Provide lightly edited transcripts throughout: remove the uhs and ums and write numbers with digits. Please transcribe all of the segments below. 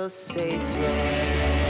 Hail Satan.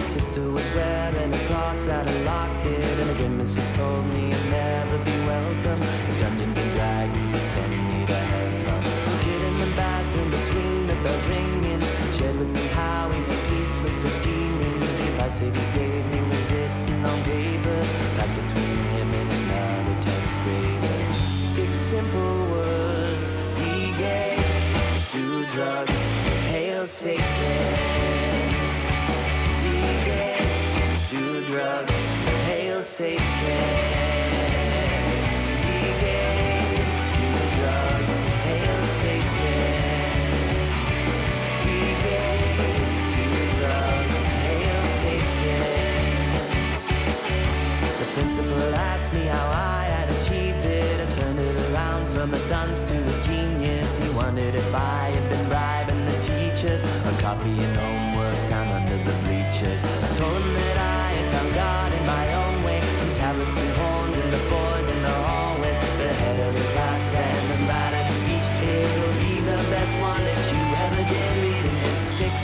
Sister was wearing a cross and a locket, and a grimace had told me I'd never be welcome. The Dungeons and Dragons would send me to hell. Some kid in the bathroom between the bells ringing shared with me how he made peace with the demons. The advice that he gave me was written on paper, that's between him and another 10th grader. 6 simple words: be gay, do drugs, hail Satan. Drugs, hail Satan. Be gay, do drugs, hail Satan. Be gay, do drugs, hail Satan. The principal asked me how I had achieved it. I turned it around from a dunce to a genius. He wondered if I had been bribing the teachers or copying homework down under the bleachers. I told him that I found God in my own way, and tablets and horns and the boys in the hallway. The head of the class and the man of the speech. It'll be the best one that you ever did. Reading with 6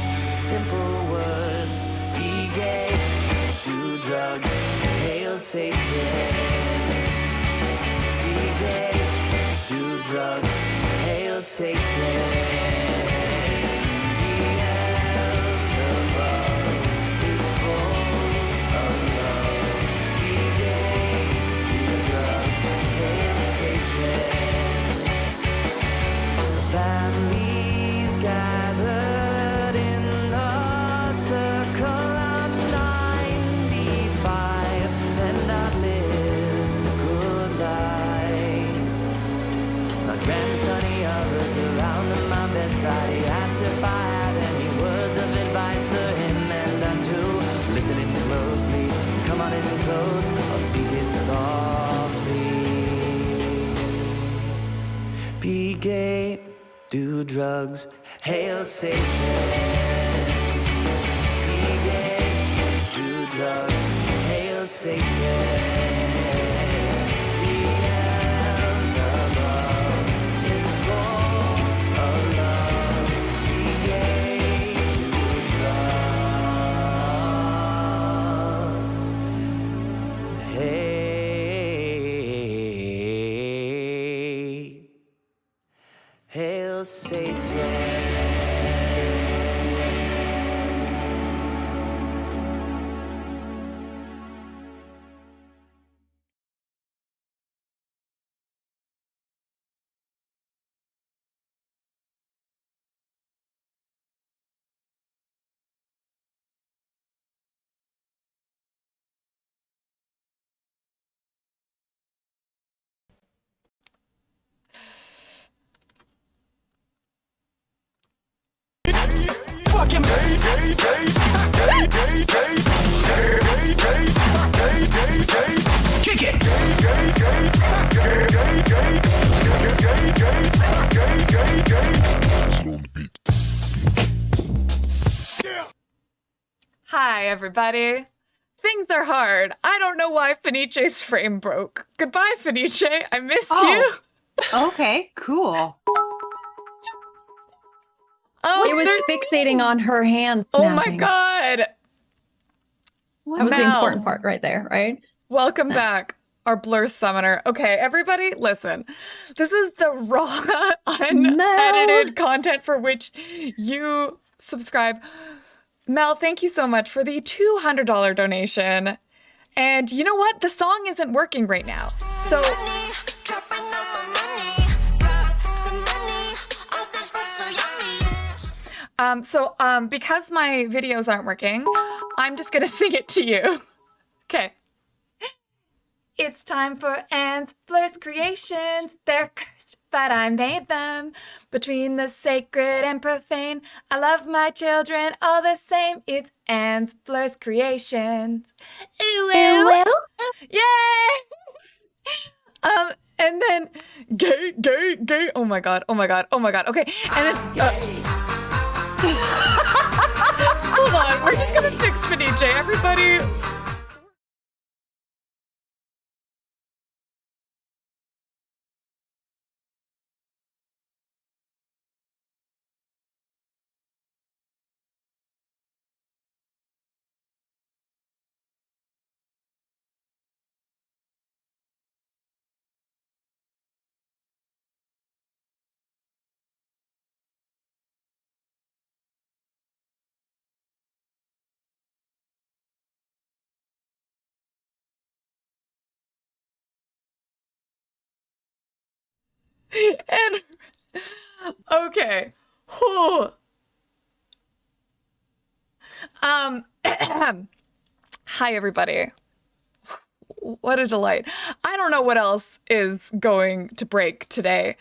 simple words: be gay, do drugs, hail Satan. Be gay, do drugs, hail Satan. Families gathered in a circle. I'm 95 and I've lived a good life. My grandson, he hovers around at my bedside. He asks if I have any words of advice for him, and I do. Listening closely, come on in close, I'll speak it softly. Be gay, do drugs, hail Satan. Be gay, do drugs, hail Satan. Beelzebub is full of love. Be gay, do drugs, hail Satan. Kick it! Hi, everybody. Things are hard. I don't know why Fenice's frame broke. Goodbye, Fenice. I miss you. Okay, cool. Oh, It was fixating on her hand oh my snapping. god. That was the Mel. important part right there, right? Welcome back, our Blur Summoner. Okay, everybody, listen. This is the raw, unedited content for which you subscribe. Mel, thank you so much for the $200 donation. And you know what? The song isn't working right now. So because my videos aren't working, I'm just gonna sing it to you. Okay. It's time for Anne's Blur's creations. They're cursed but I made them. Between the sacred and profane, I love my children all the same. It's Anne's Blur's Creations. Ooh, ooh. Yay! And then gay. Oh my god. Okay, and then hold on. We're just gonna fix Fenice, everybody. And okay. Whew. Hi everybody. What a delight. I don't know what else is going to break today.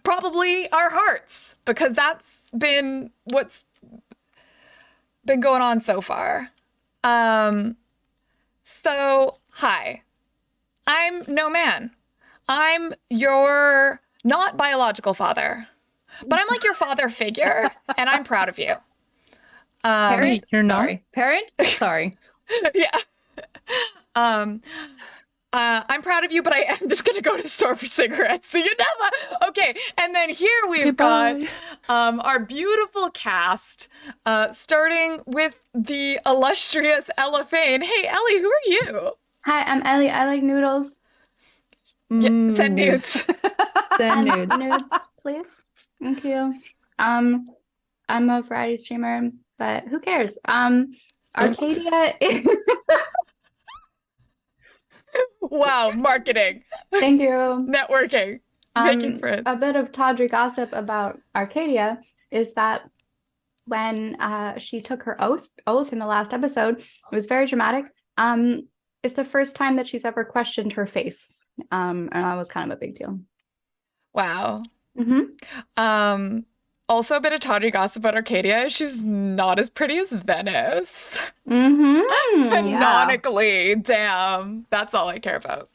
Probably our hearts, because that's been what's been going on so far. So hi. I'm no man. I'm your not biological father, but I'm like your father figure, and I'm proud of you. Parent? You're not? Sorry. Parent? Sorry. Yeah. I'm proud of you, but I am just gonna go to the store for cigarettes. So you never. Okay, and then here we've got our beautiful cast, starting with the illustrious Ella Fain. Hey, Ellie, who are you? Hi, I'm Ellie. I like noodles. Yeah, send nudes. Send nudes. Nudes, please. Thank you. I'm a variety streamer, but who cares? Arcadia. Wow, marketing, Thank you. networking, making friends. A bit of tawdry gossip about Arcadia is that when she took her oath in the last episode, it was very dramatic. It's the first time that she's ever questioned her faith, and that was kind of a big deal. Wow. Mm-hmm. Also a bit of tawdry gossip about Arcadia. She's not as pretty as Venice. Mm-hmm. Canonically, damn. That's all I care about.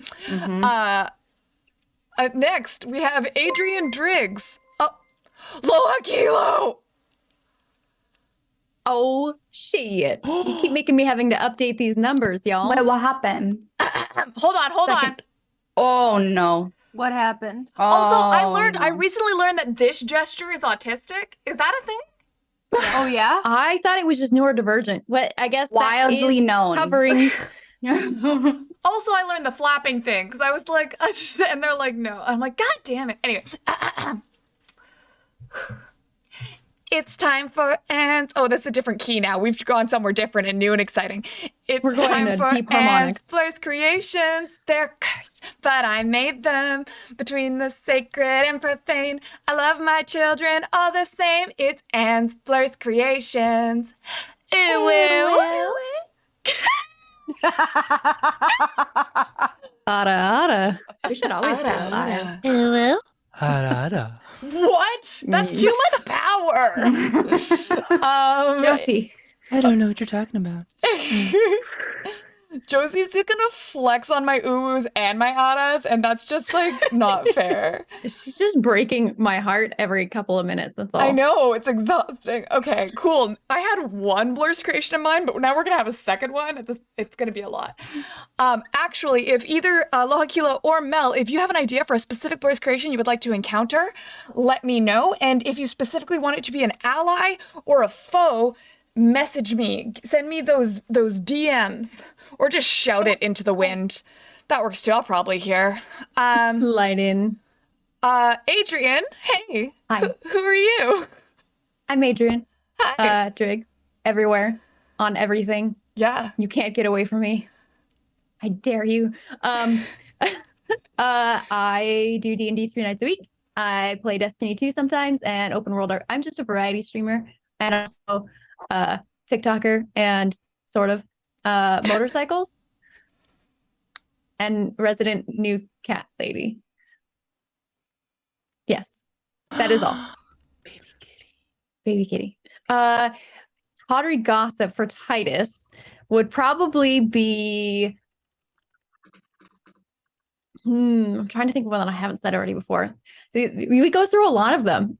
Next, we have Adrian Driggs. Oh, Loa Kilo! Oh, shit. You keep making me having to update these numbers, y'all. Wait, what happened? Hold on. Oh no. What happened? Also, I no. recently learned that this gesture is autistic. Is that a thing? Oh yeah? I thought it was just neurodivergent. What I guess Widely that is known. covering. Also, I learned the flapping thing because I was like, and they're like, no. I'm like, God damn it. Anyway. It's time for Anne's. Oh, that's a different key now. We've gone somewhere different and new and exciting. It's We're going time to for deep Anne's harmonics. Blur's Creations. They're cursed, but I made them. Between the sacred and profane, I love my children all the same. It's Anne's Blur's Creations. Ooh, ooh. Ada. We should always do it live. What? That's too much power. Josie. I don't know what you're talking about. Josie's gonna flex on my uwus and my aras, and that's just like not fair. She's just breaking my heart every couple of minutes. That's all. I know, it's exhausting. Okay, cool. I had one Blur's creation in mind, but now we're gonna have a second one. It's gonna be a lot. Actually, if either Lohakila or Mel, if you have an idea for a specific Blur's creation you would like to encounter, let me know. And if you specifically want it to be an ally or a foe, message me. Send me those DMs. Or just shout it into the wind. That works too. I'll probably hear. Slide in. Adrian, hey. Hi. Who are you? I'm Adrian. Hi. Driggs. Everywhere. On everything. Yeah. You can't get away from me. I dare you. I do D&D 3 nights a week. I play Destiny 2 sometimes and open world art. I'm just a variety streamer and also TikToker and sort of motorcycles and resident new cat lady. Yes, that is all. Baby kitty. Baby kitty. Tawdry gossip for Titus would probably be. I'm trying to think of one that I haven't said already before. We go through a lot of them.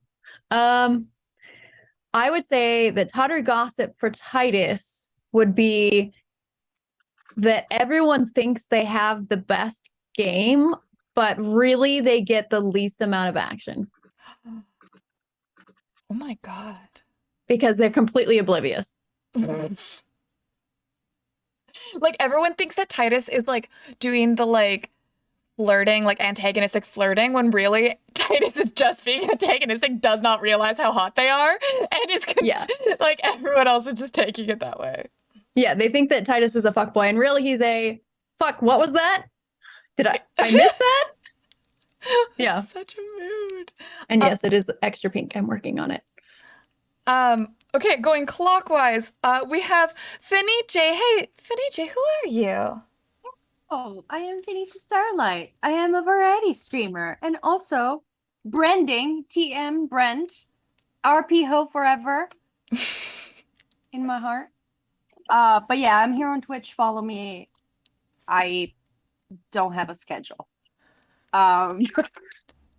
I would say that tawdry gossip for Titus would be that everyone thinks they have the best game, but really they get the least amount of action Oh my God. because they're completely oblivious. Like everyone thinks that Titus is like doing the like flirting, like antagonistic flirting, when really Titus is just being antagonistic, does not realize how hot they are, and is Yes. like everyone else is just taking it that way. Yeah, they think that Titus is a fuckboy, and really he's a fuck. What was that? Did I miss that? Yeah. Such a mood. And yes, it is extra pink. I'm working on it. Okay, going clockwise. We have Fenice. Hey, Fenice, who are you? Oh, I am Phoenicia Starlight. I am a variety streamer and also branding TM Brent, RP Ho forever in my heart. But yeah, I'm here on Twitch. Follow me. I don't have a schedule.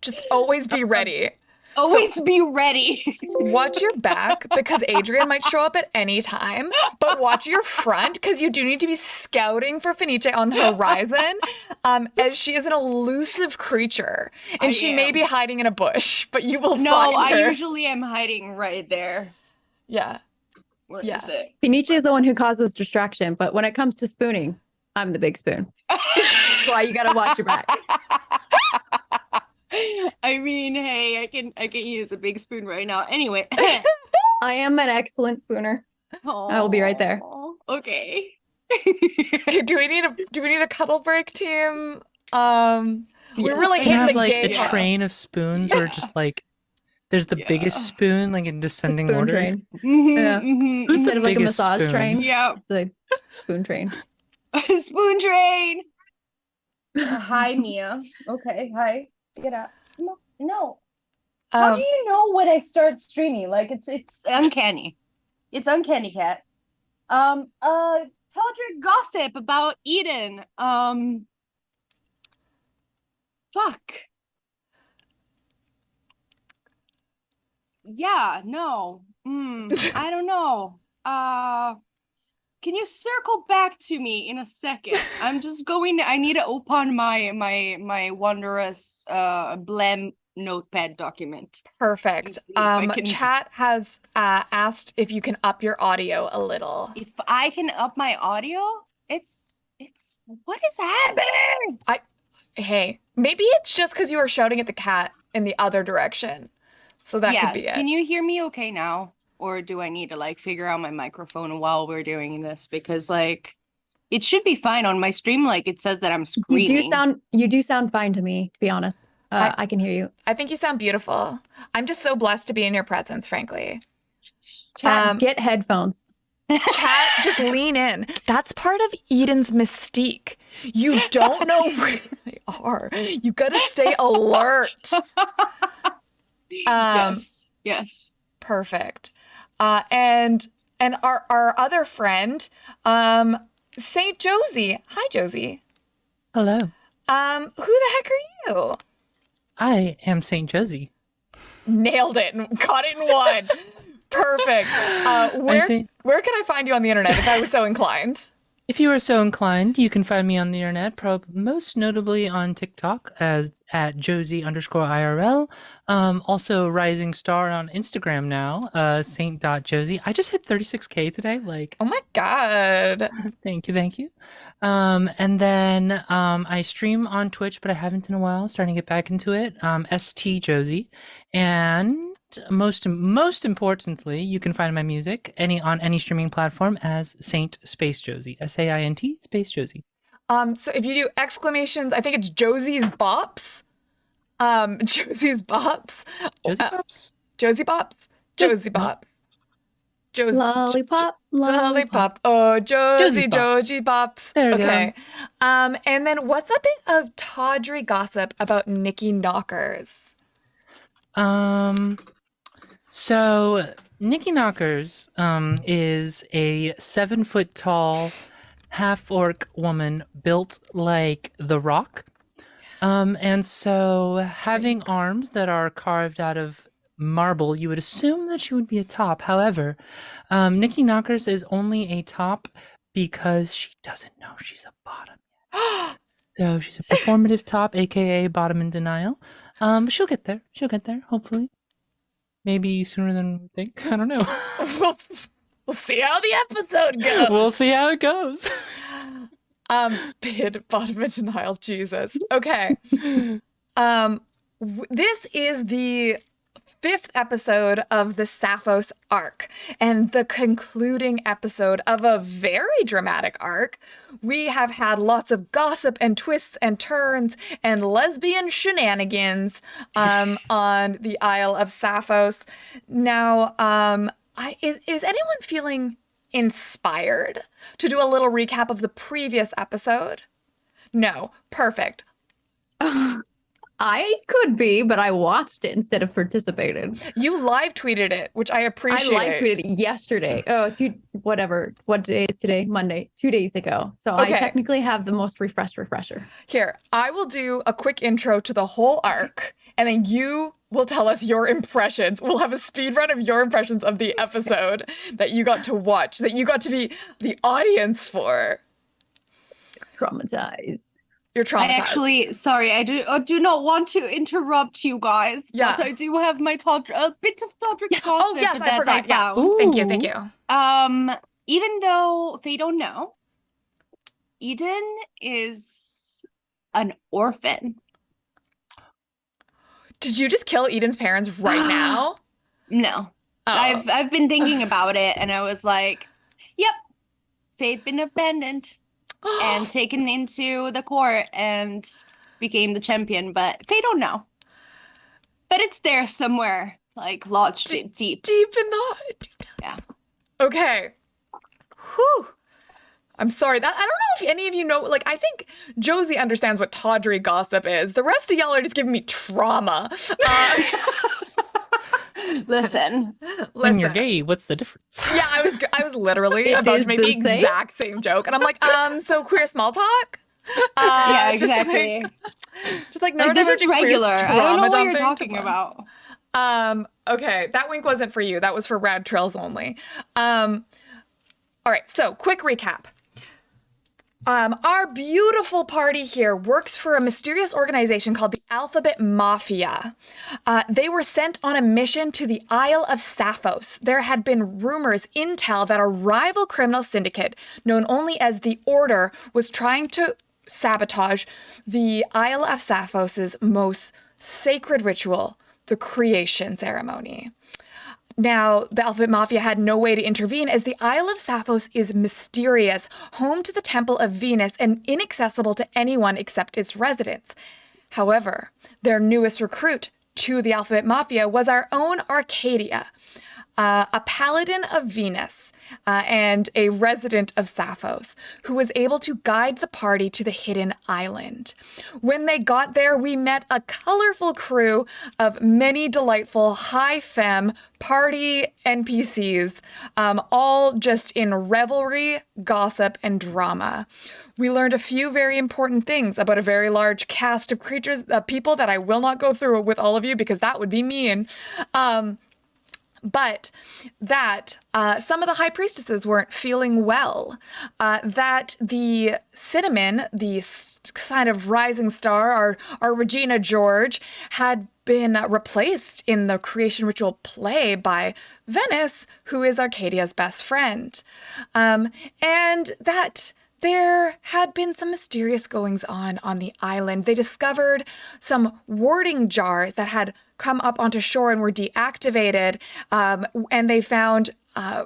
Just always be ready. Always be ready. Watch your back because Adrian might show up at any time, but watch your front because you do need to be scouting for Fenice on the horizon, as she is an elusive creature and she may be hiding in a bush, but you will find her. I usually am hiding right there. Yeah. Where is it? Phoenice is the one who causes distraction, but when it comes to spooning, I'm the big spoon. That's why you gotta watch your back. I mean, hey, I can use a big spoon right now. Anyway, I am an excellent spooner. I will be right there. Okay. Do we need a cuddle break, team? We're really We hitting have the like game. a train of spoons where just like there's the biggest spoon like in descending Spoon order. train. Yeah. Who's Instead the of like a biggest massage spoon? train, Yeah. it's a spoon train. Spoon train. Hi, Mia. Okay. Hi. Get up. No. How do you know when I start streaming? Like it's uncanny. It's uncanny, cat. Tawdry gossip about Eden. Fuck. Yeah, no. I don't know. Can you circle back to me in a second? I need to open my wondrous Blem notepad document. Perfect. Chat has asked if you can up your audio a little. If I can up my audio, it's what is happening? Hey, maybe it's just because you were shouting at the cat in the other direction. So that could be it. Can you hear me okay now? Or do I need to like figure out my microphone while we're doing this? Because like it should be fine on my stream. Like it says that I'm screaming. You do sound fine to me, to be honest. I can hear you. I think you sound beautiful. I'm just so blessed to be in your presence, frankly. Chat, get headphones. Chat, just lean in. That's part of Eden's mystique. You don't know where they are. You gotta stay alert. Yes. Perfect. And our other friend, Saint Josie. Hi, Josie. Hello. Who the heck are you? I am Saint Josie. Nailed it and got it in one. Perfect. Where can I find you on the internet if I was so inclined? If you are so inclined, you can find me on the internet, most notably on TikTok as at Josie_IRL. Also Rising Star on Instagram now, Saint.Josie. I just hit 36K today. Like, oh my God. Thank you. And then I stream on Twitch, but I haven't in a while, starting to get back into it. ST Josie. And most importantly, you can find my music on any streaming platform as Saint Space Josie. SAINT Space Josie. So if you do exclamations, I think it's Josie's Bops. Josie's Bops. Josie Bops? Josie Bops. Josie Bops. Josie Lollipop. Lollipop. Oh, Josie Bops. There we go. And then what's a bit of tawdry gossip about Nikki Knockers? So Nikki Knockers is a 7-foot tall half orc woman built like The Rock. And so having arms that are carved out of marble, you would assume that she would be a top. However, Nikki Knockers is only a top because she doesn't know she's a bottom. So she's a performative top, aka bottom in denial. But she'll get there. She'll get there, hopefully. Maybe sooner than we think. I don't know. We'll see how the episode goes. We'll see how it goes. Bid bottom in denial, Jesus. Okay. This is the 5th episode of the Sapphos arc and the concluding episode of a very dramatic arc. We have had lots of gossip and twists and turns and lesbian shenanigans on the Isle of Sapphos. Now, is anyone feeling inspired to do a little recap of the previous episode? No. Perfect. I could be, but I watched it instead of participated. You live tweeted it, which I appreciate. I live tweeted it yesterday. Whatever. What day is today? Monday. 2 days ago. So Okay. I technically have the most refresher. Here, I will do a quick intro to the whole arc, and then you will tell us your impressions. We'll have a speed run of your impressions of the episode that you got to watch, that you got to be the audience for. Traumatized. You're traumatized. I do not want to interrupt you guys. Yeah. But I do have my a bit of Todrick gossip Oh, yes, I that forgot. Yeah. found. Thank you. Even though they don't know, Eden is an orphan. Did you just kill Eden's parents right now? No. Oh. I've been thinking about it, and I was like, yep, Faye's been abandoned and taken into the court and became the champion, but Faye don't know. But it's there somewhere, like lodged deep. Deep in the... Yeah. Okay. Whew. I'm sorry. I don't know if any of you know, like, I think Josie understands what tawdry gossip is. The rest of y'all are just giving me trauma. Listen. When you're gay, what's the difference? Yeah, I was literally It about is to make the the same? exact same joke. And I'm like, so queer small talk? Yeah, just exactly. Like Like, this is neurodivergent queer regular. I don't know trauma what you're dumping talking to- about. Okay, that wink wasn't for you. That was for Rad Trails only. All right, so quick recap. Our beautiful party here works for a mysterious organization called the Alphabet Mafia. They were sent on a mission to the Isle of Sapphos. There had been rumors, intel, that a rival criminal syndicate known only as the Order was trying to sabotage the Isle of Sapphos' most sacred ritual, the creation ceremony. Now, the Alphabet Mafia had no way to intervene as the Isle of Sapphos is mysterious, home to the Temple of Venus, and inaccessible to anyone except its residents. However, their newest recruit to the Alphabet Mafia was our own Arcadia, a paladin of Venus and a resident of Sapphos, who was able to guide the party to the hidden island. When they got there, we met a colorful crew of many delightful high femme party NPCs, all just in revelry, gossip, and drama. We learned a few very important things about a very large cast of creatures, people that I will not go through with all of you because that would be mean. But that some of the high priestesses weren't feeling well, that the cinnamon, the kind of rising star, our Regina George, had been replaced in the creation ritual play by Venice, who is Arcadia's best friend. And that there had been some mysterious goings on the island. They discovered some warding jars that had come up onto shore and were deactivated, and they found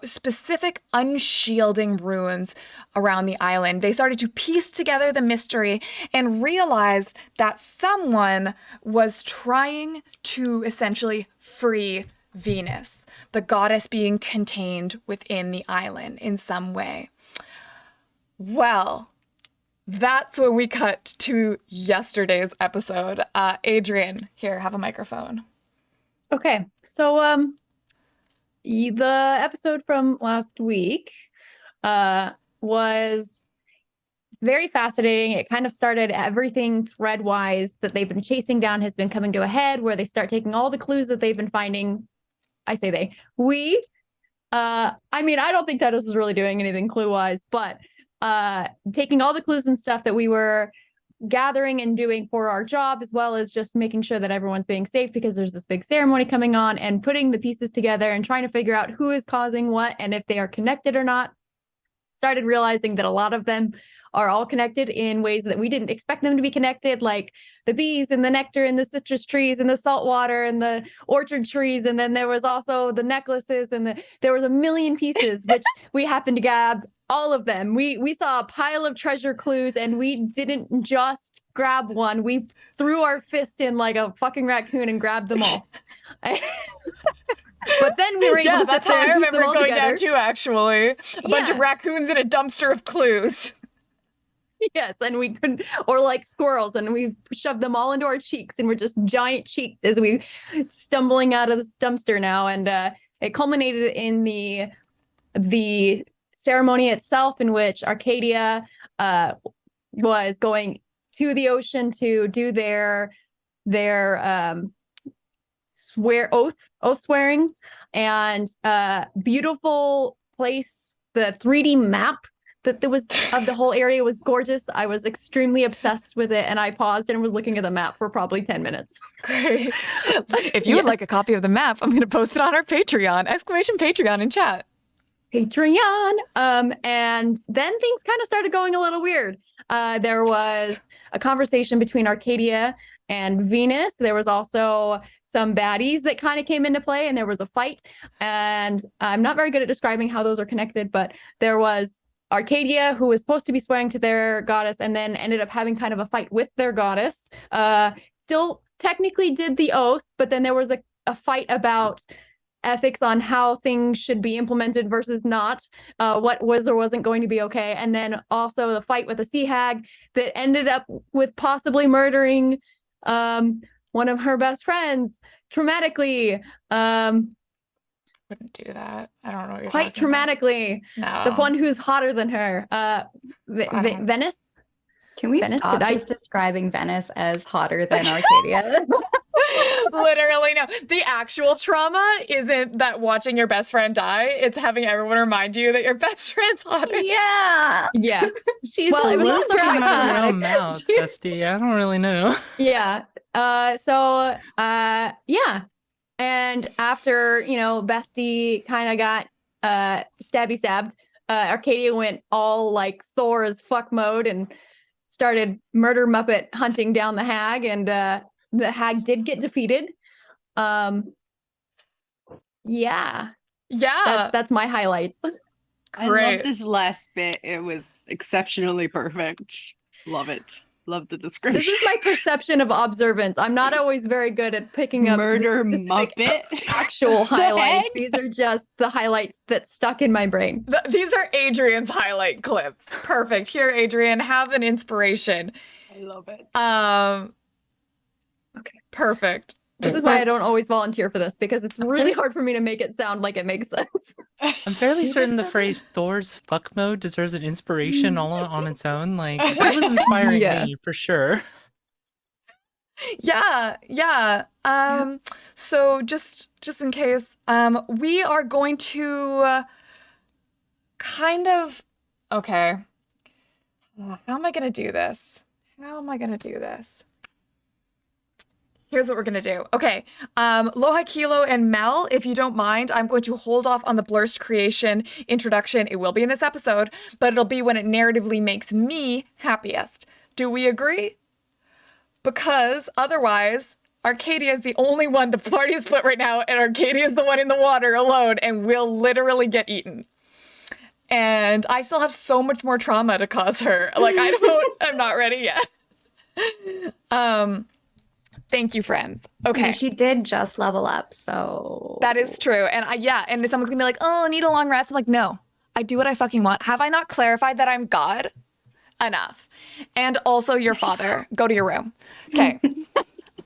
specific unshielding ruins around the island. They started to piece together the mystery and realized that someone was trying to essentially free Venus, the goddess being contained within the island in some way. Well, that's when we cut to yesterday's episode. Adrian, here, have a microphone. Okay, so the episode from last week was very fascinating. It kind of started everything thread-wise that they've been chasing down has been coming to a head, where they start taking all the clues that they've been finding. I say they. We. I mean, I don't think Titus was really doing anything clue-wise, but taking all the clues and stuff that we were gathering and doing for our job, as well as just making sure that everyone's being safe because there's this big ceremony coming on, and putting the pieces together and trying to figure out who is causing what and if they are connected or not. Started realizing that a lot of them are all connected in ways that we didn't expect them to be connected, like the bees and the nectar and the citrus trees and the salt water and the orchard trees. And then there was also the necklaces, and there was a million pieces, which we happened to grab all of them. We saw a pile of treasure clues, and we didn't just grab one. We threw our fist in like a fucking raccoon and grabbed them all. But then we were able Yeah, to sit that's how there I and piece them remember all going together. down too, actually. A bunch of Yeah. raccoons in a dumpster of clues. Yes, and we could, or like squirrels, and we shoved them all into our cheeks, and we're just giant cheeked as we stumbling out of this dumpster now. And it culminated in the ceremony itself, in which Arcadia was going to the ocean to do their oath swearing, and beautiful place. The 3D map that there was of the whole area was gorgeous. I was extremely obsessed with it, and I paused and was looking at the map for probably 10 minutes. Great. If you would Yes. like a copy of the map, I'm going to post it on our Patreon. Exclamation Patreon in chat. Patreon. And then things kind of started going a little weird. There was a conversation between Arcadia and Venus. There was also some baddies that kind of came into play, and there was a fight. And I'm not very good at describing how those are connected, but there was Arcadia, who was supposed to be swearing to their goddess, and then ended up having kind of a fight with their goddess. Still technically did the oath, but then there was a fight about ethics on how things should be implemented versus not, what was or wasn't going to be okay. And then also the fight with a sea hag that ended up with possibly murdering one of her best friends traumatically, Wouldn't do that. I don't know what you're quite talking about. traumatically. No. The one who's hotter than her, Venice. Can we Venice, stop did I- just describing Venice as hotter than Arcadia? Literally, no. The actual trauma isn't that watching your best friend die. It's having everyone remind you that your best friend's hotter. Yeah. Yes. She's Well, a it was Words also loser. come out of your traumatic. own mouth, bestie. I don't really know. Yeah. Yeah. And after, Bestie kind of got stabby stabbed, Arcadia went all like Thor as fuck mode and started murder Muppet hunting down the hag, and the hag did get defeated. Yeah. Yeah. That's my highlights. I Great. love this last bit. It was exceptionally perfect. Love it. Love the description. This is my perception of observance. I'm not always very good at picking up Murder specific Muppet. actual highlights. heck? These are just the highlights that stuck in my brain. These are Adrian's highlight clips. Perfect. Here, Adrian, have an inspiration. I love it. Okay. Perfect. This is why I don't always volunteer for this, because it's really hard for me to make it sound like it makes sense. I'm fairly certain the phrase Thor's fuck mode deserves an inspiration all on its own. Like, that was inspiring me Yes. for sure. Yeah. So just in case, we are going to okay. How am I gonna do this? Here's what we're gonna do. Okay, Loha Kilo and Mel, if you don't mind, I'm going to hold off on the Blurst creation introduction. It will be in this episode, but it'll be when it narratively makes me happiest. Do we agree? Because otherwise, Arcadia is the only one. The party is split right now, and Arcadia is the one in the water alone, and will literally get eaten. And I still have so much more trauma to cause her. Like, I'm not ready yet. Thank you, friends. Okay. And she did just level up, so That is true. And and someone's gonna be like, oh, I need a long rest. I'm like, no, I do what I fucking want. Have I not clarified that I'm God? Enough. And also your father. Go to your room. Okay.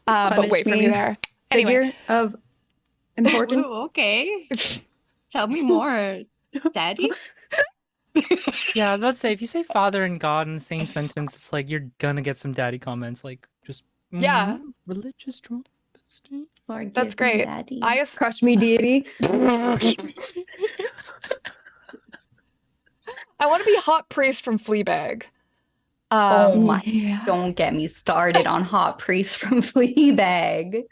But Punish wait for me me. there. Anyway. Figure of Important. Ooh, okay. Tell me more, Daddy. Yeah, I was about to say, if you say father and God in the same sentence, it's like you're gonna get some daddy comments, like just Yeah. religious drama. Forgive That's me, great. Daddy. Crush me, deity. I want to be hot priest from Fleabag. Oh my! Yeah. Don't get me started on Hot Priest from Fleabag.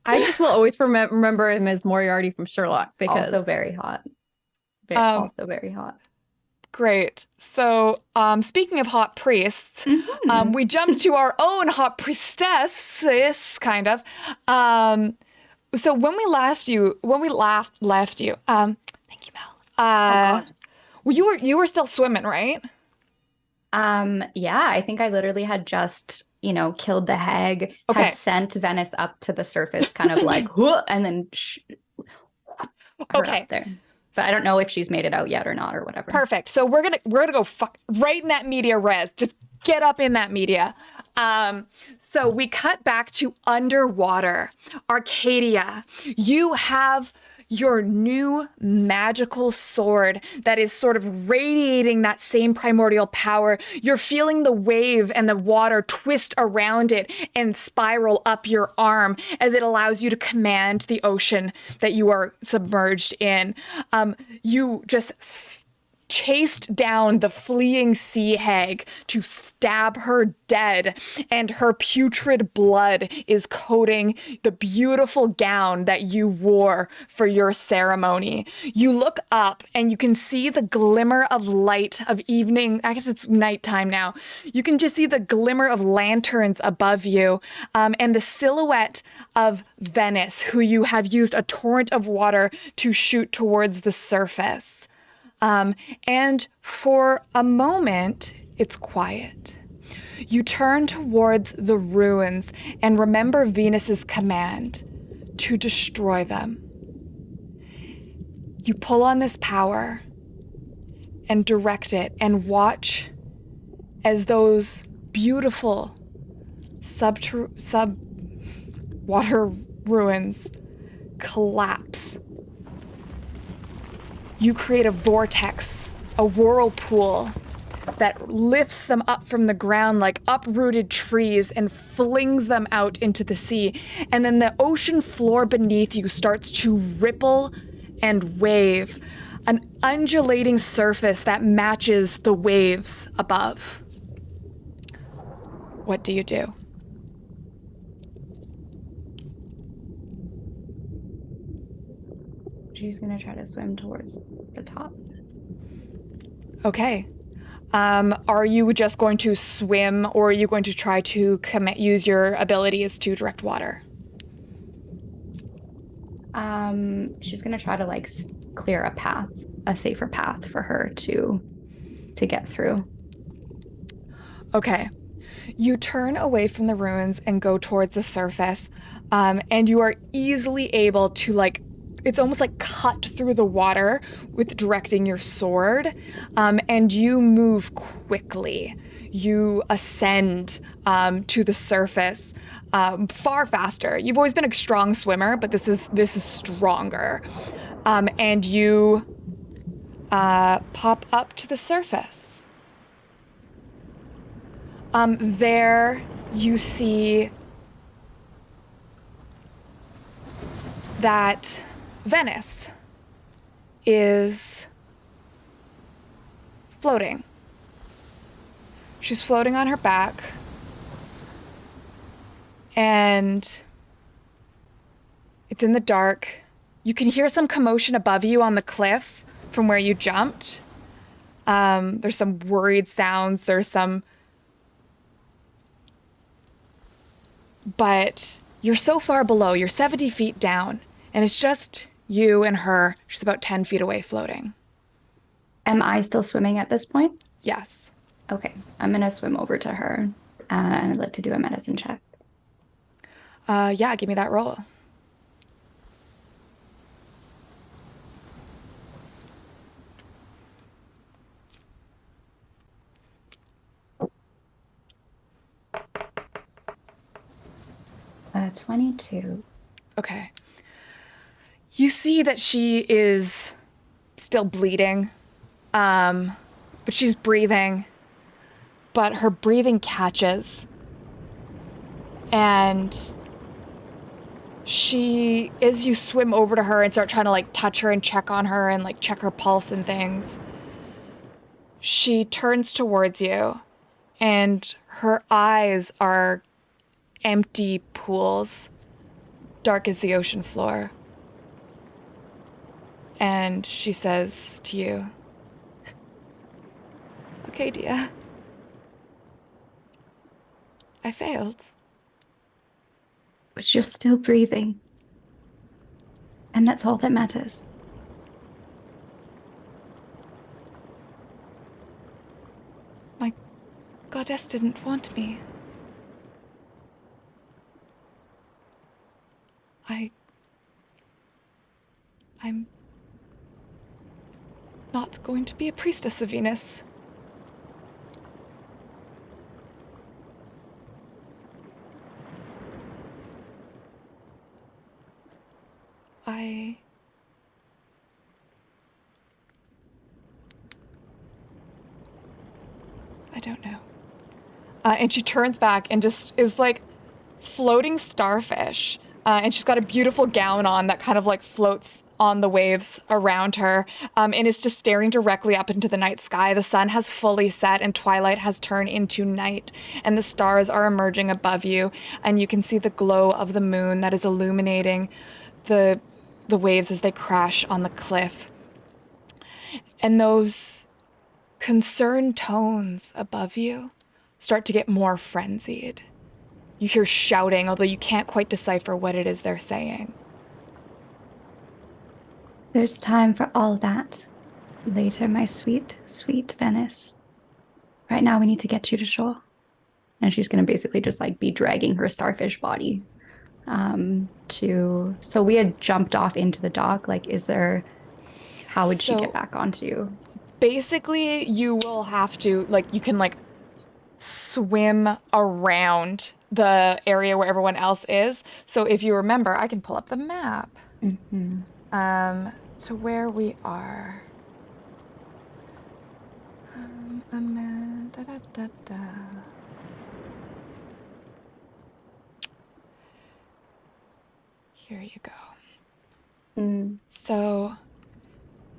I just will always remember him as Moriarty from Sherlock because Also very hot. Um, Also very hot. Great. So, speaking of hot priests, Mhm. we jump to our own hot priestess, kind of. So when we left you, thank you, Mel. Oh God. Well, you were still swimming, right? Yeah, I think I literally had just, killed the hag, Okay. had sent Venice up to the surface, kind of like, "Whoa," and then her Okay. up there. But I don't know if she's made it out yet or not or whatever. Perfect. So we're gonna go right in that media res. Just get up in that media. So we cut back to underwater. Arcadia, you have your new magical sword that is sort of radiating that same primordial power. You're feeling the wave and the water twist around it and spiral up your arm as it allows you to command the ocean that you are submerged in. You just chased down the fleeing sea hag to stab her dead, and her putrid blood is coating the beautiful gown that you wore for your ceremony. You look up and you can see the glimmer of light of evening. I guess it's nighttime now. You can just see the glimmer of lanterns above you, and the silhouette of Venice, who you have used a torrent of water to shoot towards the surface. And for a moment, it's quiet. You turn towards the ruins and remember Venus's command to destroy them. You pull on this power and direct it and watch as those beautiful sub-water ruins collapse. You create a vortex, a whirlpool that lifts them up from the ground like uprooted trees and flings them out into the sea. And then the ocean floor beneath you starts to ripple and wave, an undulating surface that matches the waves above. What do you do? She's gonna try to swim towards the top. Okay. Are you just going to swim, or are you going to try to use your abilities to direct water? She's gonna try to clear a path, a safer path for her to get through. Okay. You turn away from the ruins and go towards the surface, and you are easily able to it's almost like cut through the water with directing your sword, and you move quickly. You ascend to the surface far faster. You've always been a strong swimmer, but this is stronger, and you pop up to the surface. There you see that Venice is floating. She's floating on her back, and it's in the dark. You can hear some commotion above you on the cliff from where you jumped. There's some worried sounds. But you're so far below. You're 70 feet down, and it's just you and her. She's about 10 feet away floating. Am I still swimming at this point? Yes. Okay, I'm gonna swim over to her, and I'd like to do a medicine check. Yeah, give me that roll. Uh, 22. Okay. You see that she is still bleeding, but she's breathing, but her breathing catches. And she, as you swim over to her and start trying to like touch her and check on her and like check her pulse and things, she turns towards you and her eyes are empty pools, dark as the ocean floor. And she says to you, "Okay, dear. I failed." But you're still breathing. And that's all that matters. My goddess didn't want me. I'm not going to be a priestess of Venus. I don't know. And she turns back and just is like floating starfish. And she's got a beautiful gown on that kind of like floats on the waves around her, and is just staring directly up into the night sky. The sun has fully set and twilight has turned into night, and the stars are emerging above you, and you can see the glow of the moon that is illuminating the waves as they crash on the cliff. And those concerned tones above you start to get more frenzied. You hear shouting, although you can't quite decipher what it is they're saying. There's time for all that later, my sweet, sweet Venice. Right now, we need to get you to shore. And she's going to basically just like be dragging her starfish body so we had jumped off into the dock. Like, how would she get back onto? Basically, you will have to, like, you can, like, swim around the area where everyone else is. So if you remember, I can pull up the map. To where we are. Here you go. So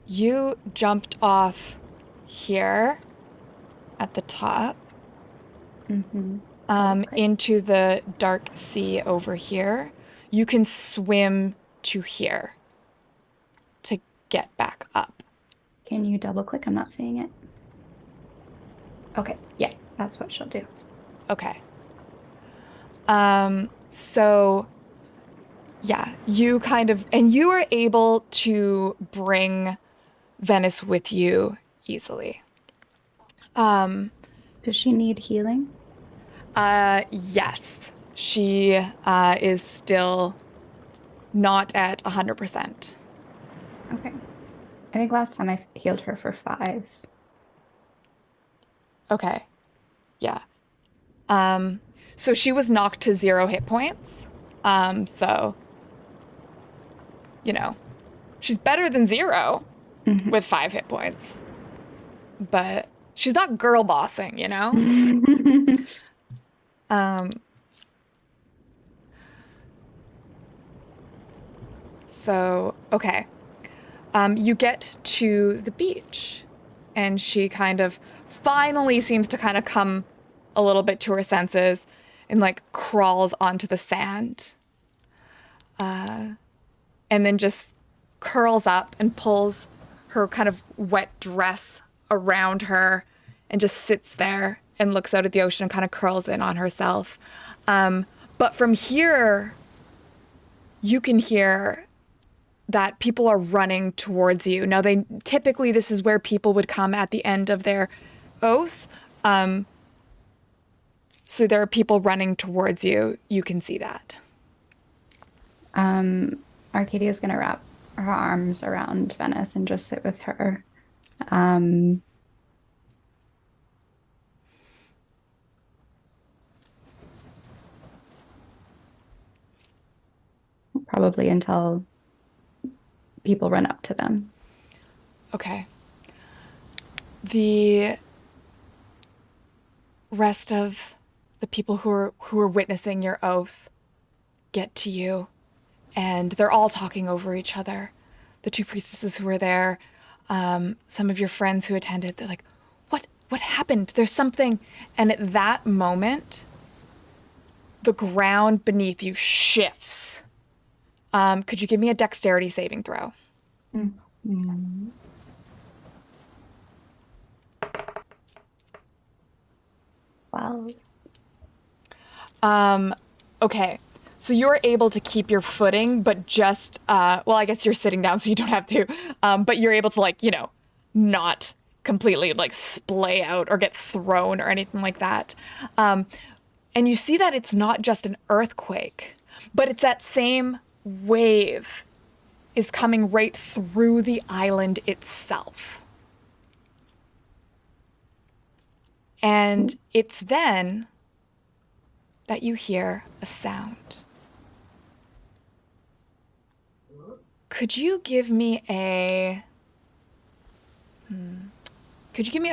you jumped off here at the top, into the dark sea over here. You can swim to here to get back up. Can you double click? I'm not seeing it. Okay, yeah, that's what she'll do. Okay. So yeah, you kind of, and you are able to bring Venice with you easily. Does she need healing? Yes. She is still not at 100%. Okay. I think last time I healed her for 5. Okay. Yeah. So she was knocked to 0 hit points. So, you know, she's better than 0 with 5 hit points. But she's not girl bossing, you know? So, okay. You get to the beach, and she kind of finally seems to kind of come a little bit to her senses and like crawls onto the sand. And then just curls up and pulls her kind of wet dress around her and just sits there and looks out at the ocean and kind of curls in on herself. But from here, you can hear that people are running towards you. Now, typically this is where people would come at the end of their oath. So there are people running towards you. You can see that. Arcadia's going to wrap her arms around Venice and just sit with her. Probably until people run up to them. Okay. The rest of the people who are witnessing your oath get to you, and they're all talking over each other. The two priestesses who were there, some of your friends who attended, they're like, what happened? There's something. And at that moment, the ground beneath you shifts. Could you give me a dexterity saving throw? Mm. 12. Okay. So you're able to keep your footing, but just, well, I guess you're sitting down, so you don't have to. But you're able to, like, not completely, like, splay out or get thrown or anything like that. And you see that it's not just an earthquake, but it's that same wave is coming right through the island itself. And it's then that you hear a sound. Could you give me a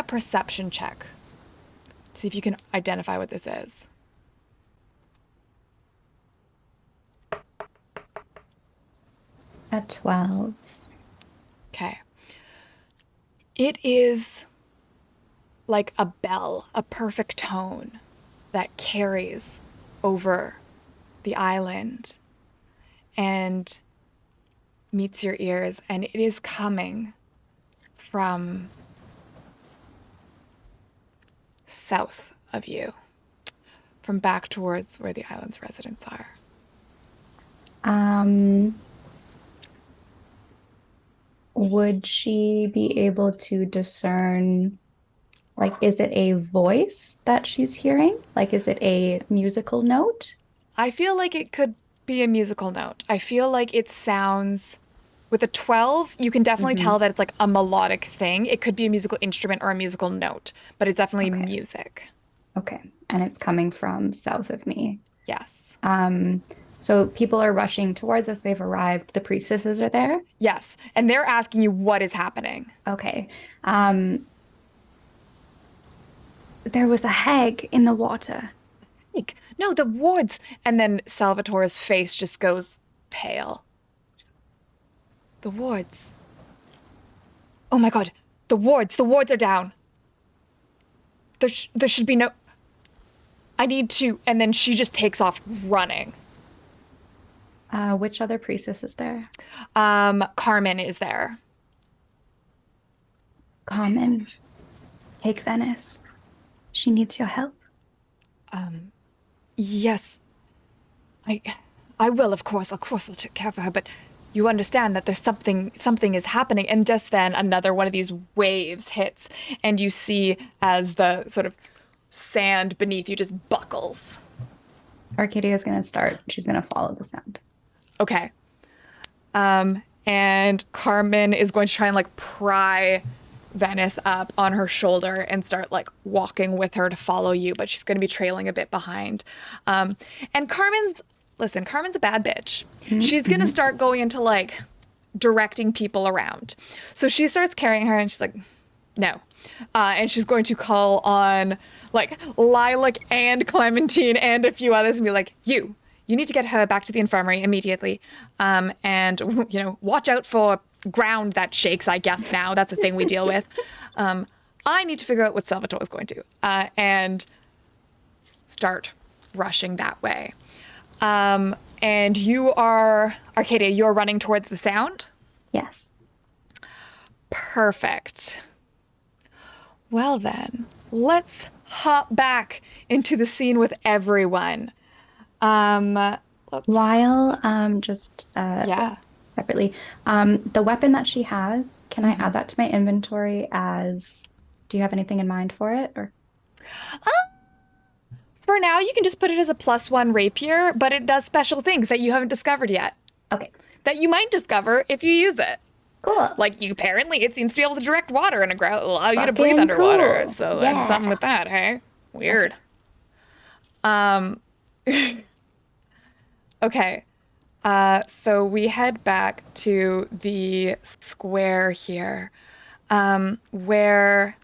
perception check to see if you can identify what this is? At 12. Okay. It is like a bell, a perfect tone that carries over the island and meets your ears, and it is coming from south of you, from back towards where the island's residents are. Would she be able to discern, like, is it a voice that she's hearing? Like, is it a musical note? I feel like it could be a musical note. I feel like it sounds, with a 12, you can definitely tell that it's like a melodic thing. It could be a musical instrument or a musical note, but it's definitely music. Okay. And it's coming from south of me. Yes. So people are rushing towards us. They've arrived. The priestesses are there. Yes. And they're asking you what is happening. Okay. There was a hag in the water. Like, no, the wards. And then Salvatore's face just goes pale. The wards. Oh my God. The wards are down. There should be no... I need to... And then she just takes off running. Which other priestess is there? Carmen is there. Carmen, take Venice. She needs your help. Yes. I will, of course. Of course I'll take care of her, but you understand that there's something is happening. And just then another one of these waves hits, and you see as the sort of sand beneath you just buckles. Arcadia's gonna start. She's gonna follow the sound. Okay. And Carmen is going to try and like pry Venice up on her shoulder and start like walking with her to follow you, but she's going to be trailing a bit behind. And Carmen's a bad bitch. She's going to start going into like directing people around. So she starts carrying her and she's like, no. And she's going to call on like Lilac and Clementine and a few others and be like, you need to get her back to the infirmary immediately. And, watch out for ground that shakes, I guess now. That's a thing we deal with. I need to figure out what Salvatore is going to. And start rushing that way. And you are, Arcadia, you're running towards the sound? Yes. Perfect. Well then, let's hop back into the scene with everyone. While separately, the weapon that she has, can I add that to my inventory as, do you have anything in mind for it, or? For now, you can just put it as a +1 rapier, but it does special things that you haven't discovered yet. Okay. That you might discover if you use it. Cool. Like, apparently it seems to be able to direct water and allow you to breathe underwater. Cool. So there's something with that, hey? Weird. Okay. So we head back to the square here, where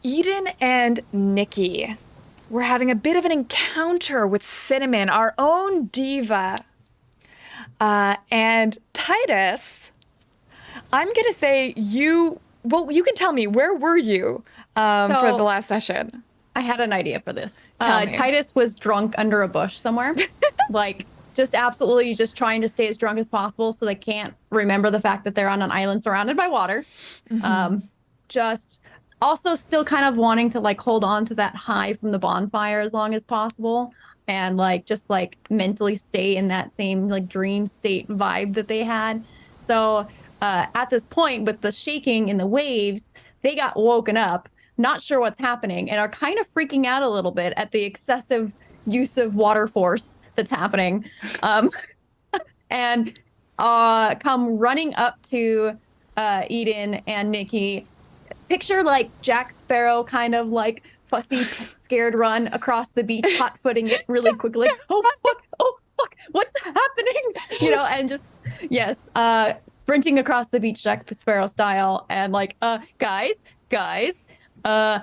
Eden and Nikki were having a bit of an encounter with Cinnamon, our own diva. And Titus, I'm going to say you can tell me, where were you for the last session? I had an idea for this. Tell me. Titus was drunk under a bush somewhere. Like, just absolutely just trying to stay as drunk as possible so they can't remember the fact that they're on an island surrounded by water. Just also still kind of wanting to like hold on to that high from the bonfire as long as possible. And like just like mentally stay in that same like dream state vibe that they had. So at this point, with the shaking in the waves, they got woken up, not sure what's happening, and are kind of freaking out a little bit at the excessive use of water force that's happening. And come running up to Eden and Nikki. Picture like Jack Sparrow kind of like fussy, scared run across the beach, hot-footing it really quickly. Oh fuck, what's happening? You know, and just, yes, sprinting across the beach, Jack Sparrow style, and like, guys, are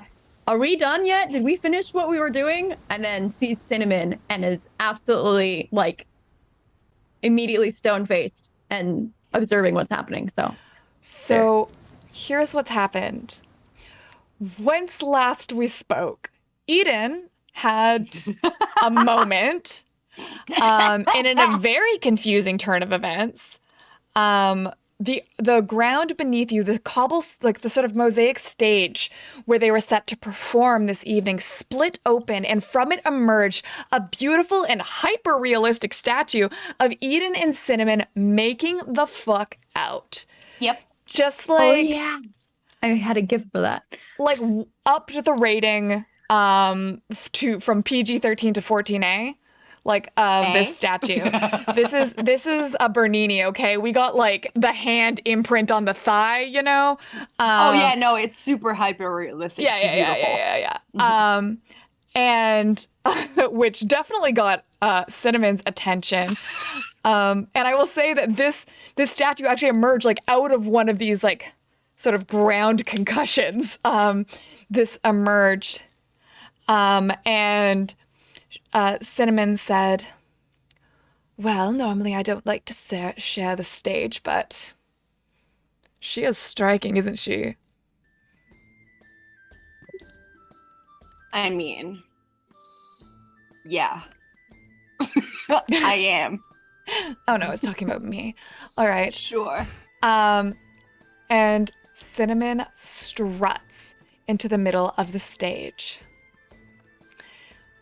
we done yet? Did we finish what we were doing? And then sees Cinnamon and is absolutely like immediately stone-faced and observing what's happening. So Here's what's happened. Whence last we spoke, Eden had a moment in a very confusing turn of events. The ground beneath you, the like the sort of mosaic stage where they were set to perform this evening, split open, and from it emerged a beautiful and hyper-realistic statue of Eden and Cinnamon making the fuck out. Yep. Just like, oh yeah, I had a gift for that. like up to the rating from PG-13 to 14A, like this statue. This is a Bernini, okay? We got like the hand imprint on the thigh, you know? Oh yeah, no, it's super hyper realistic. Yeah. And which definitely got Cinnamon's attention. And I will say that this statue actually emerged like out of one of these like sort of ground concussions. This emerged, and Cinnamon said, "Well, normally I don't like to share the stage, but she is striking, isn't she?" I mean, yeah. I am. Oh no, it's talking about me. All right. Sure. And Cinnamon struts into the middle of the stage,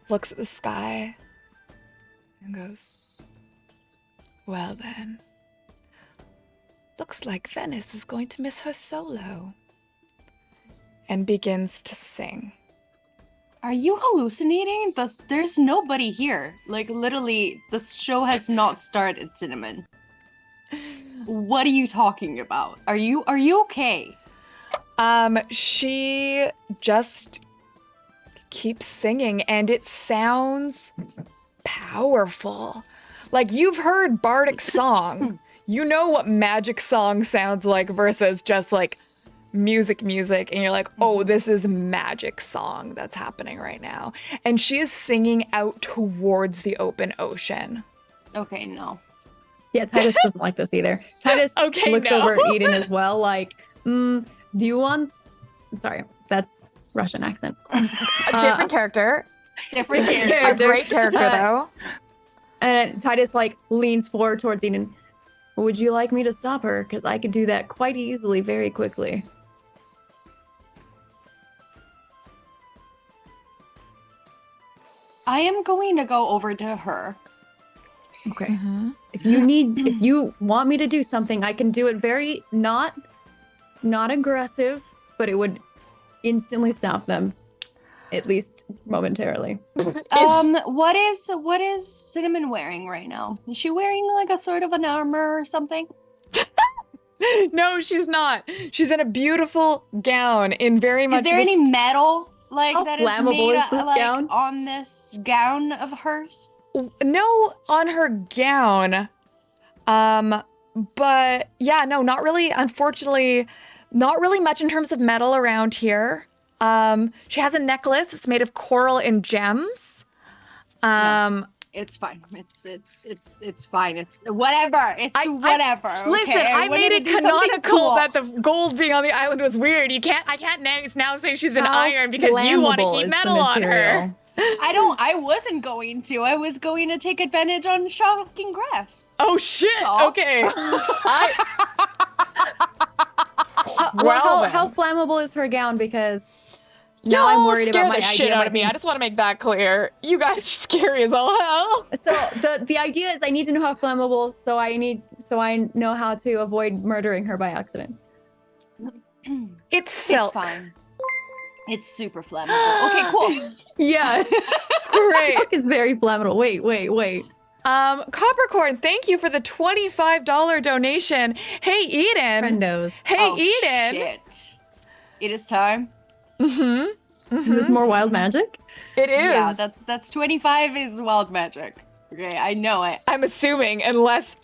looks at the sky, and goes, "Well then, looks like Venice is going to miss her solo," and begins to sing. Are you hallucinating? There's nobody here. Like, literally, the show has not started, Cinnamon. What are you talking about? Are you okay? She just keeps singing, and it sounds powerful. Like, you've heard bardic song. You know what magic song sounds like versus just like music, and you're like, oh, this is magic song that's happening right now. And she is singing out towards the open ocean. Okay, no. Yeah, Titus doesn't like this either. Titus looks over at Eden as well, like, do you want... I'm sorry, that's Russian accent. A different character. Different A character. great character, though. And Titus, like, leans forward towards Eden. Would you like me to stop her? Because I could do that quite easily, very quickly. I am going to go over to her. Okay. Mm-hmm. If you want me to do something, I can do it very not aggressive, but it would instantly stop them, at least momentarily. What is Cinnamon wearing right now? Is she wearing like a sort of an armor or something? No, she's not. She's in a beautiful gown in very much. Is there any metal like How that is flammable made is this like gown? on this gown of hers? no on her gown. But yeah, no, not really. Unfortunately, not really much in terms of metal around here. She has a necklace. It's made of coral and gems. It's fine. It's fine. It's whatever. It's whatever. Listen, okay? I made wanted it to do something canonical cool. that the gold being on the island was weird. I can't now say she's an iron because you want to flammable keep is the metal on her. material? I wasn't going to. I was going to take advantage on shocking grass. Oh shit. all. Okay. Well, then. how flammable is her gown? Because now I'm worried scare about my the idea. shit out might of me. be- I just want to make that clear. You guys are scary as all hell. So the idea is I need to know how flammable, so I know how to avoid murdering her by accident. It's silk. It's fine. It's super flammable. Okay, cool. Yeah, Great. silk is very flammable. Wait. Coppercorn, thank you for the $25 donation. Hey, Eden. Friendos. Hey, Oh, Eden. shit. It is time. Is this more wild magic? It is. Yeah, that's 25 is wild magic. Okay, I know it. I'm assuming, unless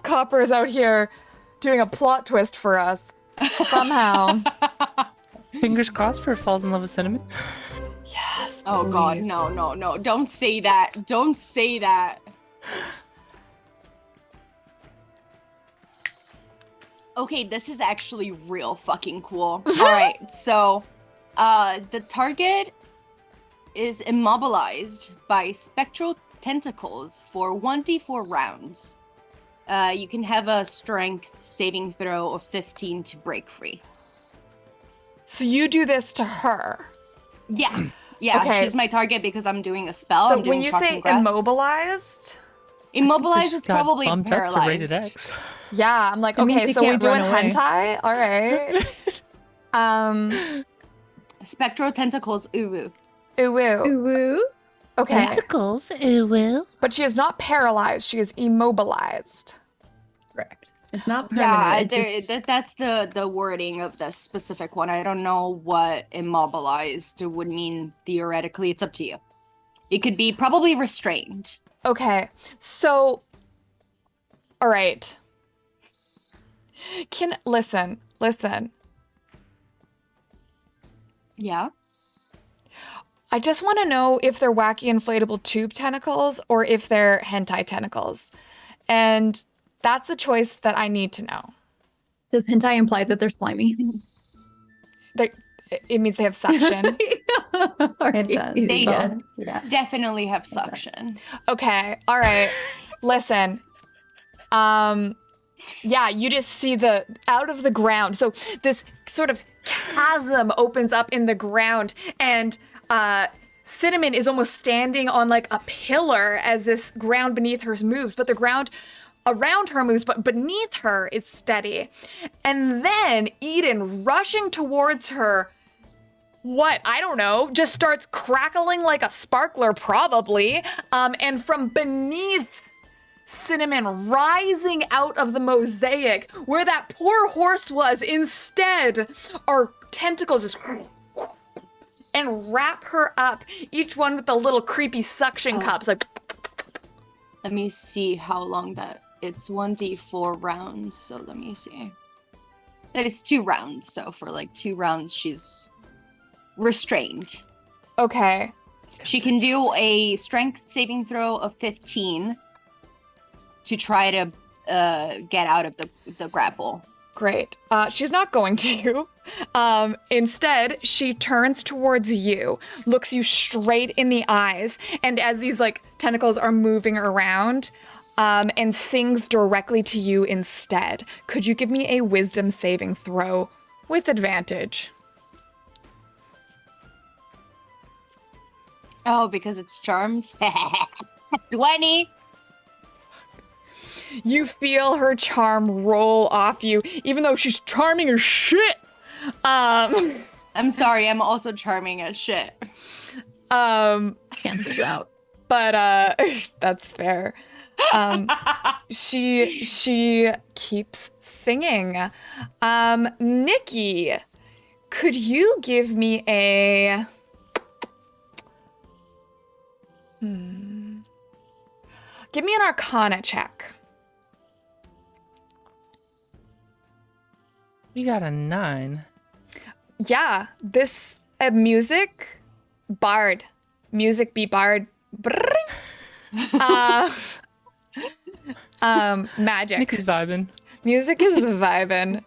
Copper is out here doing a plot twist for us somehow. Fingers crossed for Falls in Love with Cinnamon. Yes. Oh god, please. no. Don't say that. Don't say that. Okay, this is actually real fucking cool. Alright, so the target is immobilized by spectral tentacles for 1d4 rounds. You can have a strength saving throw of 15 to break free. So you do this to her. Yeah. Yeah, Okay. she's my target because I'm doing a spell. So I'm doing when you shocking say grasp. immobilized, Immobilized Just is got probably bumped up to rated paralyzed. X. yeah, I'm like, It means okay, she so we can't doing run away. hentai? All right. Spectral tentacles, ooh. Ooh, woo. Ooh, woo. Okay. Tentacles, ooh, woo. But she is not paralyzed. She is immobilized. Correct. It's not permanent. Yeah, it just- that's the wording of the specific one. I don't know what immobilized would mean theoretically. It's up to you. It could be probably restrained. Okay. So, all right. Listen. Yeah. I just want to know if they're wacky inflatable tube tentacles or if they're hentai tentacles. And that's a choice that I need to know. Does hentai imply that they're slimy? It means they have suction. It does. They both. do. Yeah. Definitely have suction. Okay. All right. Listen. Yeah, you just see out of the ground. So this sort of chasm opens up in the ground and Cinnamon is almost standing on like a pillar as this ground beneath her moves, but the ground around her moves, but beneath her is steady. And then Eden, rushing towards her, I don't know, just starts crackling like a sparkler probably. And from beneath Cinnamon, rising out of the mosaic where that poor horse was, instead are tentacles just and wrap her up, each one with the little creepy suction cups, like. Let me see how long that. It's 1d4 rounds, so let me see. That is 2 rounds, so for like 2 rounds she's restrained. Okay. She can do a strength saving throw of 15 to try to get out of the grapple. Great. She's not going to. Instead, she turns towards you, looks you straight in the eyes, and as these like tentacles are moving around, and sings directly to you instead. Could you give me a wisdom saving throw with advantage? Oh, because it's charmed? 20! You feel her charm roll off you, even though she's charming as shit. I'm sorry, I'm also charming as shit. Cancel you out. But that's fair. She keeps singing. Nikki, could you give me a Give me an Arcana check. We got a 9. Yeah, this music, bard. Music be bard. Brrr. Magic. Nikki's vibing. Music is vibin'.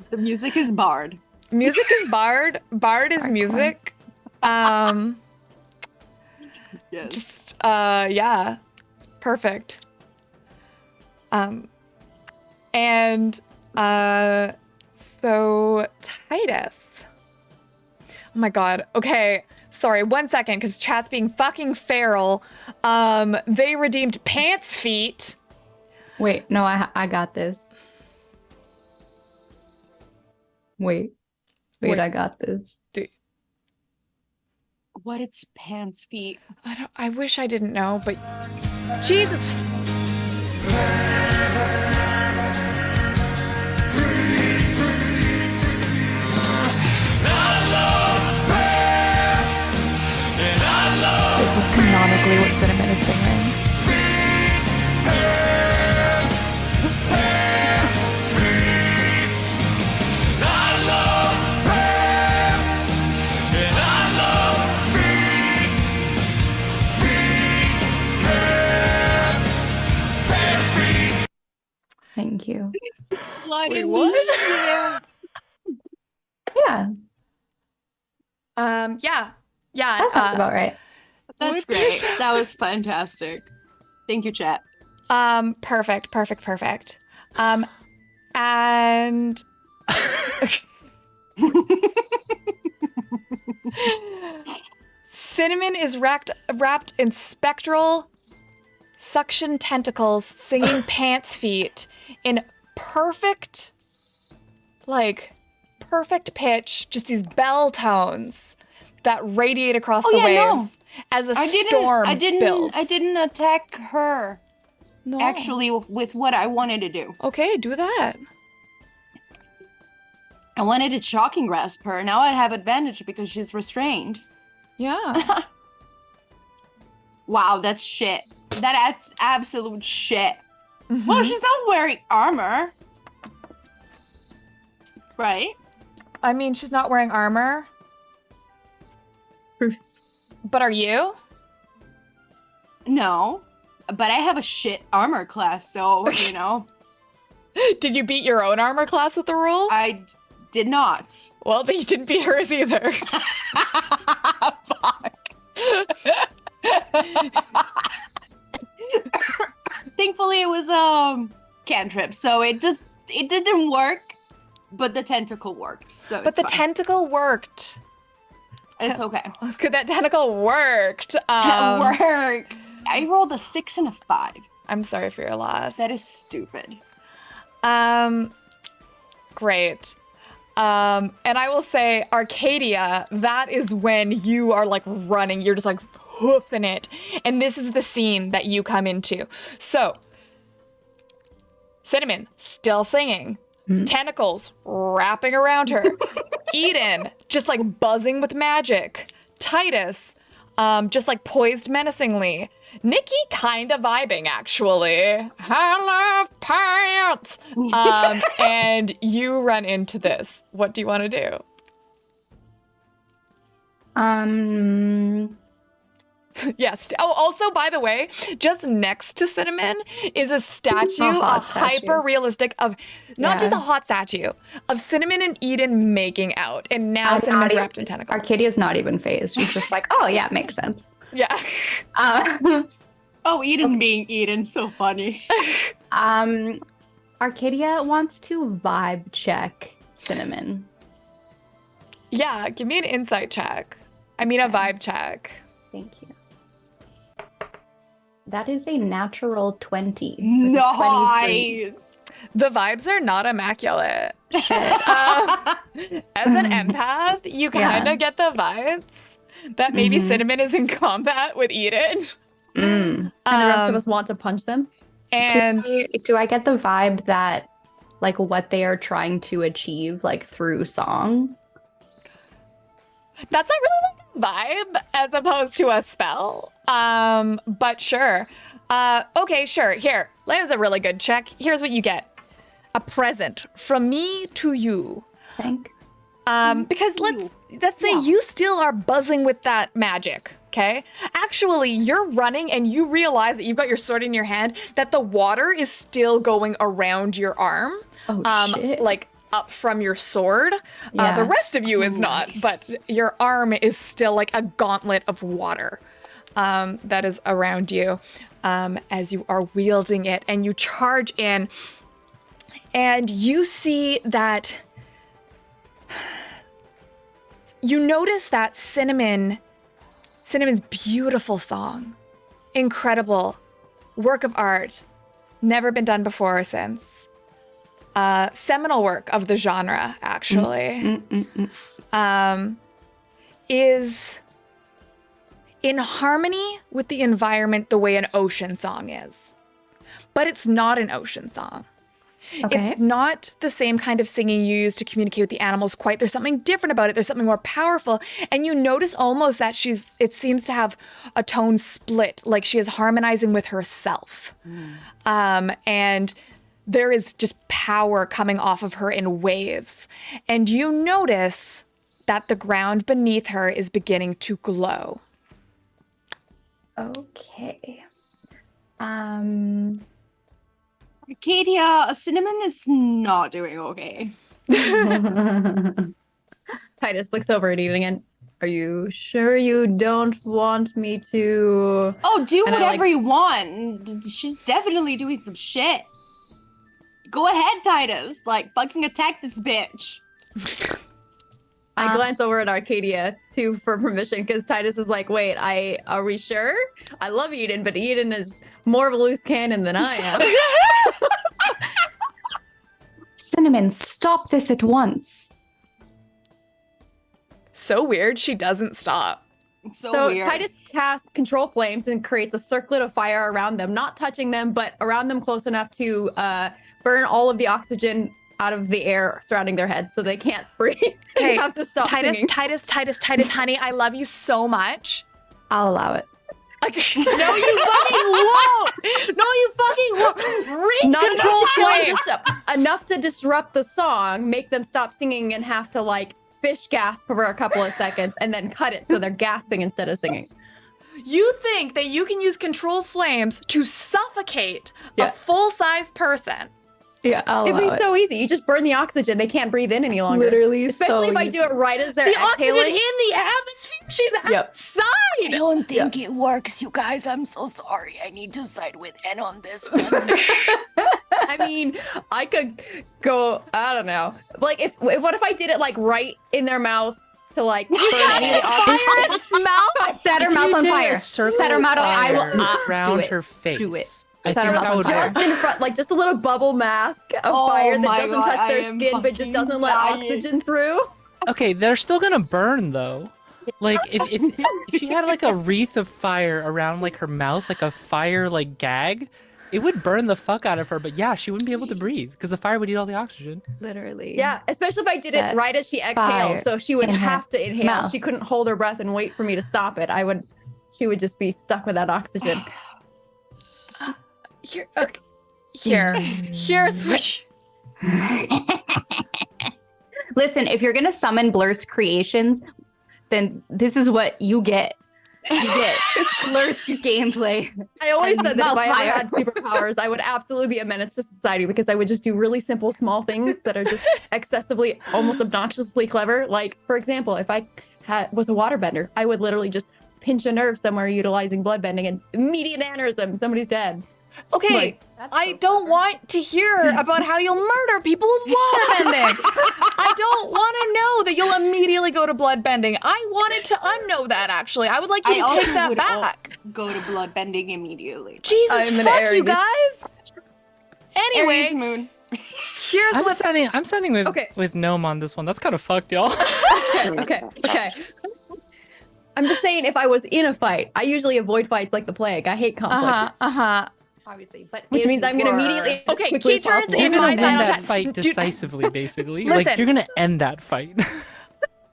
The music is barred. Music is bard. Bard is music. Yes. Just yeah. Perfect. And so Titus. Oh my god. Okay. Sorry, 1 second, because chat's being fucking feral. They redeemed pants feet. Wait, no, I got this. Wait, Wait. I got this. What it's pants feet. I wish I didn't know, but Jesus. This is canonically what Cinnamon is singing. Thank you. Wait, what? Yeah, Yeah. that sounds about right. That's great. That was fantastic. Thank you, chat. Perfect. And Cinnamon is wrapped in spectral suction tentacles, singing pants feet in perfect pitch, just these bell tones that radiate across the waves as a storm builds. I didn't attack her. No. Actually, with what I wanted to do. Okay, do that. I wanted to shocking grasp her. Now I have advantage because she's restrained. Yeah. Wow, that's shit. That's absolute shit. Mhm. Well, she's not wearing armor. Right? I mean, she's not wearing armor. Proof. But are you? No. But I have a shit armor class, so, you know. Did you beat your own armor class with the rule? I did not. Well, then you didn't beat hers either. Fuck. Thankfully, it was cantrip, so it didn't work, but the tentacle worked. So But the it's fine. tentacle worked. It's okay. Good, that tentacle worked. Work. I rolled a 6 and a 5. I'm sorry for your loss. That is stupid. Great. And I will say, Arcadia, that is when you are like running. You're just like hoofing it. And this is the scene that you come into. So, Cinnamon, still singing. Tentacles wrapping around her. Eden, just like buzzing with magic. Titus, just like poised menacingly. Nikki kind of vibing, actually. I love pants. And you run into this. What do you want to do? Yes. Oh, also, by the way, just next to Cinnamon is a statue, A a hot statue. hyper realistic of not just Yeah. a hot statue of Cinnamon and Eden making out, and now I'm Cinnamon's not wrapped in tentacles. Arcadia's not even phased. She's just like, oh yeah, makes sense. Yeah. Oh, Eden being Eden, so funny. Arcadia wants to vibe check Cinnamon. Yeah. Give me an insight check. I mean, a vibe check. Thank you. That is a natural 20. with a 23. Nice. The vibes are not immaculate. As an empath, you kind of get the vibes that maybe Cinnamon is in combat with Eden. Mm. And the rest of us want to punch them. And Do I get the vibe that, like, what they are trying to achieve, like, through song? that's not really like a vibe as opposed to a spell. But sure. Okay, sure. Here, that was a really good check. Here's what you get. A present from me to you. Thank. Because let's say you still are buzzing with that magic, okay? Actually, you're running and you realize that you've got your sword in your hand, that the water is still going around your arm. Oh, shit. Like up from your sword. The rest of you is not, but your arm is still like a gauntlet of water that is around you as you are wielding it, and you charge in, and you see that you notice that Cinnamon's beautiful song, incredible work of art, never been done before or since. Seminal work of the genre, actually, is in harmony with the environment the way an ocean song is. But it's not an ocean song. Okay. It's not the same kind of singing you use to communicate with the animals quite. There's something different about it. There's something more powerful. And you notice almost that it seems to have a tone split, like she is harmonizing with herself. And there is just power coming off of her in waves. And you notice that the ground beneath her is beginning to glow. Okay. Arcadia, Cinnamon is not doing okay. Titus looks over at Eden again. Are you sure you don't want me to? Oh, do And I, whatever like- you want. She's definitely doing some shit. Go ahead, Titus. Like, fucking attack this bitch. I glance over at Arcadia too for permission because Titus is like, wait, are we sure? I love Eden, but Eden is more of a loose cannon than I am. Cinnamon, stop this at once. So weird, she doesn't stop. It's so So weird. Titus casts control flames and creates a circlet of fire around them, not touching them, but around them close enough to burn all of the oxygen out of the air surrounding their heads so they can't breathe. Okay, They have to stop Titus, singing. Titus, honey, I love you so much. I'll allow it. No, you fucking won't. No, you fucking won't. Ring Not enough control to kill them, flame. just enough to disrupt the song, make them stop singing and have to like fish gasp for a couple of seconds and then cut it so they're gasping instead of singing. You think that you can use control flames to suffocate a Yeah. full-size person? Yeah, I'll It'd allow be it. so easy. You just burn the oxygen. They can't breathe in any longer. Literally Especially so if I easy. do it right as they're The oxygen exhaling. in the atmosphere? She's Yep. outside. I don't think it works, you guys. I'm so sorry. I need to side with N on this one. I mean, I could go, I don't know. Like, what if I did it, like, right in their mouth to, like, burn any of the oxygen? Mouth. Set her If mouth you on did fire. a circle Set her of mouth on I will fire not around do it. her face. Do it. I Set her think mouth that on would fire. work. Just in front, like, just a little bubble mask of Oh fire that my doesn't God, touch I their am skin, but just fucking doesn't let dying. oxygen through. Okay, they're still gonna burn though. Like if she had like a wreath of fire around like her mouth, like a fire like gag, it would burn the fuck out of her. But yeah, she wouldn't be able to breathe because the fire would eat all the oxygen. Literally. Yeah, especially if I did Set it right as she exhaled. fire So she would in her have to inhale. mouth. She couldn't hold her breath and wait for me to stop it. She would just be stuck with that oxygen. Here, okay. Here's what. Listen, if you're gonna summon Blur's creations, then this is what you get. You get Blur's gameplay. I always And said that if I Malfire. ever had superpowers, I would absolutely be a menace to society because I would just do really simple, small things that are just excessively, almost obnoxiously clever. Like, for example, if I was a waterbender, I would literally just pinch a nerve somewhere utilizing bloodbending and immediate aneurysm. Somebody's dead. Okay, Like, I don't want to hear about how you'll murder people with waterbending. I don't want to know that you'll immediately go to bloodbending. I wanted to unknow that, actually. I would like you I to also take that would back. go to bloodbending immediately. Jesus, I'm an fuck you Aries. guys. Anyway, Aries moon. here's I'm what. siding with Okay. with Gnome on this one. That's kind of fucked, y'all. Okay. I'm just saying, if I was in a fight, I usually avoid fights like the plague. I hate conflict. Obviously, but Which if means I'm you going to were- immediately. Okay, quickly key as turns possible. You're in gonna my win side of that time. fight Dude- decisively, basically. Listen. Like you're gonna end that fight.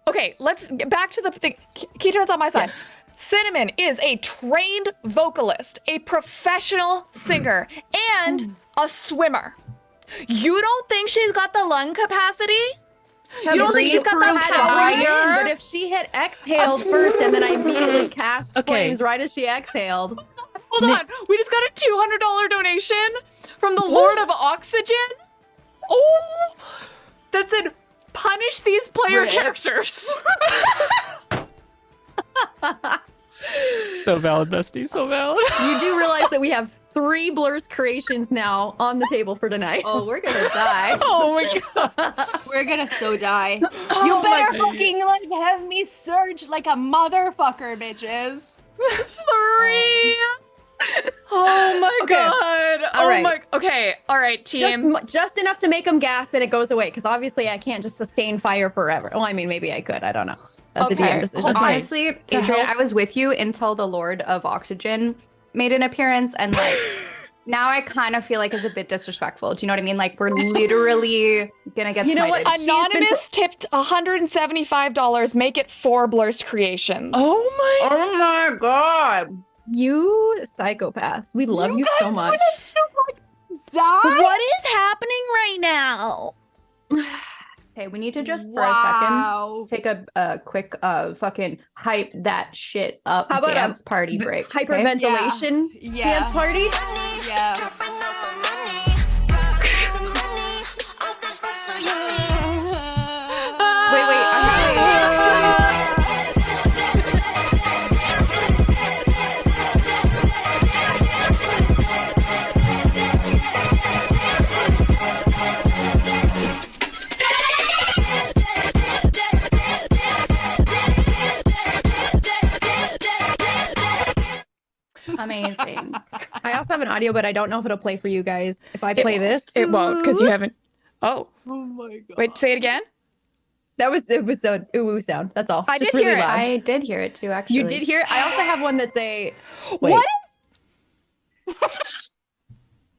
Okay, let's get back to the thing. Key turns on my side. Cinnamon is a trained vocalist, a professional singer, and a swimmer. You don't think she's got the lung capacity? You don't think she's got that power? But if she had exhaled first and then I immediately cast flames right as she exhaled. Hold on. We just got a $200 donation from the Lord of Oxygen. Oh, that said, punish these player characters. So valid, bestie. So valid. You do realize that we have 3 Blur's creations now on the table for tonight. Oh, we're gonna die. Oh my god. We're gonna so die. Oh You my better fucking like have me surge like a motherfucker, bitches. 3. Oh my god. All right. my. Okay. All right, team. Just enough to make them gasp and it goes away, because obviously I can't just sustain fire forever. Well, I mean, maybe I could. I don't know. That's a DM decision. Honestly, Adrian, I was with you until the Lord of Oxygen made an appearance, and like now I kind of feel like it's a bit disrespectful. Do you know what I mean? Like we're literally gonna get You know what? smited. Anonymous tipped $175. Make it 4 Blur's creations. Oh my god. You psychopaths. We love you so much. What is happening right now? Okay, we need to just for a second take a quick fucking hype that shit up. How about dance party break? Okay? Hyperventilation dance party? Yeah. Amazing. I also have an audio, but I don't know if it'll play for you guys. If I play this, It won't, because you haven't. Oh. Oh my god. Wait, say it again. it was a ooh sound. That's all. I Just did really hear it. loud. I did hear it too, actually. You did hear it? I also have one that's a wait. What?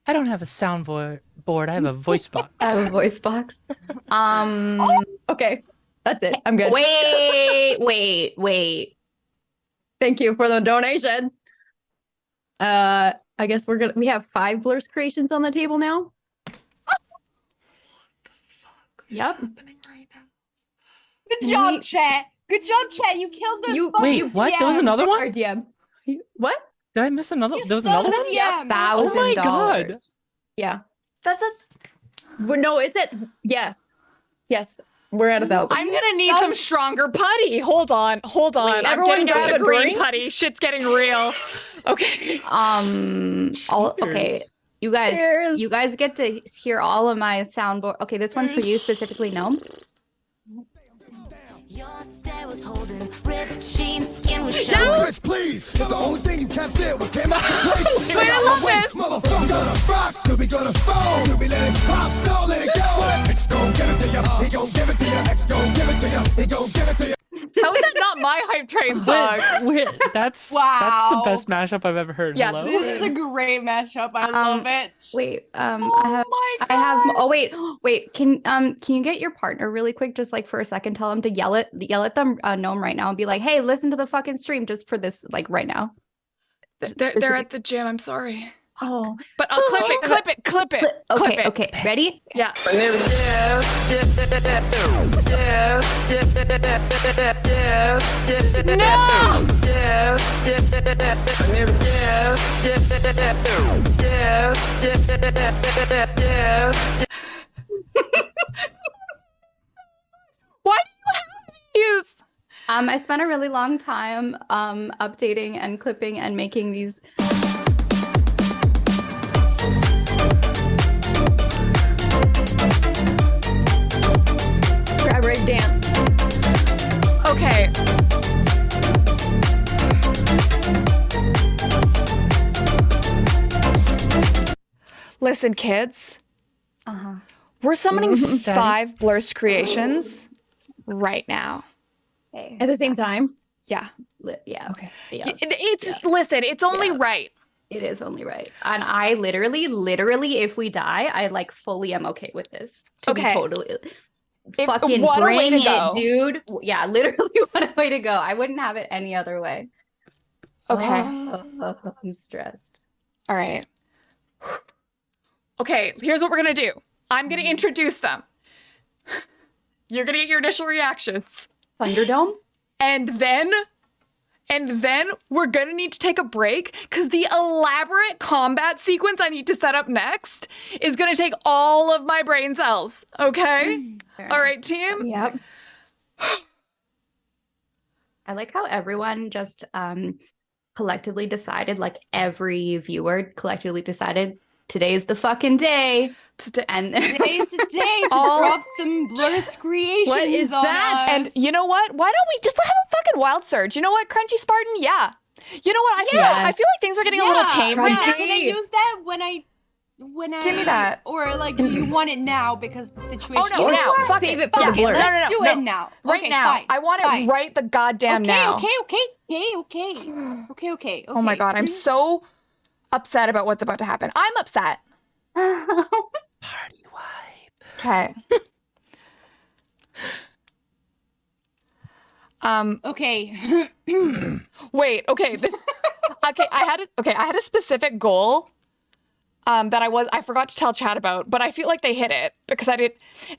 I don't have a soundboard. I have a voice box. I have a voice box. Okay, that's it. I'm good. Wait. Thank you for the donations. I guess we have 5 Blur's creations on the table now. Yep. Good job, chat. Good job, chat. You killed the Wait, what? There was another Our one? DM. What? Did I miss another? You There was stole another the one? DM. Oh my god. $1,000. Yeah. That's a. Well, no, it's at yes. We're at 1,000. I'm gonna need some stronger putty. Hold on. I'm everyone getting out grab the a green drink. putty. Shit's getting real. Okay. Okay. You guys, Cheers. you guys get to hear all of my soundboard. Okay, this one's for you specifically, Gnome. Your stare was holding, ripped jeans, skin was showing. Bitch, please. The only thing you can't steal was came out the way. Wait, I love this. Motherfucker gonna rock, till we gonna fall. You'll be letting pop, don't let it go. X gon' give it to you, he gon' give it to you. X gon' give it to you, he gon' give it to you. How is that not my hype train song? Wait, that's the Wow. best mashup I've ever heard. Yes. Hello? This is a great mashup. I love it. Wait, Oh my god. I have. Oh wait. Can you get your partner really quick, just like for a second? Tell him to yell at them, Gnome, right now, and be like, "Hey, listen to the fucking stream just for this, like right now." They're at the gym. I'm sorry. Oh, But I'll clip it. Okay. Ready? Yeah. No! Why do you have these? I spent a really long time updating and clipping and making these. grab right dance. Okay. Listen, kids. We're summoning 5 Blurst creations right now. Okay. At the same time. Yeah. Yeah. Okay. Yeah. Listen, it's only right. It is only right. And I literally, if we die, I like fully am okay with this. To be Okay. totally fucking what a way bring to go. it, dude. Yeah, literally what a way to go. I wouldn't have it any other way. Okay. I'm stressed. All right. Okay, here's what we're gonna do. I'm gonna introduce them. You're gonna get your initial reactions. Thunderdome? And then we're gonna need to take a break because the elaborate combat sequence I need to set up next is gonna take all of my brain cells. Okay? All right, team? Yep. I like how everyone just collectively decided, like every viewer collectively decided, today's the fucking day. And Today's the day to All- drop some blurst creations What is on that? us. And you know what? Why don't we just have a fucking wild surge? You know what, Crunchy Spartan? Yeah. You know what? I feel Yes. like things are getting a little tame right Crunchy. now. Can I use that when I Give me that. Or like, do you want it now because the situation? Oh, no, Or now. Fuck save it. it for Yeah, the blur. Let's No, do no, it no. now. Right Okay, now. fine, I want fine. it right the goddamn now. Okay. Oh my god, I'm so upset about what's about to happen. I'm upset. Party wipe. Okay. Okay. Wait, okay, I had a specific goal that I forgot to tell Chad about, but I feel like they hit it because I did.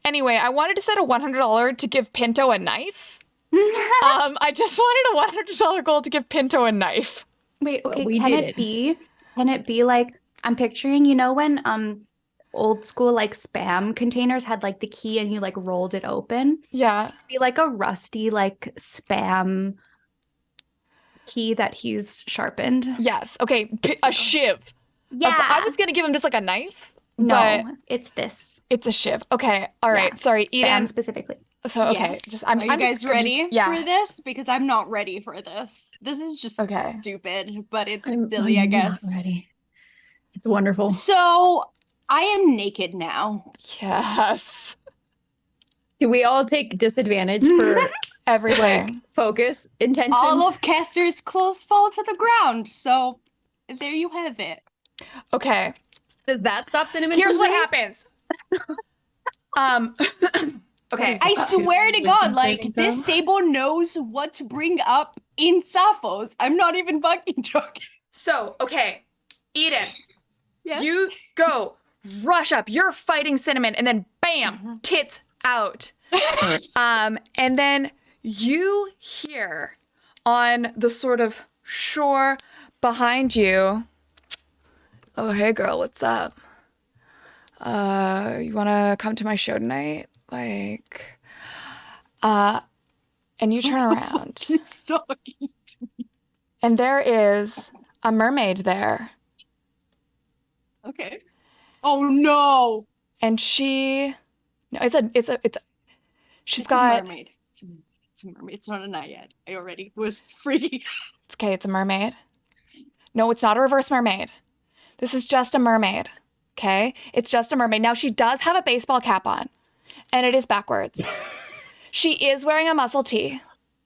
Anyway, I wanted to set a $100 to give Pinto a knife. I just wanted a $100 goal to give Pinto a knife. Wait, okay, we can did it it. be? Can it be like I'm picturing, you know, when old school like spam containers had like the key and you like rolled it open? Yeah. Be like a rusty like spam key that he's sharpened. Yes. Okay. A shiv. Yeah. I was gonna give him just like a knife, no, but it's this. it's a shiv. Okay. All right. Yeah, Sorry, Spam Eden. specifically. So okay, Yes. just Are you I'm guys just, ready yeah. for this? Because I'm not ready for this. This is just Okay. stupid, but it's I'm silly, I guess. not ready. It's wonderful. So I am naked now. Yes. Do we all take disadvantage for Everything. focus, intention? All of Kester's clothes fall to the ground. So there you have it. Okay. Does that stop Cinnamon? Here's from what saying? happens. Okay. I swear to God, like saving this throw? table knows what to bring up in Sapphos. I'm not even fucking joking. So, okay. Eden, Yes. you go. Rush up. You're fighting Cinnamon, and then bam, tits out. And then you hear on the sort of shore behind you, oh, hey girl, what's up? You wanna come to my show tonight? Like, and you turn around, It's talking. and there is a mermaid there, Okay. Oh no. and she's It's got, a mermaid. It's a mermaid. It's not a naiad. I already was freaking. it's okay, it's a mermaid. No, it's not a reverse mermaid. This is just a mermaid. Okay? It's just a mermaid. Now, she does have a baseball cap on, and it is backwards. She is wearing a muscle tee.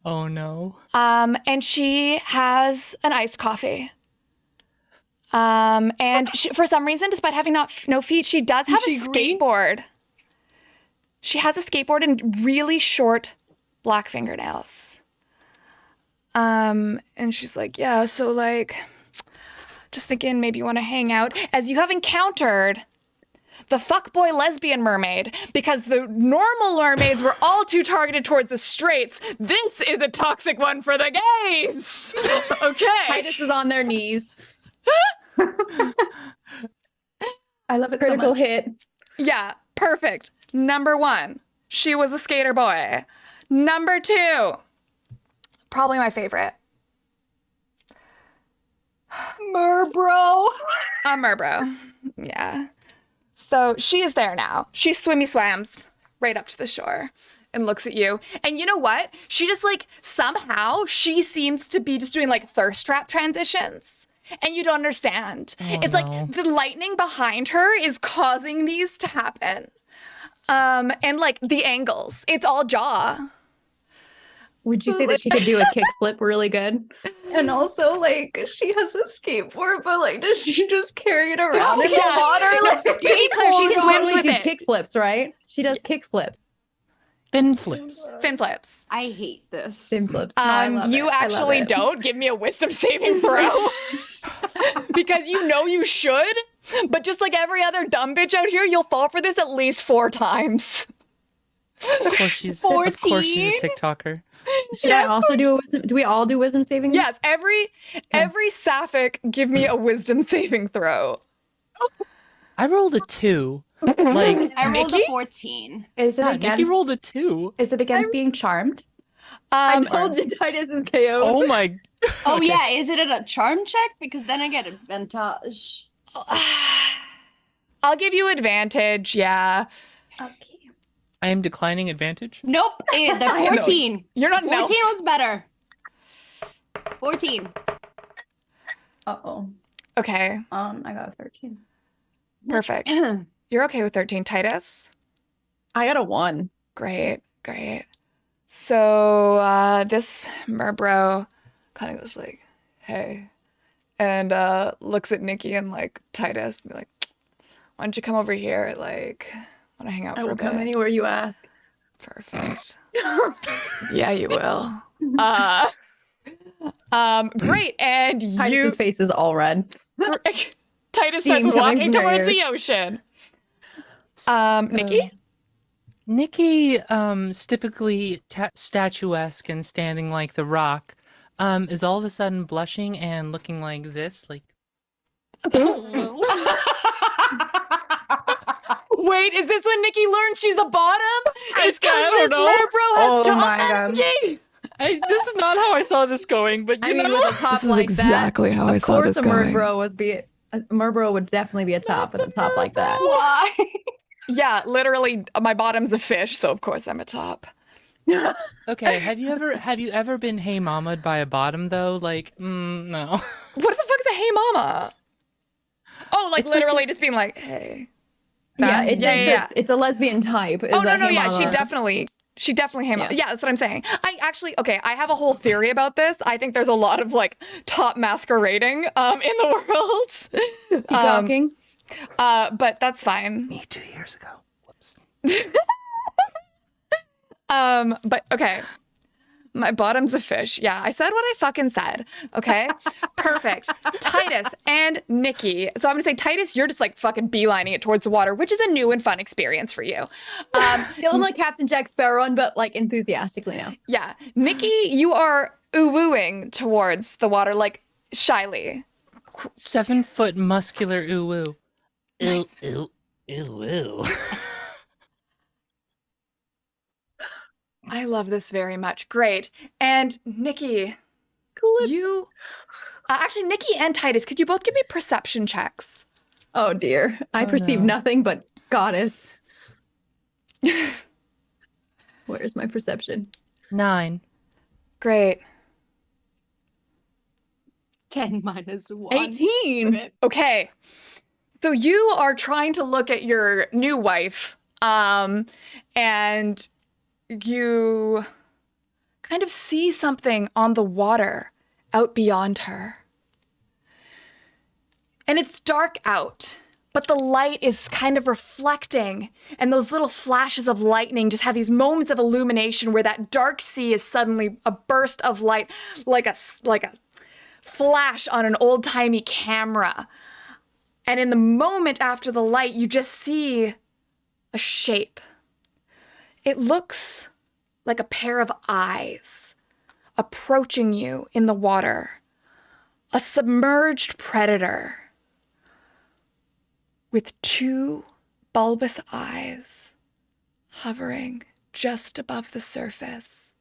Oh no. And she has an iced coffee. And she, for some reason, despite having no feet, she does have a she green? skateboard. She has a skateboard and really short black fingernails. And she's like, yeah, so like, just thinking maybe you want to hang out, as you have encountered the fuckboy lesbian mermaid, because the normal mermaids were all too targeted towards the straights. This is a toxic one for the gays. Okay. Titus is on their knees. I love it so Critical much. hit. Yeah, perfect. Number 1, she was a skater boy. Number 2, probably my favorite, Merbro. a merbro. Yeah. So she is there now. She swams right up to the shore and looks at you. And you know what? She just like, somehow she seems to be just doing like thirst trap transitions. And you don't understand. It's no. like the lightning behind her is causing these to happen. And like the angles, it's all jaw. Would you say that she could do a kickflip really good? And also, like, she has a skateboard, but like, does she just carry it around in yeah. the water? Like, To be clear, she She can swims totally with do it. kickflips, right? She does kickflips. Fin flips. Fin flips. I hate this. Same flips. I love You it. I love actually it. don't. Give me a wisdom saving throw. Because you know you should, but just like every other dumb bitch out here, you'll fall for this at least 4 times. Of course she's a 14? TikToker. Should I also do a wisdom? Do we all do wisdom savings? Yes, every sapphic, give me a wisdom saving throw. I rolled a 2. Like I rolled a Nikki? 14. Is it yeah, against? Nikki rolled a 2. Is it against being charmed? I told you Titus is KO. Oh my. Oh Okay. yeah, is it a charm check? Because then I get advantage. I'll give you advantage, yeah. Okay. I am declining advantage. Nope, the 14. You're not an 14 elf. was better. 14. Uh-oh. Okay, I got a 13. perfect. You're okay with 13, Titus? I got a 1. Great. So this merbro kind of goes like, hey, and looks at Nikki and like Titus and be like, why don't you come over here? Like, want to hang out I for will a bit? come anywhere you ask. Perfect. Yeah, you will. Great. And Titus's face is all red. Titus starts Steam coming walking from your towards the ears. ocean. So, Nikki? Nikki, typically statuesque and standing like the Rock, is all of a sudden blushing and looking like this, like. Wait, is this when Nikki learns she's a bottom? It's I because don't this know. merbro has Oh top my God. energy. This is not how I saw this going, but you I mean, know. with a top This is like exactly that, how I of saw course this a going. Merbro would definitely be a top with a top like that. Why? Yeah, literally, my bottom's the fish, so of course I'm a top. Okay, have you ever been hey mamaed by a bottom though? Like, no. What the fuck's a hey mama? Oh, like It's like literally just being like, hey. Yeah, Yeah. it's a lesbian type. Oh, no, Hey yeah, Mama. she definitely hey mama. Yeah. Yeah, that's what I'm saying. I have a whole theory about this. I think there's a lot of like top masquerading in the world. Keep talking. But that's fine. Me 2 years ago. Whoops. But okay. My bottom's a fish. Yeah, I said what I fucking said. Okay. Perfect. Titus and Nikki. So I'm gonna say, Titus, you're just like fucking beelining it towards the water, which is a new and fun experience for you. Feeling like Captain Jack Sparrow, but like enthusiastically now. Yeah. Nikki, you are ooh-wooing towards the water, like shyly. 7-foot muscular ooh woo. Ooh ooh ooh ooh. I love this very much. Great. And Nikki, you actually, Nikki and Titus, could you both give me perception checks? Oh dear. I Oh, perceive no. nothing but goddess. Where's my perception? 9. Great. 10 minus 1. 18. Okay. So you are trying to look at your new wife, and you kind of see something on the water out beyond her. And it's dark out, but the light is kind of reflecting, and those little flashes of lightning just have these moments of illumination where that dark sea is suddenly a burst of light, like a flash on an old-timey camera. And in the moment after the light, you just see a shape. It looks like a pair of eyes approaching you in the water. A submerged predator with 2 bulbous eyes hovering just above the surface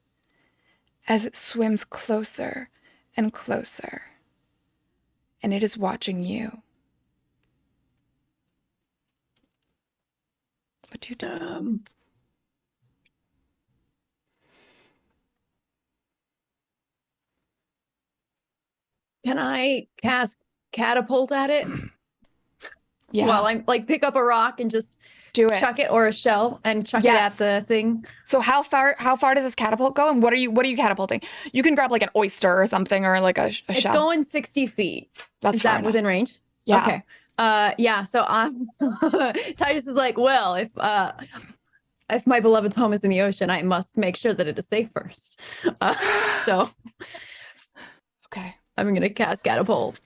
as it swims closer and closer. And it is watching you. What do you do? Can I cast catapult at it? Yeah, While I'm like pick up a rock and just do it. chuck it, or a shell and chuck Yes. it at the thing. So how far does this catapult go, and what are you catapulting? You can grab like an oyster or something, or like a It's shell. going 60 feet. That's Is far that enough. within range? Yeah. Okay. Yeah. So I'm Titus is like, well, if if my beloved's home is in the ocean, I must make sure that it is safe first. So Okay. I'm going to cast Catapult.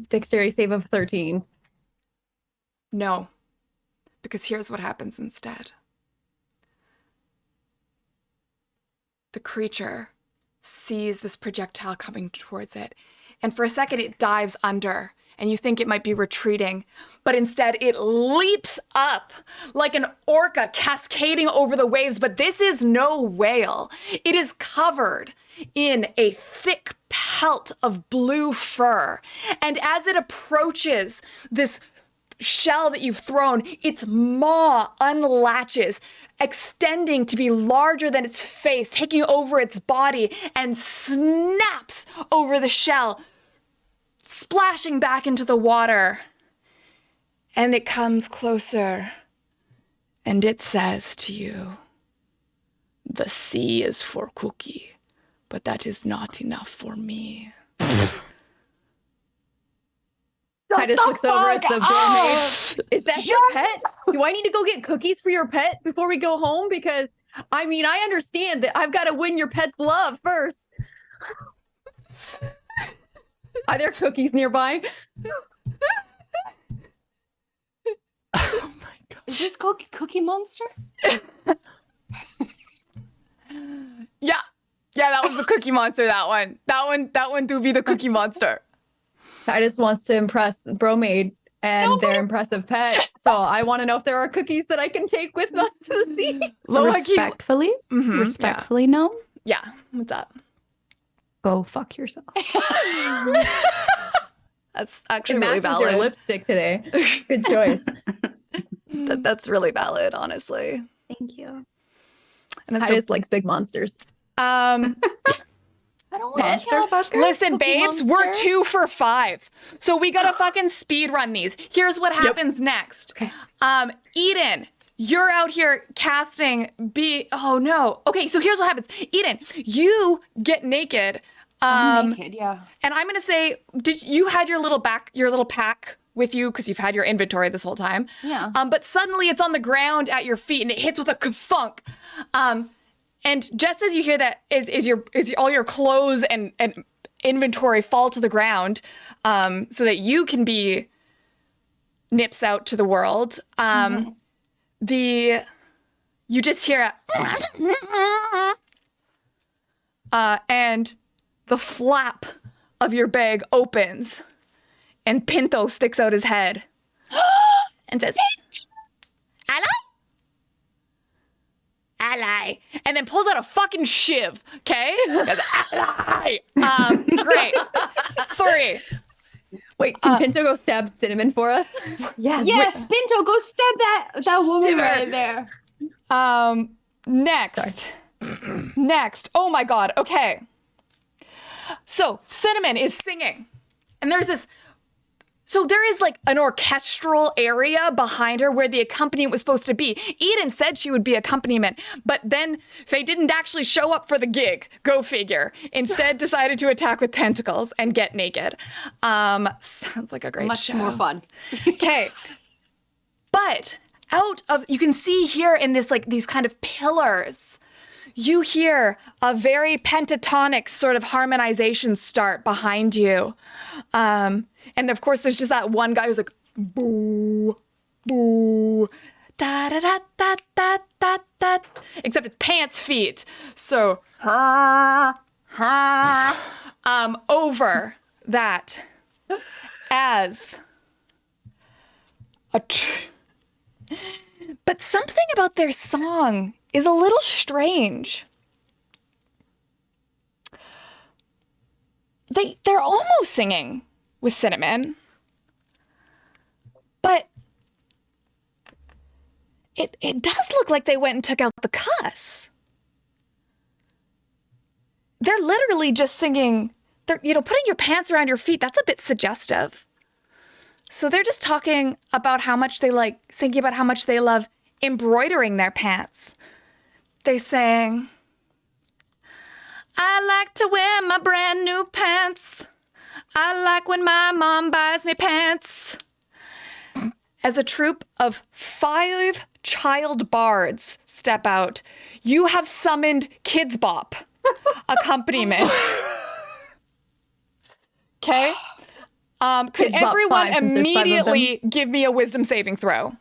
Dexterity save of 13. No. Because here's what happens instead. The creature sees this projectile coming towards it, and for a second it dives under, and you think it might be retreating, but instead it leaps up like an orca cascading over the waves, but this is no whale. It is covered in a thick pelt of blue fur, and as it approaches this shell that you've thrown, its maw unlatches, extending to be larger than its face, taking over its body, and snaps over the shell, splashing back into the water. And it comes closer, and it says to you, "The sea is for Cookie, but that is not enough for me." Titus looks over at the mermaid. Is that your pet? Do I need to go get cookies for your pet before we go home? Because, I mean, I understand that I've got to win your pet's love first. Are there cookies nearby? Oh my god. Is this Cookie Monster? Yeah, that was the Cookie Monster, that one do be the Cookie Monster. Titus wants to impress the Bromade and their impressive pet. So I want to know if there are cookies that I can take with us to the sea. Respectfully, no. Yeah, what's up? Go fuck yourself. That's actually It really matches your valid. lipstick today. Good choice. That's really valid, honestly. Thank you. And it's Titus likes big monsters. I don't want to Monster kill listen, Cookie babes, Monster. we're 2 for 5. So we gotta fucking speed run these. Here's what happens next. Okay. Eden, you're out here casting oh no. Okay, so here's what happens. Eden, you get naked. I'm naked, yeah. And I'm gonna say, did you had your little pack with you because you've had your inventory this whole time? Yeah. But suddenly it's on the ground at your feet and it hits with a thunk. And just as you hear that, is all your clothes and inventory fall to the ground, so that you can be nips out to the world. You just hear and the flap of your bag opens, and Pinto sticks out his head and says, "Ally? Ally," and then pulls out a fucking shiv, okay? Goes, "Ally." Great. 3. Wait, can Pinto go stab Cinnamon for us? Yes, Pinto, go stab that woman Shiver. right there. Next. Next. Oh my god. Okay. So Cinnamon is singing, and there's this. So there is like an orchestral area behind her where the accompaniment was supposed to be. Eden said she would be accompaniment, but then Faye didn't actually show up for the gig. Go figure. Instead decided to attack with tentacles and get naked. Sounds like a great Much show. more fun. Okay. But you can see here in this, like these kind of pillars, you hear a very pentatonic sort of harmonization start behind you. And of course, there's just that one guy who's like, boo, boo, da da da da da da da. Except it's pants feet. So, over that as but something about their song is a little strange. They're almost singing with Cinnamon, but it does look like they went and took out the cuss. They're literally just singing. They're putting your pants around your feet. That's a bit suggestive. So they're just talking about how much they thinking about how much they love embroidering their pants. They sang, "I like to wear my brand new pants. I like when my mom buys me pants. as a troupe of 5 child bards step out, you have summoned Kids Bop accompaniment. Okay? Could Kids Bop everyone 5, since there's 5 of them. immediately give me a wisdom saving throw?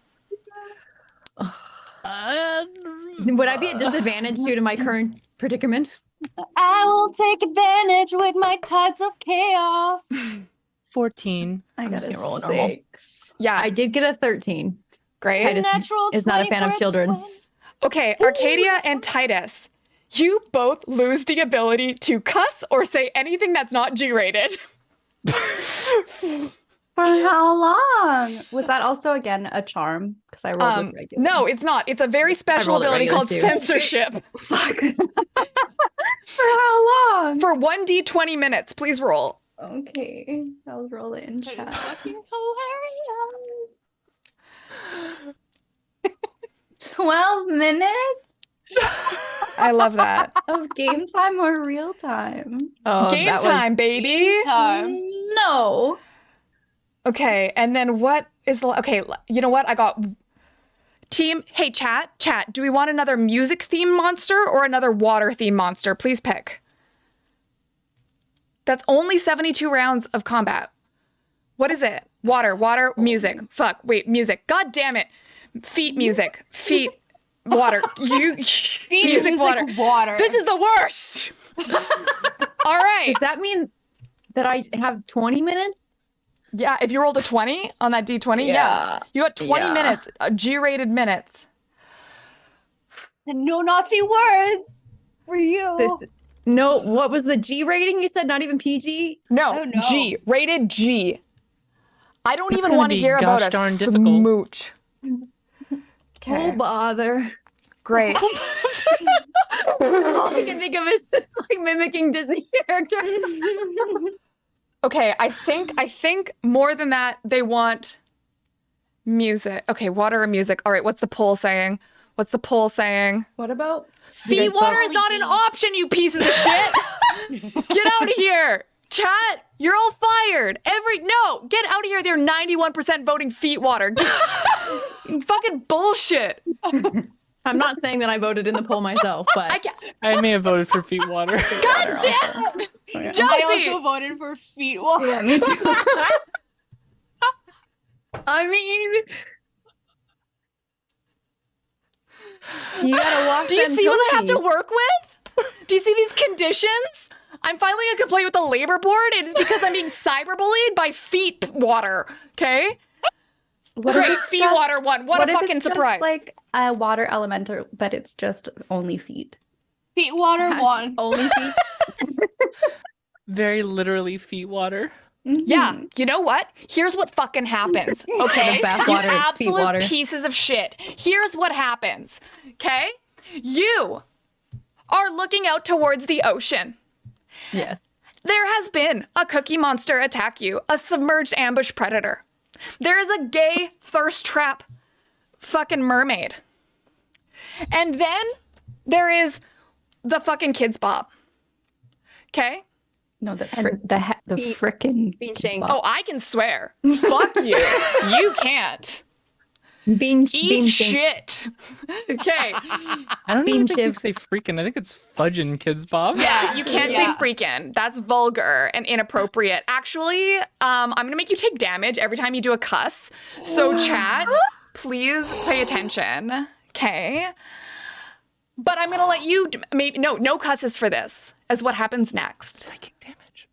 Would I be at disadvantage due to my current predicament? I will take advantage with my tides of chaos. 14. I I'm got just a gonna roll a normal. 6. Yeah, I did get a 13. great. Titus Natural is not a 20 fan of for a children. twin. Okay, Arcadia and Titus, you both lose the ability to cuss or say anything that's not G-rated. For how long? Was that also again a charm? Because I rolled with regular. No, it's not. It's a very special rolled it ability regular, called too. censorship. Fuck. For how long? For 1d20 minutes, please roll. Okay, I'll roll it in That is chat. fucking hilarious. 12 minutes I love that. of game time or real time? Oh, Game that time, was, baby. No. Okay, and then what is the... Okay, you know what? I got... Team, hey, chat, do we want another music theme monster or another water theme monster? Please pick. That's only 72 rounds of combat. What is it? Water, music. Fuck, wait, music. God damn it. Feet music. Feet, water. Music, water. This is the worst. All right. Does that mean that I have 20 minutes? Yeah, if you rolled a 20 on that D20, yeah. You got 20 Yeah. minutes, G-rated minutes. And no naughty words for you. This No, what was the G rating you said? Not even PG? No, Oh, no. G, rated G. I don't That's even gonna want to be hear about gosh a darn difficult. smooch. Oh, Okay, bother. great. All I can think of is like mimicking Disney characters. Okay, I think more than that, they want music. Okay, water or music. All right, what's the poll saying? What's the poll saying? What about Feet guys water vote? is not an option, you pieces of shit. Get out of here. Chat, you're all fired. Get out of here. They're 91% voting feet water. Fucking bullshit. I'm not saying that I voted in the poll myself, but I may have voted for feet water. God damn it. I Josie. also voted for feet water. Yeah, me too. I mean, you gotta watch. Do you them see what I have to cookies. work with? Do you see these conditions? I'm filing a complaint with the labor board. It is because I'm being cyberbullied by feet water. Okay? What Great, if it's feet just- water one. What a if fucking it's surprise. Just like a water elemental, but it's just only feet. Feet water one. Only feet. Very literally feet water. Yeah, you know what? Here's what fucking happens, okay? bath You water, it's feet absolute water. pieces of shit. Here's what happens, okay? You are looking out towards the ocean. Yes. There has been a cookie monster attack you, a submerged ambush predator. There is a gay thirst trap fucking mermaid. And then there is the fucking Kids Bop. Okay? No, the Bean- frickin' bean shank. Oh, I can swear. Fuck you. You can't. Bean Eat shank. shit. Okay. I don't Bean even think you shiv. say freaking. I think it's fudging, Kids Bob. Yeah, you can't Yeah. say freaking. That's vulgar and inappropriate. Actually, I'm gonna make you take damage every time you do a cuss. So chat, please pay attention. Okay. But I'm gonna let you maybe no cusses for this, as what happens next. Psychic damage.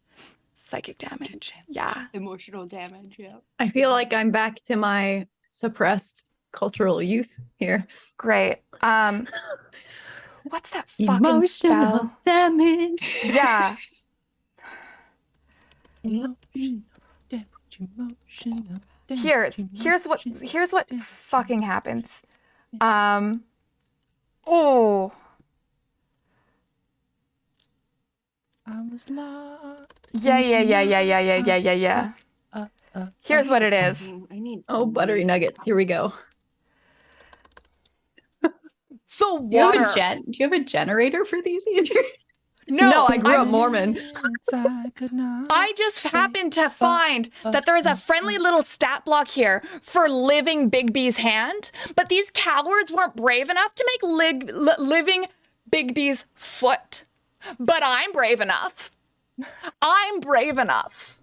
Psychic damage. Yeah. Emotional damage, yeah. I feel like I'm back to my suppressed cultural youth here. Great. What's that fucking Emotional spell? damage. Yeah. Emotional damage. Here's what fucking happens. Oh. I was lost. Yeah. Here's what it is. I need Oh, buttery nuggets. Here we go. So Do you have water. a do you have a generator for these easier? No, I grew up Mormon. I just happened to find that there is a friendly little stat block here for living Bigby's hand, but these cowards weren't brave enough to make living Bigby's foot. But I'm brave enough. I'm brave enough.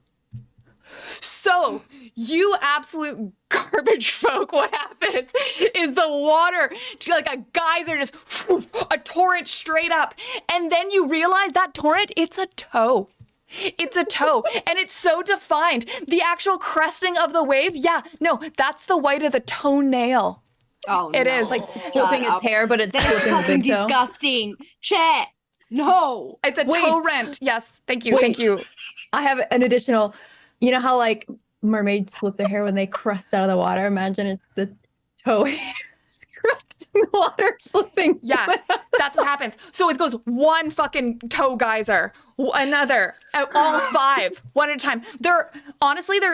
So, you absolute garbage folk, what happens is the water, like a geyser, just a torrent straight up. And then you realize that torrent, it's a toe. It's a toe, and it's so defined. The actual cresting of the wave, yeah, no, that's the white of the toenail. Oh, It no. is. Like flipping its hair, but it's That is flipping the fucking big toe. disgusting. Chet, no. It's a Wait. toe rent. Yes, thank you, thank Wait. you. I have an additional. You know how like mermaids flip their hair when they crest out of the water? Imagine it's the toe hair cresting the water, flipping. Yeah, that's what happens. So it goes one fucking toe geyser, another, all five, one at a time. They're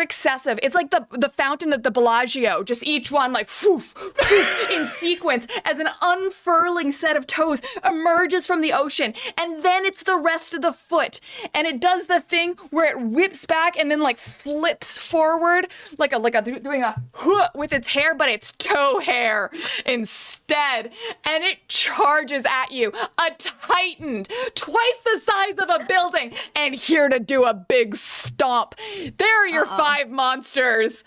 excessive. It's like the fountain of the Bellagio, just each one like foof, foof, in sequence as an unfurling set of toes emerges from the ocean. And then it's the rest of the foot. And it does the thing where it whips back and then like flips forward like doing a huh with its hair, but it's toe hair instead. And it charges at you, a titaned, twice the size of a building, and here to do a big stomp. There are your five monsters.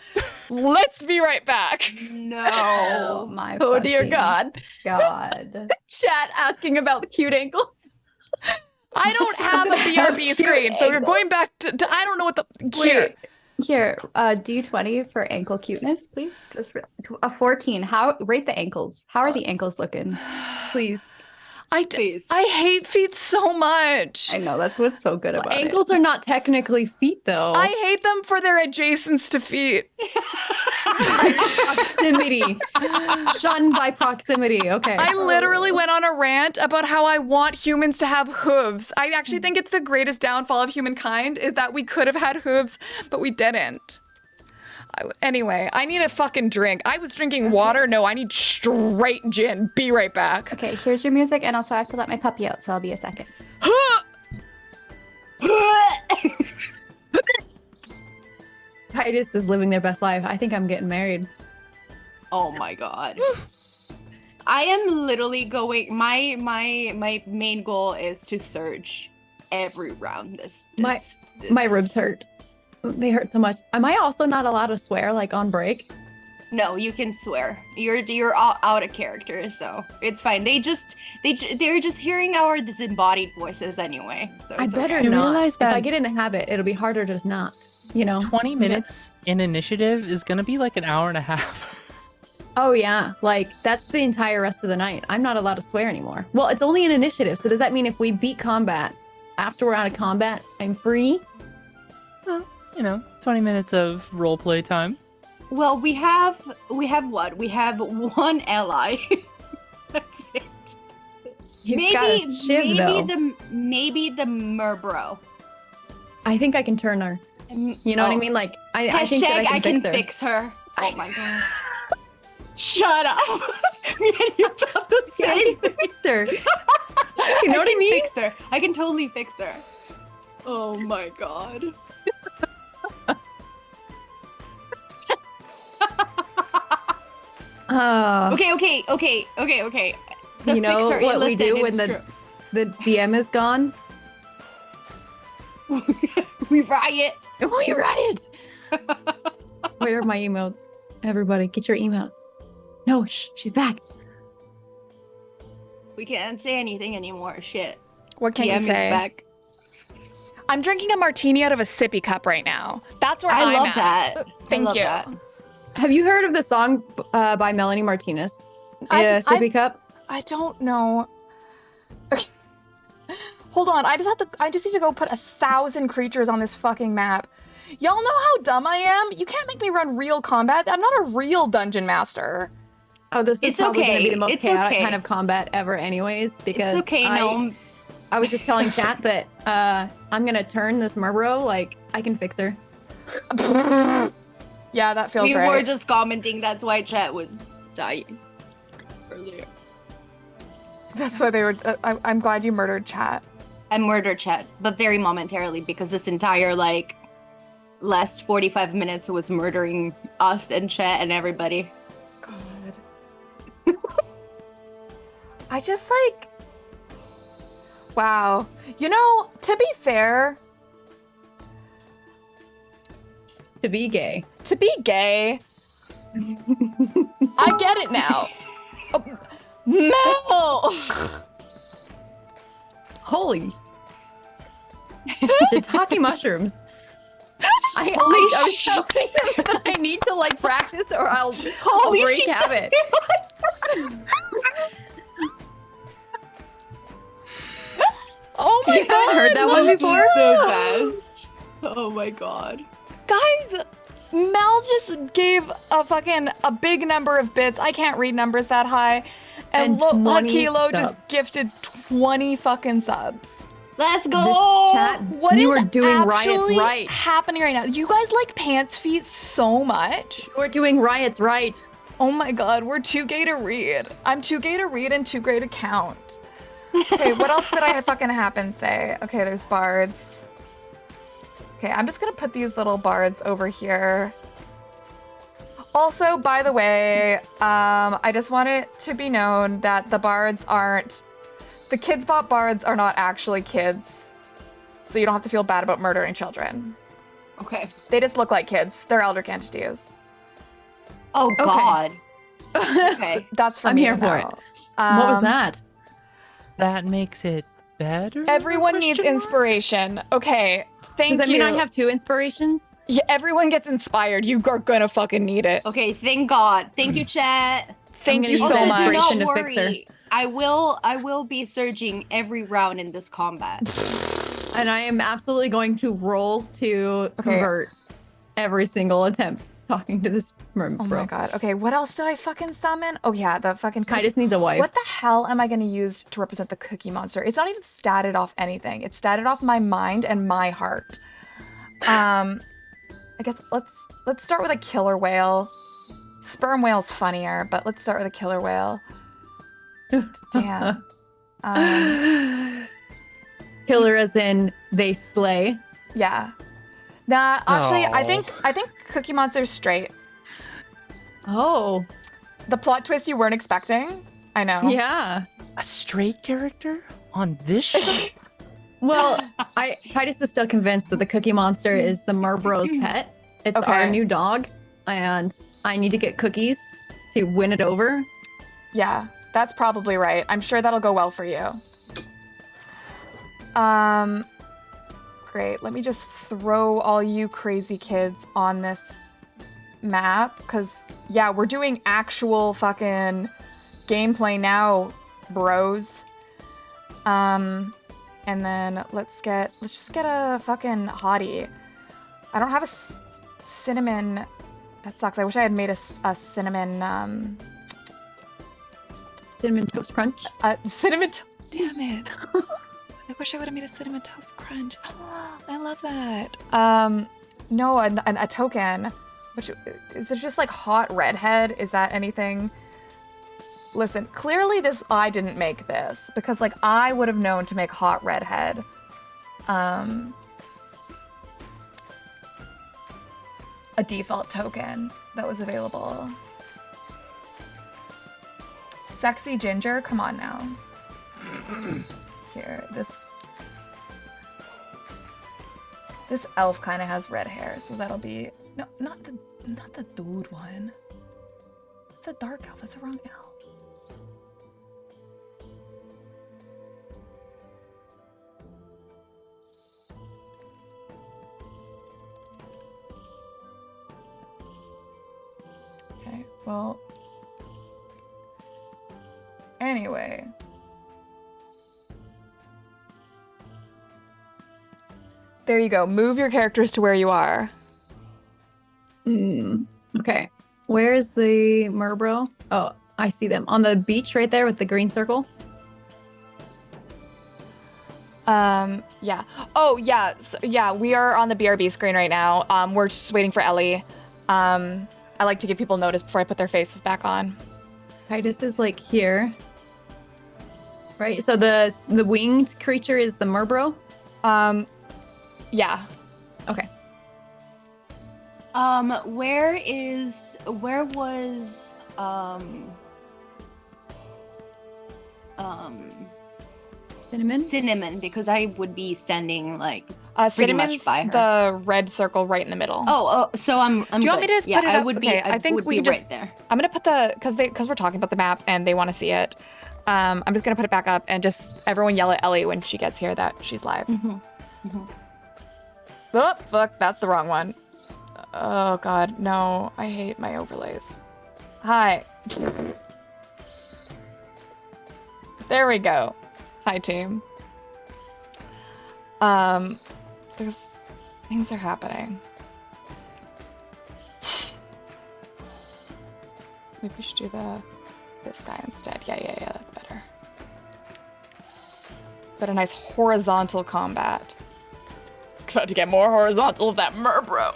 Let's be right back. No. Oh my Oh dear fucking God. God. Chat asking about the cute ankles. I don't have a BRB Cute screen, so we're angles. going back to I don't know what the Wait, here, D20 for ankle cuteness, please. Just a 14. How rate the ankles? How are the ankles looking? Please. Please. I hate feet so much. I know that's what's so good about it. Ankles are not technically feet, though. I hate them for their adjacents to feet. Proximity. Shunned by proximity. Okay. I literally went on a rant about how I want humans to have hooves. I actually think it's the greatest downfall of humankind is that we could have had hooves, but we didn't. Anyway, I need a fucking drink. I was drinking water. No, I need straight gin. Be right back. Okay, here's your music, and also I have to let my puppy out, so I'll be a second. Titus is living their best life. I think I'm getting married. Oh my god. I am literally going. My main goal is to surge every round. My ribs hurt. They hurt so much. Am I also not allowed to swear like on break? No, you can swear. You're out of character, so it's fine. They're just hearing our disembodied voices anyway. So I it's better okay. You not. realize If I that- get in the habit, it'll be harder to not. You know. 20 minutes in initiative is going to be like an hour and a half. Oh yeah, like that's the entire rest of the night. I'm not allowed to swear anymore. Well, it's only an initiative, so does that mean if we beat combat, after we're out of combat, I'm free? Well, 20 minutes of role play time. Well, we have what? We have one ally. That's it. He's got a shiv though. Maybe the Murbro. I think I can turn her. You know what I mean? Like I think that I can fix her. Oh my god. Shut up. Me and you got the Yeah, I same can fix her. You know what I mean? Fix her. I can totally fix her. Oh my god. Okay. The you know fixer, what we listen, do when it's the DM is gone? true. We riot. We riot. Where are my emotes? Everybody, get your emotes. No, shh, she's back. We can't say anything anymore. Shit. What can DM you is say? back. I'm drinking a martini out of a sippy cup right now. That's where I I'm love at. that. Thank I love you. that. Have you heard of the song by Melanie Martinez? Yeah, sippy cup. I don't know. Hold on, I just need to go put 1,000 creatures on this fucking map. Y'all know how dumb I am? You can't make me run real combat. I'm not a real dungeon master. Oh, this is It's probably going to be okay. the most It's chaotic okay. kind of combat ever, anyways. Because It's okay, Gnome. I was just telling chat that I'm gonna turn this Murbro. Like I can fix her. Yeah, that feels We right. were just commenting. That's why chat was dying earlier. That's why they were. I'm glad you murdered chat. I murdered Chet, but very momentarily because this entire like last 45 minutes was murdering us and Chet and everybody. God. I just like. Wow. You know, to be fair, To be gay. I get it now. Mel! Holy. Shiitake mushrooms. I was telling him that I need to like practice or I'll break habit. Oh my You god! haven't heard that one before? The best. Oh my god. Guys, Mel just gave a big number of bits. I can't read numbers that high. And, And 20 Kilo subs. just gifted 20 fucking subs. Let's go! This chat, What you is are doing riots actually right. happening right now? You guys like pants feet so much. We're doing riots right. Oh my god, we're too gay to read. I'm too gay to read and too gay to count. Okay, what else did I fucking happen say? Okay, there's bards. Okay, I'm just gonna put these little bards over here. Also, by the way, I just want it to be known that the Kids Bop bards are not actually kids. So you don't have to feel bad about murdering children. Okay. They just look like kids. They're elder entities. Oh god. Okay. That's for I'm me here to for know. it. What was that? That makes it better? Everyone needs Question mark? inspiration. Okay, thank you. Does that mean I have two inspirations? Yeah, everyone gets inspired. You are gonna fucking need it. Okay, thank God. Thank you, chat. Thank gonna you use so that Also, much. do not inspiration to fix her. worry. I will be surging every round in this combat. And I am absolutely going to roll to Okay. convert every single attempt talking to this mermaid. Oh my god. Okay, what else did I fucking summon? Oh yeah, the fucking cookie. Titus needs a wife. What the hell am I gonna use to represent the cookie monster? It's not even statted off anything. It's statted off my mind and my heart. I guess let's start with a killer whale. Sperm whale's funnier, but let's start with a killer whale. Damn. Killer as in they slay. Yeah. Nah, actually, I Oh. think Cookie Monster's straight. Oh, The plot twist you weren't expecting. I know. yeah. A straight character on this show? Well, Titus is still convinced that the Cookie Monster is the Murbro's pet. It's our Okay. new dog, and I need to get cookies to win it over. Yeah, that's probably right. I'm sure that'll go well for you. Great. Let me just throw all you crazy kids on this map, because, yeah, we're doing actual fucking gameplay now, bros. And then let's just get a fucking hottie. I don't have a cinnamon. That sucks. I wish I had made a cinnamon, Cinnamon Toast Crunch. Damn it. I wish I would have made a cinnamon toast crunch. I love that. No, a token. Which is it just like hot redhead? Is that anything? Listen, clearly I didn't make this because like I would have known to make hot redhead. A default token that was available. Sexy ginger, come on now. Here, this elf kind of has red hair, so that'll be no, not the dude one. It's a dark elf. That's the wrong elf. Okay, well. Anyway. There you go. Move your characters to where you are. Okay. Where's the Murbro? Oh, I see them. On the beach right there with the green circle. Yeah. Oh, yeah. So, yeah, we are on the BRB screen right now. We're just waiting for Ellie. I like to give people notice before I put their faces back on. Titus is like here. Right. So the winged creature is the Murbro. Yeah. Okay. Where was Cinnamon? Because I would be standing like pretty much Cinnamon's by her. the red circle right in the middle. Oh, so I'm Do you want me to just put it I up? would Okay, be. I think would we be can just. right there. I'm gonna put because we're talking about the map and they want to see it. I'm just gonna put it back up and just everyone yell at Ellie when she gets here that she's live. Oh fuck, that's the wrong one. Oh god, no, I hate my overlays. Hi. There we go. Hi team. There's things are happening. Maybe we should do this guy instead. Yeah, that's better. But a nice horizontal combat. About to get more horizontal with that Murbro.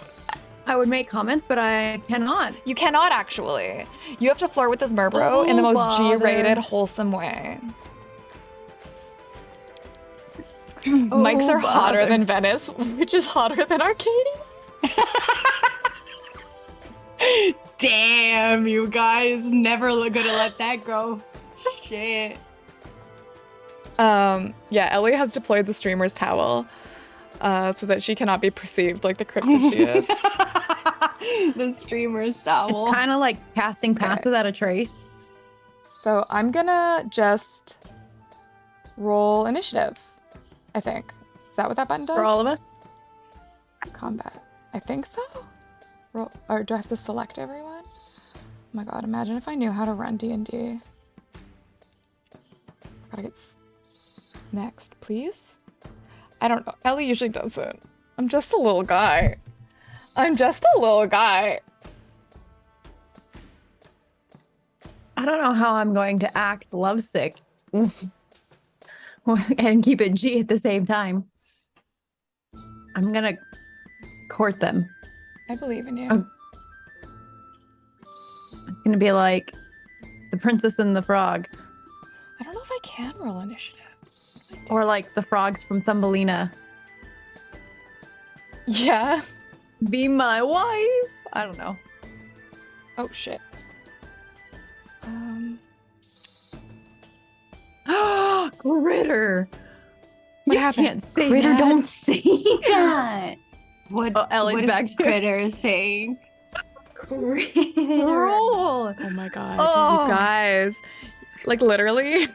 I would make comments, but I cannot. You cannot actually. You have to flirt with this Murbro in the Oh, most bother. G-rated, wholesome way. Oh, Mics are hotter bother. than Venice, which is hotter than Arcadia. Damn, you guys, never gonna let that go. Shit. Yeah, Ellie has deployed the streamer's towel so that she cannot be perceived like the cryptid she is. The streamer's towel. It's kind of like casting pass without a trace. So I'm gonna just roll initiative, I think. Is that what that button does? For all of us? Combat. I think so. Roll, or do I have to select everyone? Oh my god, imagine if I knew how to run D&D. Gotta get next, please. I don't know. Ellie usually doesn't. I'm just a little guy. I'm just a little guy. I don't know how I'm going to act lovesick and keep it G at the same time. I'm gonna court them. I believe in you. Oh. It's gonna be like the Princess and the Frog, I don't know if I can roll initiative. or like the frogs from Thumbelina. Yeah. Be my wife. I don't know. Oh shit. Critter. What You happened? can't say Critter, that. don't say that. What? Oh, Ellie's what back is too. Critter saying? Roll. Oh my god, Oh. you guys. Like literally.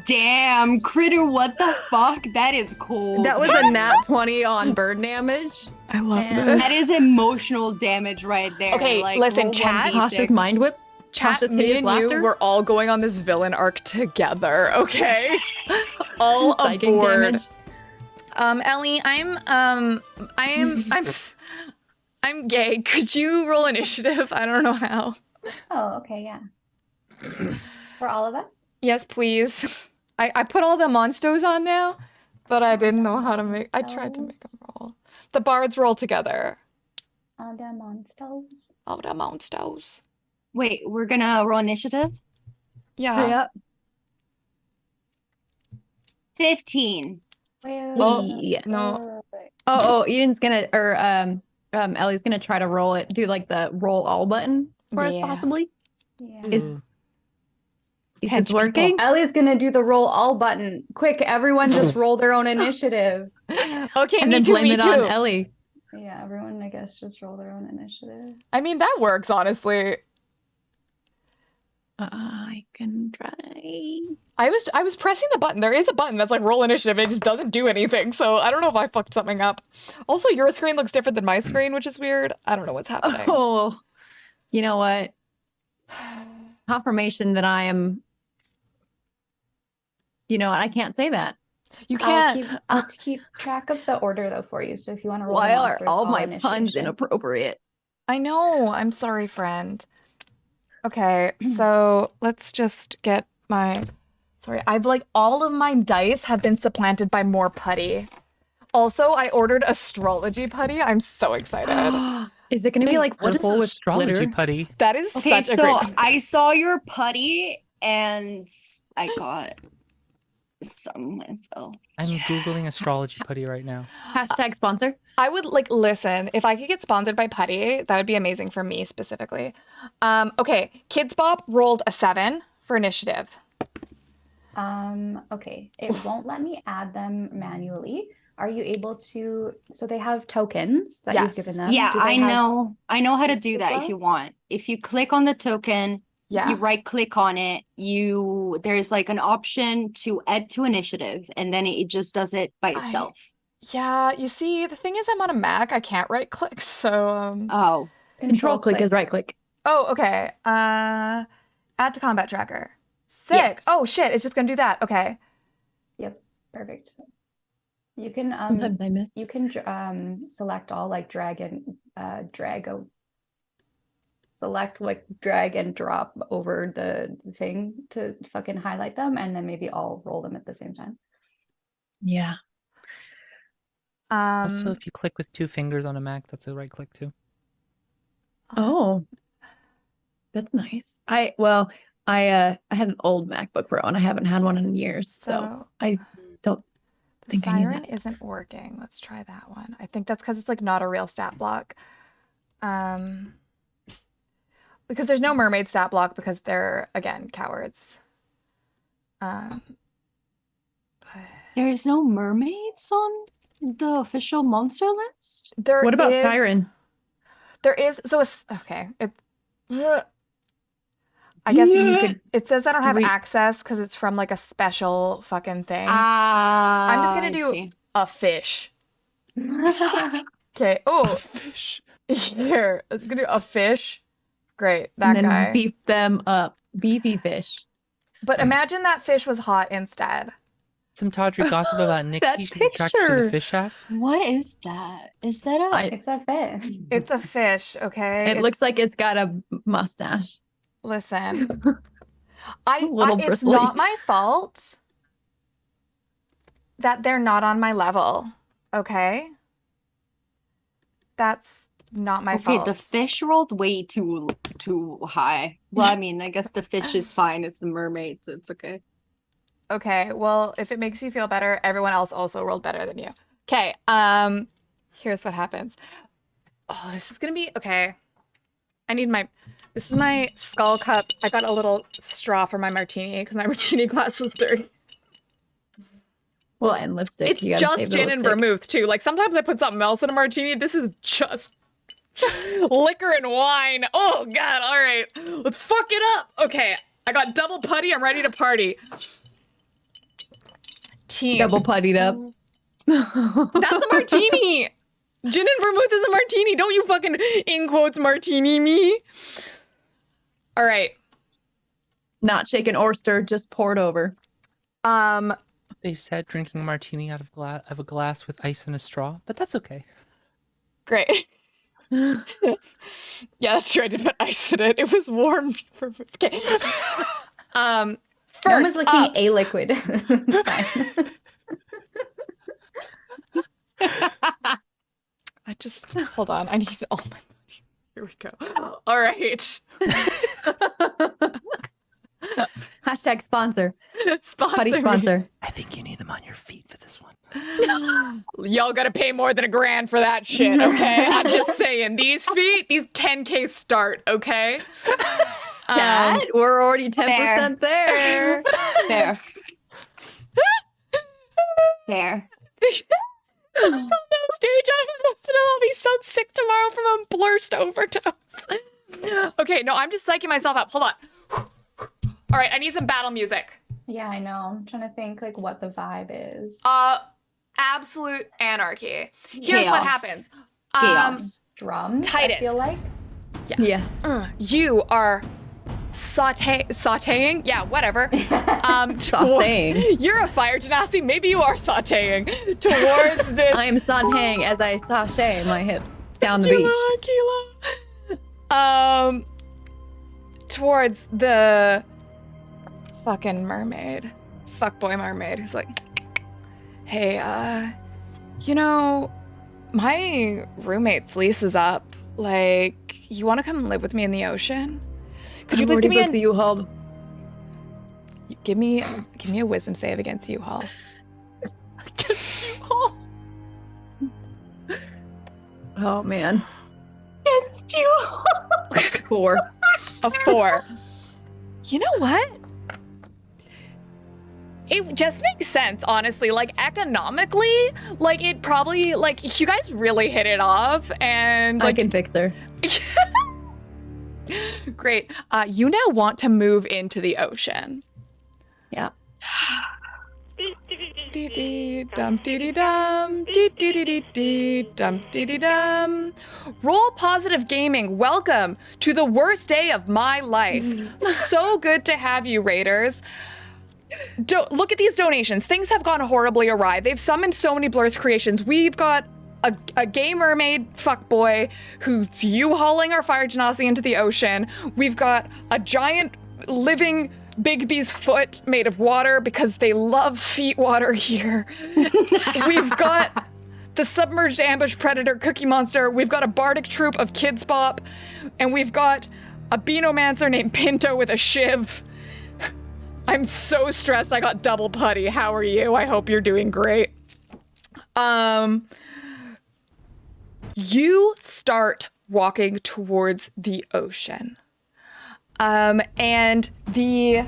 Damn, Critter, what the fuck? That is cold. That was a nat 20 on bird damage. I love Damn. this. That is emotional damage right there. Okay, like, listen, roll chat. 1d6. Tasha's mind whip. Chat, Tasha's me hideous and laughter. you, we're all going on this villain arc together, okay? All Psychic aboard. damage. Ellie, I'm gay. Could you roll initiative? I don't know how. Oh, okay, yeah. For all of us? Yes, please. I put all the monsters on now, but I didn't know how to make. I tried to make them roll. The bards roll together. All the monsters. All the monsters. Wait, we're gonna roll initiative? Yeah. Yeah. 15. Oh, Yeah. no. Oh, Eden's gonna, or Ellie's gonna try to roll it. Do like the roll all button for us, Yeah. possibly. Yeah. Is Hench it working? Ellie's gonna do the roll all button. Quick, everyone just roll their own initiative. Okay, And me then too, blame me it too. on Ellie. Yeah, everyone, I guess, just roll their own initiative. I mean, that works, honestly. I can try. I was pressing the button. There is a button that's like roll initiative and it just doesn't do anything. So I don't know if I fucked something up. Also, your screen looks different than my screen, which is weird. I don't know what's happening. Oh, you know what? Confirmation that I am. You know what? I can't say that. You can't. I'll keep track of the order though for you. So if you want to roll, Why the are monsters, all roll my puns initiation. inappropriate? I know. I'm sorry, friend. Okay, so let's just get my. Sorry, I've like all of my dice have been supplanted by more putty. Also, I ordered astrology putty. I'm so excited. Is it going to be like What is purple with astrology glitter? putty? That is Okay, such a so great. I saw your putty and I got sun myself. I'm Googling astrology putty right now. Hashtag sponsor. I would listen, if I could get sponsored by Putty, that would be amazing for me specifically. Okay, Kids Bop rolled a 7 for initiative. Okay, it won't let me add them manually. Are you able to? So they have tokens that you've Yes. given them. Yeah, Do they I have- know. I know how to do as that if well? you want. If you click on the token, Yeah. you right click on it, there's like an option to add to initiative, and then it just does it by itself. Yeah, you see, the thing is I'm on a Mac. I can't right click, so Oh, Control click is right click. Oh, okay. Add to combat tracker. Sick. Yes. Oh shit, it's just gonna do that. Okay. Yep, perfect. You can Sometimes I miss. you can select all like drag and select like drag and drop over the thing to fucking highlight them, and then maybe all roll them at the same time. Yeah. Also, if you click with 2 fingers on a Mac, that's a right click too. Oh, that's nice. I had an old MacBook Pro and I haven't had one in years, so I don't the think I need siren that. isn't working. Let's try that one. I think that's because it's like not a real stat block. Because there's no mermaid stat block because they're again cowards. But there's no mermaids on the official monster list? there What about is- Siren? There is okay. I guess you could. It says I don't have access because it's from like a special fucking thing. I'm just gonna I do see. a fish. Okay. Oh, Fish. here. It's gonna do a fish. Great, that And then guy. beef them up. Beefy fish. But imagine that fish was hot instead. Some tawdry gossip about Nick. That She's attracted to the picture. fish half. What is that? Is that a It's a fish. It's a fish. Okay. It looks like it's got a mustache. Listen. A little It's bristly. not my fault that they're not on my level. Okay. That's not my okay, fault. the fish rolled way too high. Well, I mean, I guess the fish is fine. It's the mermaids. It's okay. Okay, well, if it makes you feel better, everyone else also rolled better than you. Okay, here's what happens. Oh, this is gonna be okay. This is my skull cup. I got a little straw for my martini because my martini glass was dirty. Well, and lipstick. It's You gotta save just the gin and lipstick. vermouth too. Like sometimes I put something else in a martini. This is just liquor and wine. Oh god, all right. Let's fuck it up. Okay, I got double putty. I'm ready to party. Team. Double puttied up. That's a martini. Gin and vermouth is a martini. Don't you fucking in quotes martini me. All right. Not shaken or stirred, just poured over. They said drinking a martini out of a glass with ice and a straw, but that's okay. Great. Yeah, that's true. I did put ice in it. It was warm. Okay. No First one's licking up, a liquid. It's fine. I just hold on. I need all my money. Here we go. All right. Hashtag sponsor. Sponsor Putty me. sponsor. I think you need them on your feet for this one. Y'all gotta pay more than $1,000 for that shit, okay? I'm just saying, these feet, these 10K start, okay? Dad, we're already 10% there. There. There. On that stage, I'll be so sick tomorrow from a blurst overdose. Okay, no, I'm just psyching myself up. Hold on. All right, I need some battle music. Yeah, I know. I'm trying to think like what the vibe is. Absolute anarchy. Here's what Chaos. happens. Chaos. Drums, Titus. I feel like. Yeah. You are sauteing? Yeah, whatever. Sauteing. You're a fire genasi. Maybe you are sauteing towards this. I am sauteing as I sashay my hips down the beach. Kilo. Towards the fucking mermaid. Fuckboy mermaid who's like, hey, my roommate's lease is up. Like, you want to come live with me in the ocean? Could you I've please already give me booked the U-Haul. Give me a wisdom save against U-Haul. Against you all. Oh man. Against you. 4. A 4. You know what? It just makes sense, honestly. Like, economically, like, it probably, like, you guys really hit it off, and, I like, can fix her. great. You now want to move into the ocean. Yeah. Dum dee dum dum dee dum. Roll Positive Gaming, welcome to the worst day of my life. So good to have you, Raiders. Look at these donations. Things have gone horribly awry. They've summoned so many Blur's creations. We've got a gay mermaid fuckboy who's U-hauling our fire genasi into the ocean. We've got a giant living Bigby's foot made of water because they love feet water here. We've got the submerged ambush predator Cookie Monster. We've got a bardic troop of Kids Bop. And we've got a beanomancer named Pinto with a shiv. I'm so stressed I got double putty. How are you? I hope you're doing great. You start walking towards the ocean. And the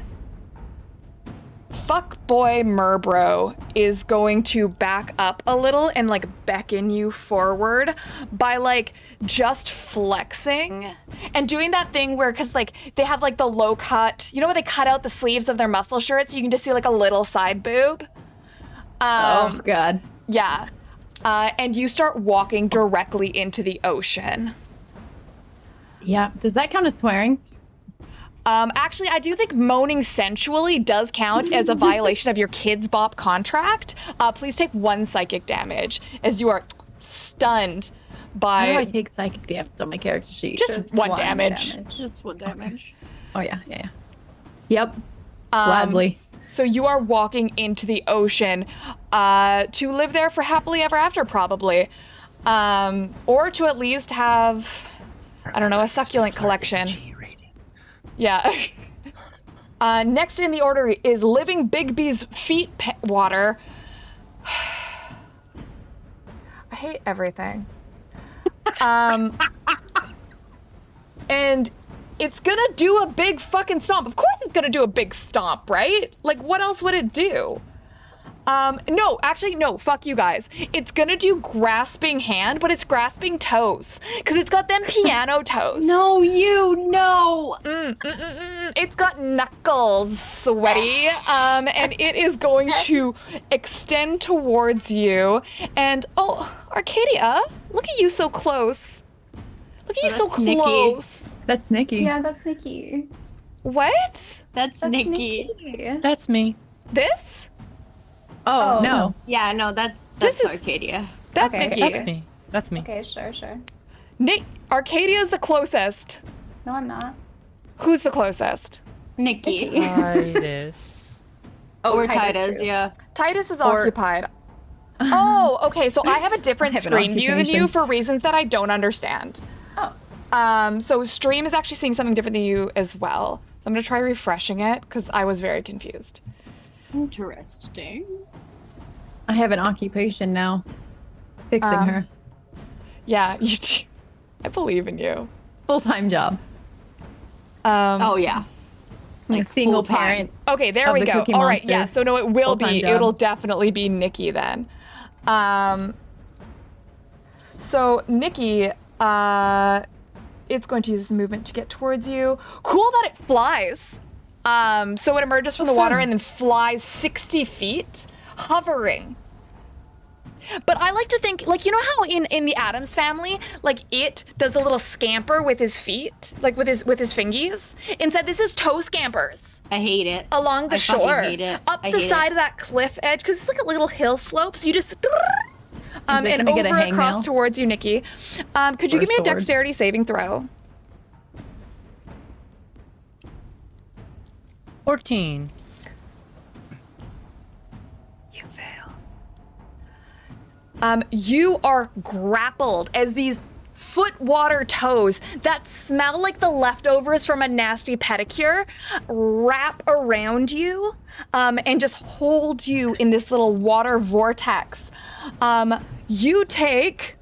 fuckboy Merbro is going to back up a little and like beckon you forward by like just flexing and doing that thing where, cause like they have like the low cut, you know where they cut out the sleeves of their muscle shirts so you can just see like a little side boob? Oh God. Yeah. And you start walking directly into the ocean. Yeah. Does that count as swearing? Actually, I do think moaning sensually does count as a violation of your Kids Bop contract. Please take 1 psychic damage as you are stunned by... How do I take psychic damage on my character sheet? Just one damage. Just 1 damage. Oh, yeah. Yep. Gladly. So you are walking into the ocean to live there for happily ever after, probably. Or to at least have, I don't know, a succulent collection. Yeah. Next in the order is Living Bigby's Feet Water. I hate everything. And it's gonna do a big fucking stomp. Of course it's gonna do a big stomp, right? Like, what else would it do? No, actually, no, fuck you guys. It's gonna do grasping hand, but it's grasping toes. Cause it's got them piano toes. No, no. It's got knuckles, sweaty. And it is going to extend towards you. And, oh, Arcadia, look at you so close. Look at you so that's Nikki. close. That's Nikki. Yeah, that's Nikki. What? That's Nikki. That's me. This? Oh, no. Yeah, no, that's This is- Arcadia. That's Okay. Nikki. That's me. That's me. Okay, sure. Arcadia is the closest. No, I'm not. Who's the closest? Nikki. Titus. Or Titus Titus, too. yeah. Titus is occupied. Oh, okay. So I have a different I have an screen view than you occupation. for reasons that I don't understand. Oh. So stream is actually seeing something different than you as well. So I'm gonna try refreshing it because I was very confused. Interesting. I have an occupation now. Fixing her. Yeah, you do. I believe in you. Full-time job. Oh, yeah. I'm a Like single full-time. parent. Okay, there Of we the go. Cookie All right, Monster. yeah. So no, it will Full-time be. job. It'll definitely be Nikki then. So Nikki, it's going to use this movement to get towards you. Cool that it flies. So it emerges from the water and then flies 60 feet, hovering. But I like to think, like, you know how in the Addams Family, like, it does a little scamper with his feet, like with his fingies? Instead, this is toe scampers I hate it. along the I fucking shore, hate it. up I the hate side it. of that cliff edge, because it's like a little hill slope. So you just, Is it and gonna get a over across hangnail? towards you, Nikki. Could you Or give me a sword? dexterity saving throw? 14. You fail. You are grappled as these foot water toes that smell like the leftovers from a nasty pedicure wrap around you and just hold you in this little water vortex. You take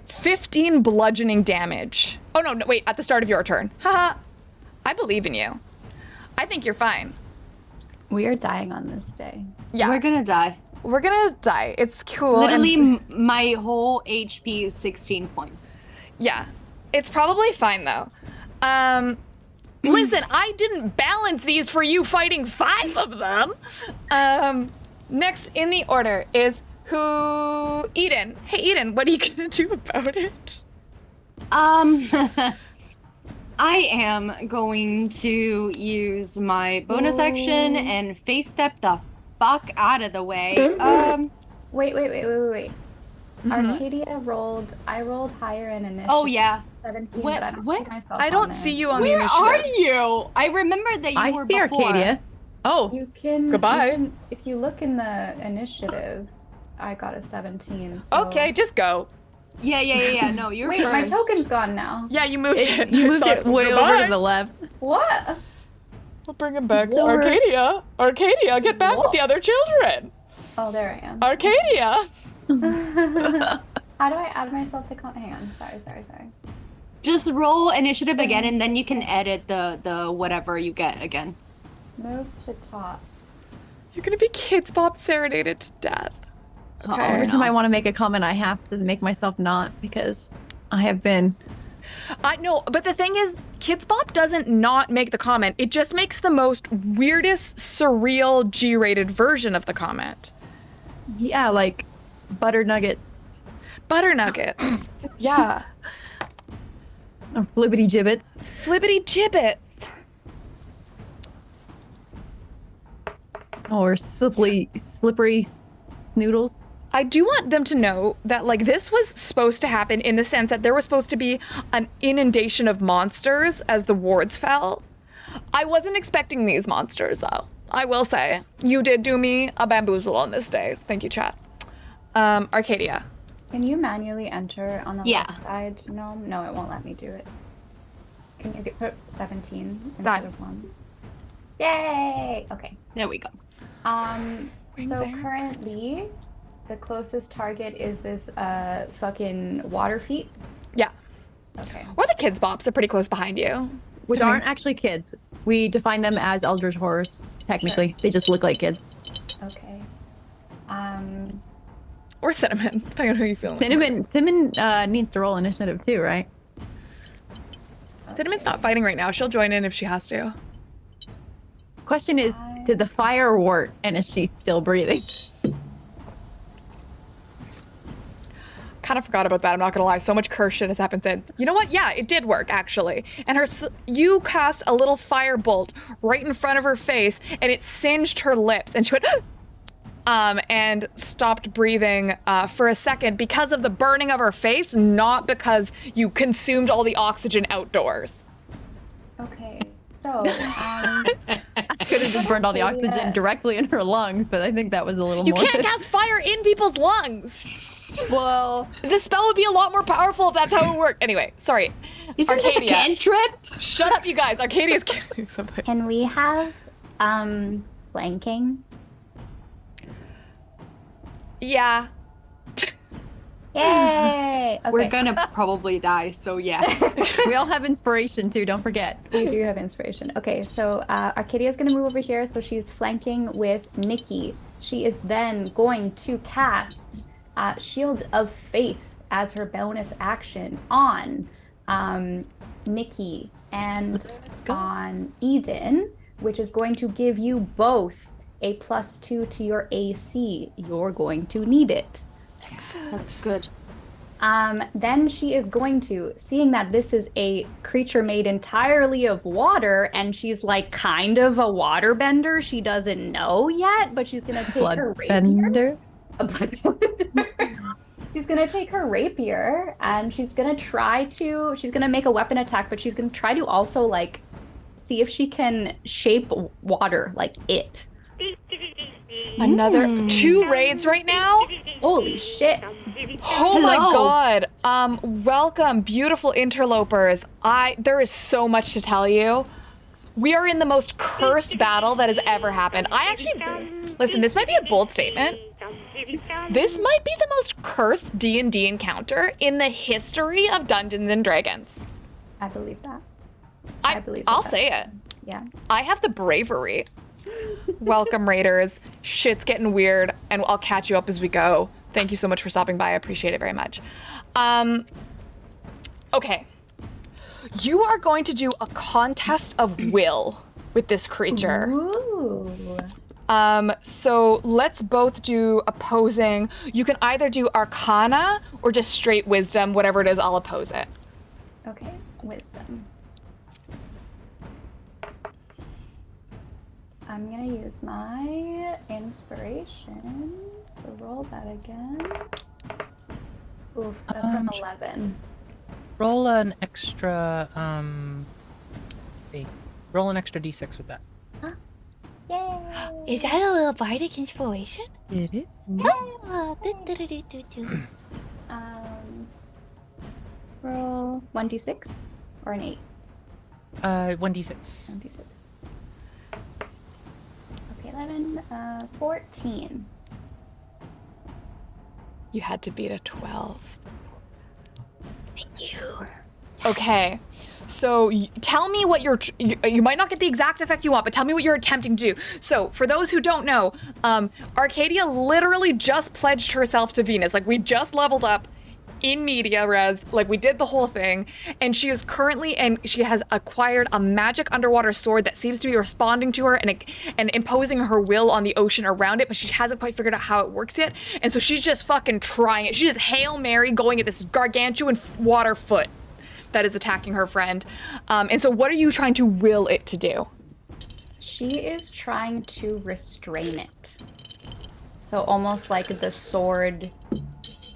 15 bludgeoning damage. Oh, no, wait, at the start of your turn. Haha, I believe in you. I think you're fine. We are dying on this day. Yeah, We're gonna die. we're gonna die. It's cool. Literally, and- my whole HP is 16 points. Yeah, it's probably fine though. Listen, I didn't balance these for you fighting 5 of them. Next in the order is Eden. Hey, Eden, what are you gonna do about it? I am going to use my bonus action and face step the fuck out of the way. Wait. Mm-hmm. Arcadia rolled. I rolled higher in initiative. Oh yeah. 17, What- but I don't what? see myself. I on don't there. see you on Where the are initiative. you? I remember that you I were see before. Arcadia. Oh, You can. Goodbye. you can- if you look in the initiative, I got a 17. So... Okay, just go. Yeah. No, you're Wait, first. my token's gone now. Yeah, you moved it. you I moved saw it way over Goodbye. to the left. What? We'll bring him back. Lord. Arcadia, get back with the other children. Oh, there I am. Arcadia. How do I add myself to? Hang on. Sorry. Just roll initiative again, and then you can edit the whatever you get again. Move to top. You're gonna be Kids Bop serenaded to death. Okay. Every time I want to make a comment, I have to make myself not because I have been. I know, but the thing is, Kids Bop doesn't not make the comment. It just makes the most weirdest, surreal, G-rated version of the comment. Yeah, like butter nuggets Butter nuggets. Yeah. or flibbity gibbets. Flibbity gibbet. Or slippery snoodles. I do want them to know that, like, this was supposed to happen in the sense that there was supposed to be an inundation of monsters as the wards fell. I wasn't expecting these monsters, though. I will say, you did do me a bamboozle on this day. Thank you, chat. Arcadia. Can you manually enter on the Yeah. left side? No, it won't let me do it. Can you put 17 instead Done. of 1? Yay! Okay. There we go. Wings So there. currently, the closest target is this fucking water feet. Yeah. Okay. Or the Kids Bops are pretty close behind you. Which aren't actually kids. We define them as eldritch horrors. Technically, they just look like kids. Okay. Or Cinnamon, depending on who you feel. Cinnamon needs to roll initiative too, right? Cinnamon's not fighting right now. She'll join in if she has to. Question is, did the fire work, and is she still breathing? Kind of forgot about that. I'm not gonna lie. So much curse shit has happened since. You know what? Yeah, it did work actually. And you cast a little fire bolt right in front of her face, and it singed her lips, and she went, and stopped breathing for a second because of the burning of her face, not because you consumed all the oxygen outdoors. Okay. So, Could have just burned all the oxygen directly in her lungs, but I think that was a little You more. can't cast fire in people's lungs. Well, The spell would be a lot more powerful if that's how it worked. Anyway, sorry. Isn't this a Arcadia. cantrip? Shut up, you guys. Arcadia's gonna do something. can we have flanking? Yeah. Yay! Okay. We're gonna probably die, so yeah. we all have inspiration too. Don't forget. We do have inspiration. Okay, so Arcadia's going to move over here. So she's flanking with Nikki. She is then going to cast Shield of Faith as her bonus action on Nikki and on Eden, which is going to give you both a +2 to your AC. You're going to need it. That's good. Then she is going to, seeing that this is a creature made entirely of water, and she's like kind of a waterbender. She doesn't know yet, but she's gonna take her rapier. Bloodbender. A bloodbender. She's gonna take her rapier, and she's gonna make a weapon attack, but she's gonna try to also like see if she can shape water like it. Another 2 raids right now? Holy shit. Oh my Hello. god. Welcome, beautiful interlopers. There is so much to tell you. We are in the most cursed battle that has ever happened. Listen, this might be a bold statement. This might be the most cursed D&D encounter in the history of Dungeons and Dragons. I believe that. I'll say it. Yeah. I have the bravery. Welcome, Raiders. Shit's getting weird, and I'll catch you up as we go. Thank you so much for stopping by. I appreciate it very much. Okay. You are going to do a contest of will with this creature. Ooh. So let's both do opposing. You can either do Arcana or just straight Wisdom. Whatever it is, I'll oppose it. Okay, wisdom. I'm gonna use my inspiration to roll that again. Oof, that's an 11. Roll an extra roll an extra d6 with that. Yay! Is that a little bardic inspiration? It is. Roll 1d6 or an 8. 1d6. 1d6. Okay, 11, 14. You had to beat a 12. Thank you. Okay. So tell me what you might not get the exact effect you want, but tell me what you're attempting to do. So for those who don't know, Arcadia literally just pledged herself to Venus. Like, we just leveled up in media res, like we did the whole thing, and she is currently, and she has acquired a magic underwater sword that seems to be responding to her and imposing her will on the ocean around it, but she hasn't quite figured out how it works yet, and so she's just fucking trying it. She's just Hail Mary going at this gargantuan water foot that is attacking her friend. And so what are you trying to will it to do? She is trying to restrain it. So almost like the sword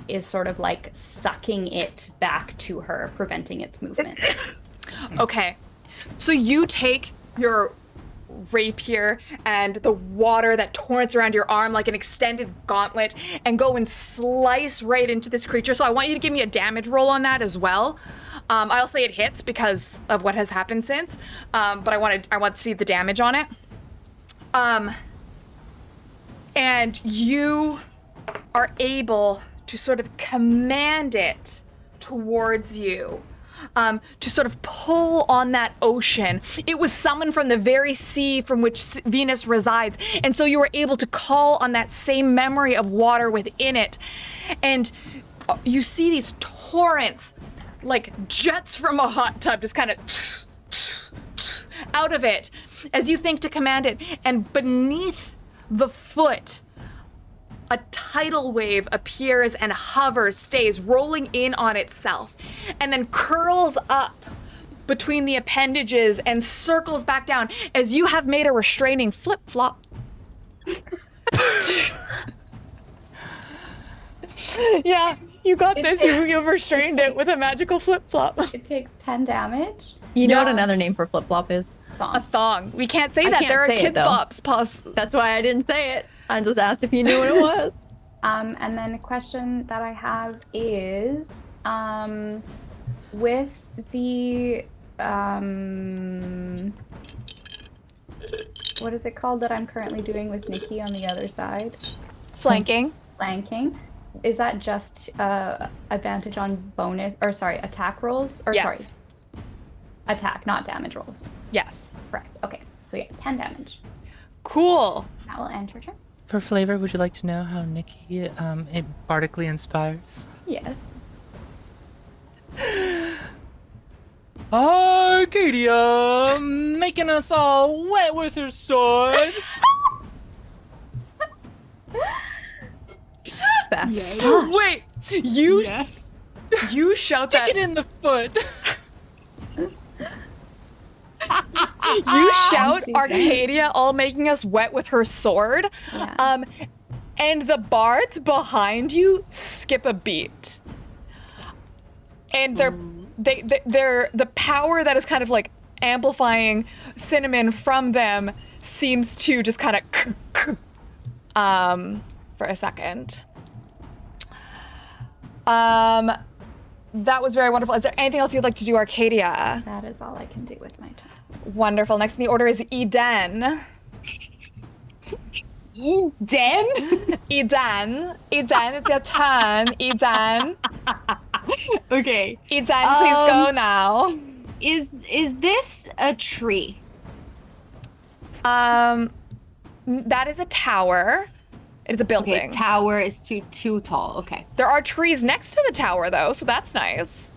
is sort of like sucking it back to her, preventing its movement. Okay, so you take your rapier and the water that torrents around your arm like an extended gauntlet and go and slice right into this creature. So I want you to give me a damage roll on that as well. I'll say it hits because of what has happened since, but I want to see the damage on it. And you are able to sort of command it towards you, to sort of pull on that ocean. It was summoned from the very sea from which Venus resides, and so you were able to call on that same memory of water within it. And you see these torrents, like jets from a hot tub, just kind of out of it as you think to command it. And beneath the foot, a tidal wave appears and hovers, stays, rolling in on itself, and then curls up between the appendages and circles back down as you have made a restraining flip-flop. Yeah, you got this. You've restrained it with a magical flip-flop. It takes 10 damage. You know what another name for flip flop is? A thong. We can't say I that. can't There are say it, kids' though. flops. That's why I didn't say it. I just asked if you knew what it was. And then a question that I have is, with the, what is it called that I'm currently doing with Nikki on the other side? Flanking. Flanking. Is that just advantage on bonus, or sorry, attack rolls? Or Yes. sorry, attack, not damage rolls. Yes. Correct. Okay, so yeah, 10 damage. Cool. That will end your turn. For flavor, would you like to know how Nikki it bardically inspires? Yes. Arcadia, making us all wet with her sword. Wait, you Yes. you shout that. Stick it in the foot. You shout She Arcadia all making us wet with her sword. Yeah. And the bards behind you skip a beat. And they're the power that is kind of like amplifying Cinnamon from them seems to just kind of for a second. That was very wonderful. Is there anything else you'd like to do, Arcadia? That is all I can do with my time. Wonderful. Next in the order is Eden. Eden? Eden, it's your turn. Eden. Okay. Eden, please go now. Is this a tree? That is a tower. It is a building. Okay, tower is too tall. Okay. There are trees next to the tower, though, so that's nice.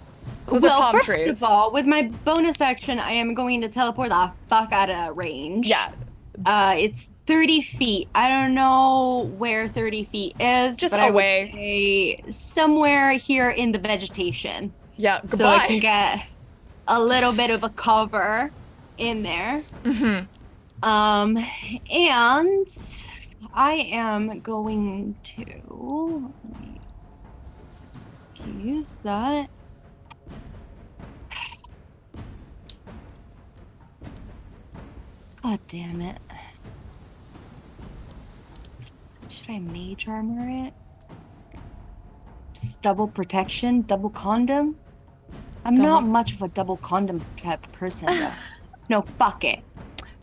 Those are palm first trees. of all, with my bonus action, I am going to teleport the fuck out of range. Yeah. It's 30 feet. I don't know where 30 feet is. Just but away. I would say somewhere here in the vegetation. Yeah, goodbye. So I can get a little bit of a cover in there. Mm-hmm. And I am going to use that. God damn it. Should I mage armor it? Just double protection, double condom? I'm not much of a double condom type of person, though. No, fuck it.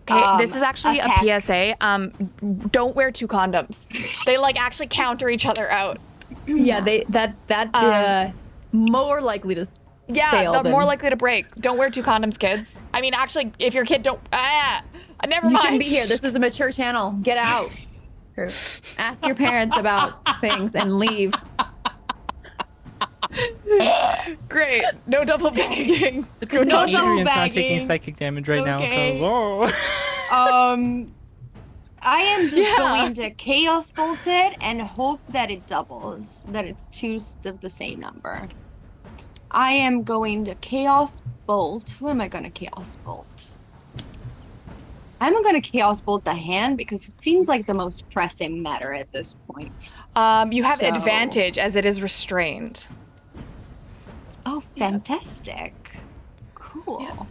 Okay, this is actually attack. a PSA. Don't wear 2 condoms. They like actually counter each other out. Yeah, that more likely to Yeah, fail they're than- more likely to break. Don't wear 2 condoms, kids. I mean, actually, if your kid don't, never You mind. shouldn't be here. This is a mature channel. Get out. Ask your parents about things and leave. Great. No double bagging. The good No thing double Adrian's not taking bagging. psychic damage right now. Okay. 'Cause, oh. I am just Yeah. going to chaos bolt it and hope that it doubles, that it's 2 of the same number. I am going to chaos bolt. Who am I going to chaos bolt? I'm going to chaos bolt the hand because it seems like the most pressing matter at this point. You have So- advantage as it is restrained. Oh, fantastic. Cool.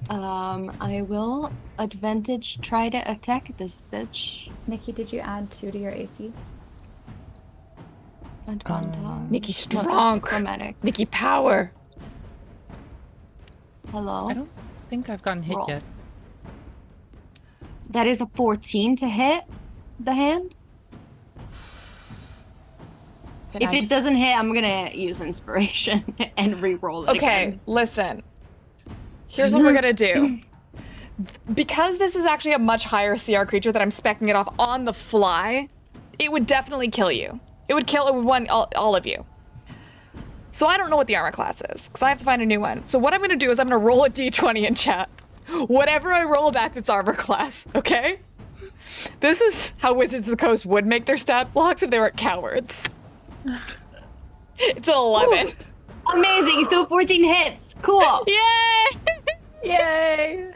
I will advantage try to attack this bitch. Nikki, did you add 2 to your AC? Advantage. Nikki No, that's strong. chromatic. Nikki power. Hello. I don't think I've gotten hit Roll. yet. That is a 14 to hit the hand. If it doesn't hit, I'm gonna use inspiration and re-roll it Okay, again. listen. Here's what we're gonna do. Because this is actually a much higher CR creature that I'm specking it off on the fly, it would definitely kill you. It would kill all of you. So I don't know what the armor class is, because I have to find a new one. So what I'm gonna do is I'm gonna roll a d20 in chat. Whatever I roll, that's its armor class, okay? This is how Wizards of the Coast would make their stat blocks if they were cowards. It's an 11. Amazing. So 14 hits. Cool. Yay! Yay!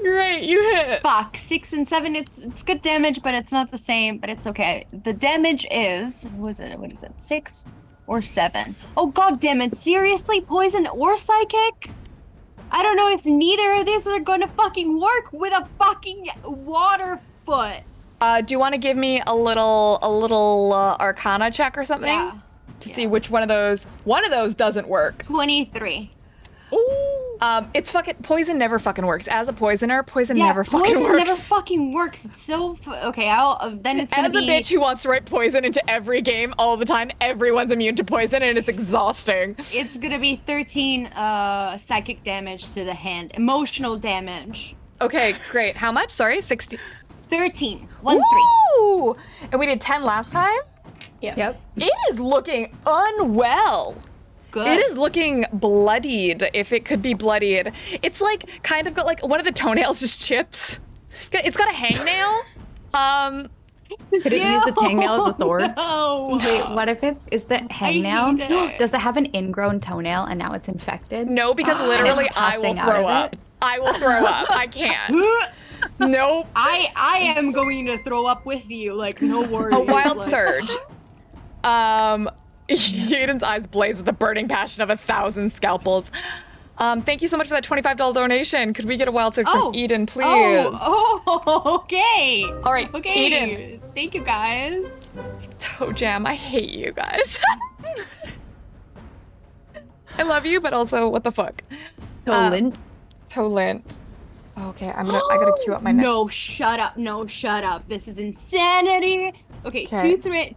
Great, you hit. Fuck. 6 and 7. It's good damage, but it's not the same. But it's okay. The damage is what is it? 6 or 7? Oh god damn it! Seriously, poison or psychic? I don't know if neither of these are gonna fucking work with a fucking water foot. Do you want to give me a little Arcana check or something? Yeah. To see which one of those doesn't work. 23. It's fucking poison never fucking works. As a poisoner, poison Yeah, never fucking poison works. never fucking works. It's so okay. Then it's gonna As be a bitch who wants to write poison into every game all the time, everyone's immune to poison and it's exhausting. It's gonna be 13 psychic damage to the hand, emotional damage. Okay, great. How much? Sorry, 60. 13. 1 3. Woo! And we did 10 last time? Yep. It is looking unwell. Good. It is looking bloodied, if it could be bloodied. It's like kind of got like one of the toenails just chips. It's got a hangnail. Could it use its hangnail as a sword? Oh. Wait, what if is the hangnail? hate it. Does it have an ingrown toenail and now it's infected? No, because literally It's I will passing out throw of up. it? I will throw up. I can't. Nope. I am going to throw up with you. Like no worries. A wild like, surge. Aiden's eyes blaze with the burning passion of 1,000 scalpels. Thank you so much for that $25 donation. Could we get a wild surge from Eden, please? Oh, okay. All right, Okay. Eden. Thank you guys. Toe Jam, I hate you guys. I love you, but also, what the fuck? Tolint. Tolint. Okay, I gotta queue up my next. No, shut up. No, shut up. This is insanity. Okay, Okay. three.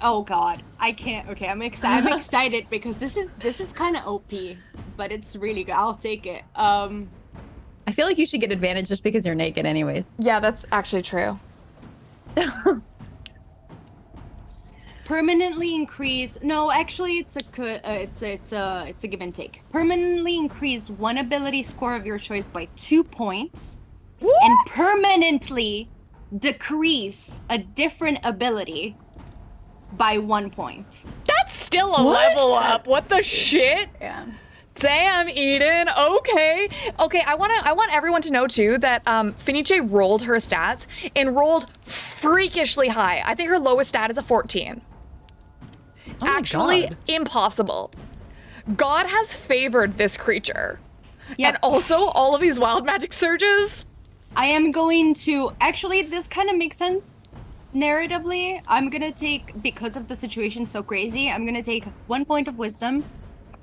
Oh god, I can't. Okay, I'm excited because this is kind of OP, but it's really good. I'll take it. I feel like you should get advantage just because you're naked, anyways. Yeah, that's actually true. Permanently increase. No, actually, it's a give and take. Permanently increase one ability score of your choice by 2 points, and permanently decrease a different ability by 1 point. That's still a level up. What the shit? Yeah. Damn, Eden. Okay. Okay, I want everyone to know too that Finiche rolled her stats and rolled freakishly high. I think her lowest stat is a 14. Oh my Actually, God. impossible. God has favored this creature. Yep. And also all of these wild magic surges. I am going to actually. This kind of makes sense narratively. I'm gonna take, because of the situation so crazy, I'm gonna take 1 point of wisdom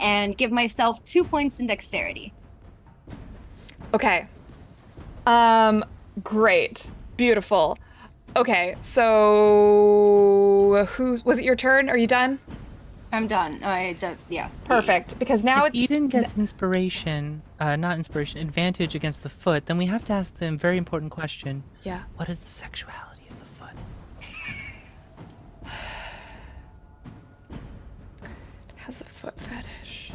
and give myself 2 points in dexterity. Okay. Great. Beautiful. Okay, so who was it your turn? Are you done? I'm done. Yeah. Perfect. Because now If it's Eden gets advantage against the foot, then we have to ask them a very important question. Yeah. What is the sexuality of the foot? Has a foot fetish.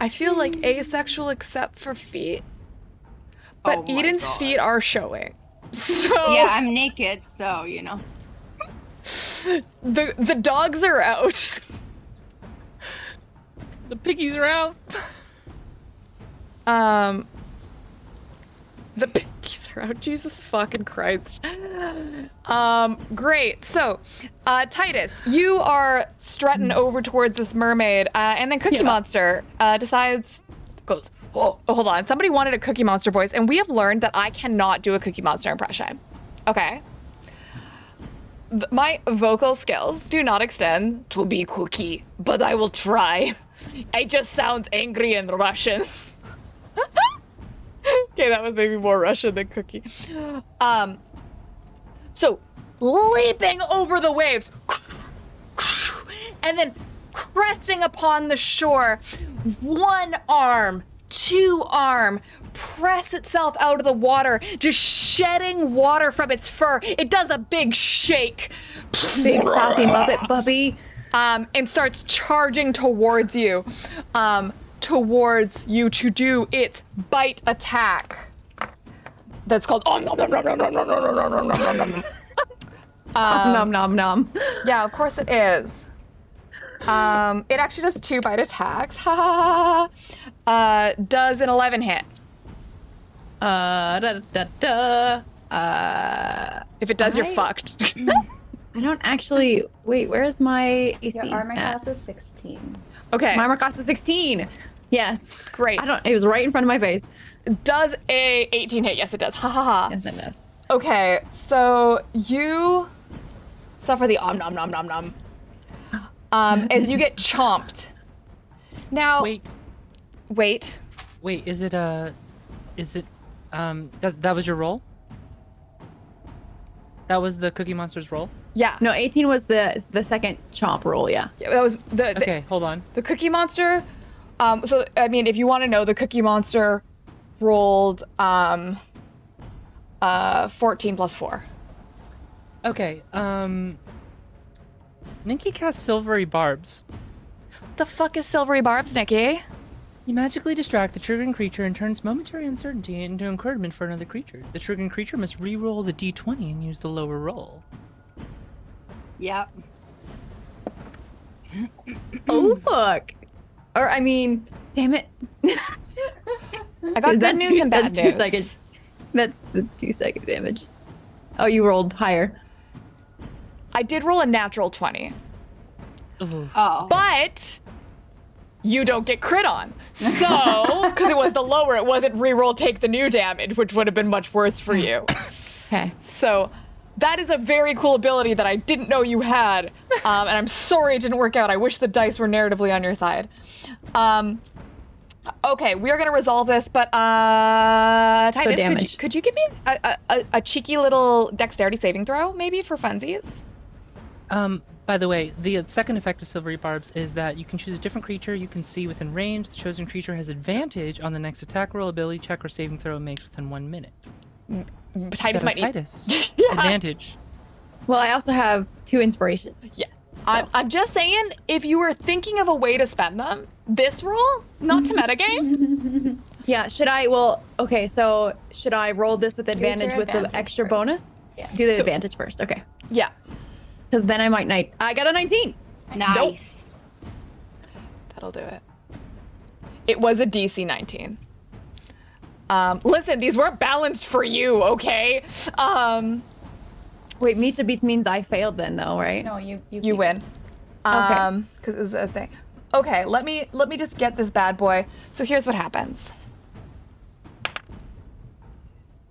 I feel like asexual except for feet. But Oh my Eden's God. feet are showing. So Yeah, I'm naked, so you know. the dogs are out. The piggies are out. The piggies are out. Jesus fucking Christ. Great. So, Titus, you are strutting over towards this mermaid, and then Cookie Monster goes, oh, hold on. Somebody wanted a Cookie Monster voice, and we have learned that I cannot do a Cookie Monster impression. Okay. My vocal skills do not extend to be Cookie, but I will try. I just sound angry in Russian. Okay, that was maybe more Russian than Cookie. So, leaping over the waves, and then cresting upon the shore, one arm, two arm, press itself out of the water, just shedding water from its fur. It does a big shake. Big soppy muppet puppy. And starts charging towards you. Towards you to do its bite attack. That's called nom nom nom nom nom nom nom nom nom nom nom nom. Nom nom nom. Yeah, of course it is. It actually does 2 bite attacks. Ha ha ha. Does an 11 hit? If it does, you're fucked. I don't actually. Wait, where's my AC? Your armor at? class is 16. Okay, My armor class is 16. Yes. great. It was right in front of my face. Does a 18 hit? Yes, it does. Ha ha ha. Yes, it does. Okay, so you suffer the nom nom nom nom. As you get chomped. Now, Wait, is it that was your roll? That was the Cookie Monster's roll? yeah. No, 18 was the second chomp roll. Yeah. That was the Okay, hold on. the Cookie Monster. So I mean, if you want to know, the Cookie Monster rolled 14 plus 4. Okay, Ninky casts Silvery Barbs. What the fuck is Silvery Barbs, Nikki? You magically distract the triggering creature and turns momentary uncertainty into encouragement for another creature. The triggering creature must re-roll the d20 and use the lower roll. Yep. Oh fuck. Or I mean, damn it. I got good news and bad that's news. 2 seconds. That's 2 second damage. Oh, you rolled higher. I did roll a natural 20, Ooh. Oh. but you don't get crit on. So, because it was the lower, it wasn't reroll, take the new damage, which would have been much worse for you. Okay. So that is a very cool ability that I didn't know you had. And I'm sorry it didn't work out. I wish the dice were narratively on your side. Okay, we are going to resolve this, but Titus, could you give me a cheeky little dexterity saving throw, maybe, for funsies? By the way, the second effect of Silvery Barbs is that you can choose a different creature you can see within range. The chosen creature has advantage on the next attack roll, ability check, or saving throw it makes within 1 minute. Titus might need... Titus. Yeah. Advantage. Well, I also have 2 inspiration. Yeah. So. I'm just saying, if you were thinking of a way to spend them, this roll, not to metagame. Yeah, should I roll this with advantage with the extra bonus? Yeah. Do the advantage first, okay. Yeah. Because then I might I got a 19. Nice. That'll do it. It was a DC 19. Listen, these weren't balanced for you, okay? Wait, meets or beats means I failed then, though, right? No, you win. Okay. Because it's a thing. Okay, let me just get this bad boy. So here's what happens.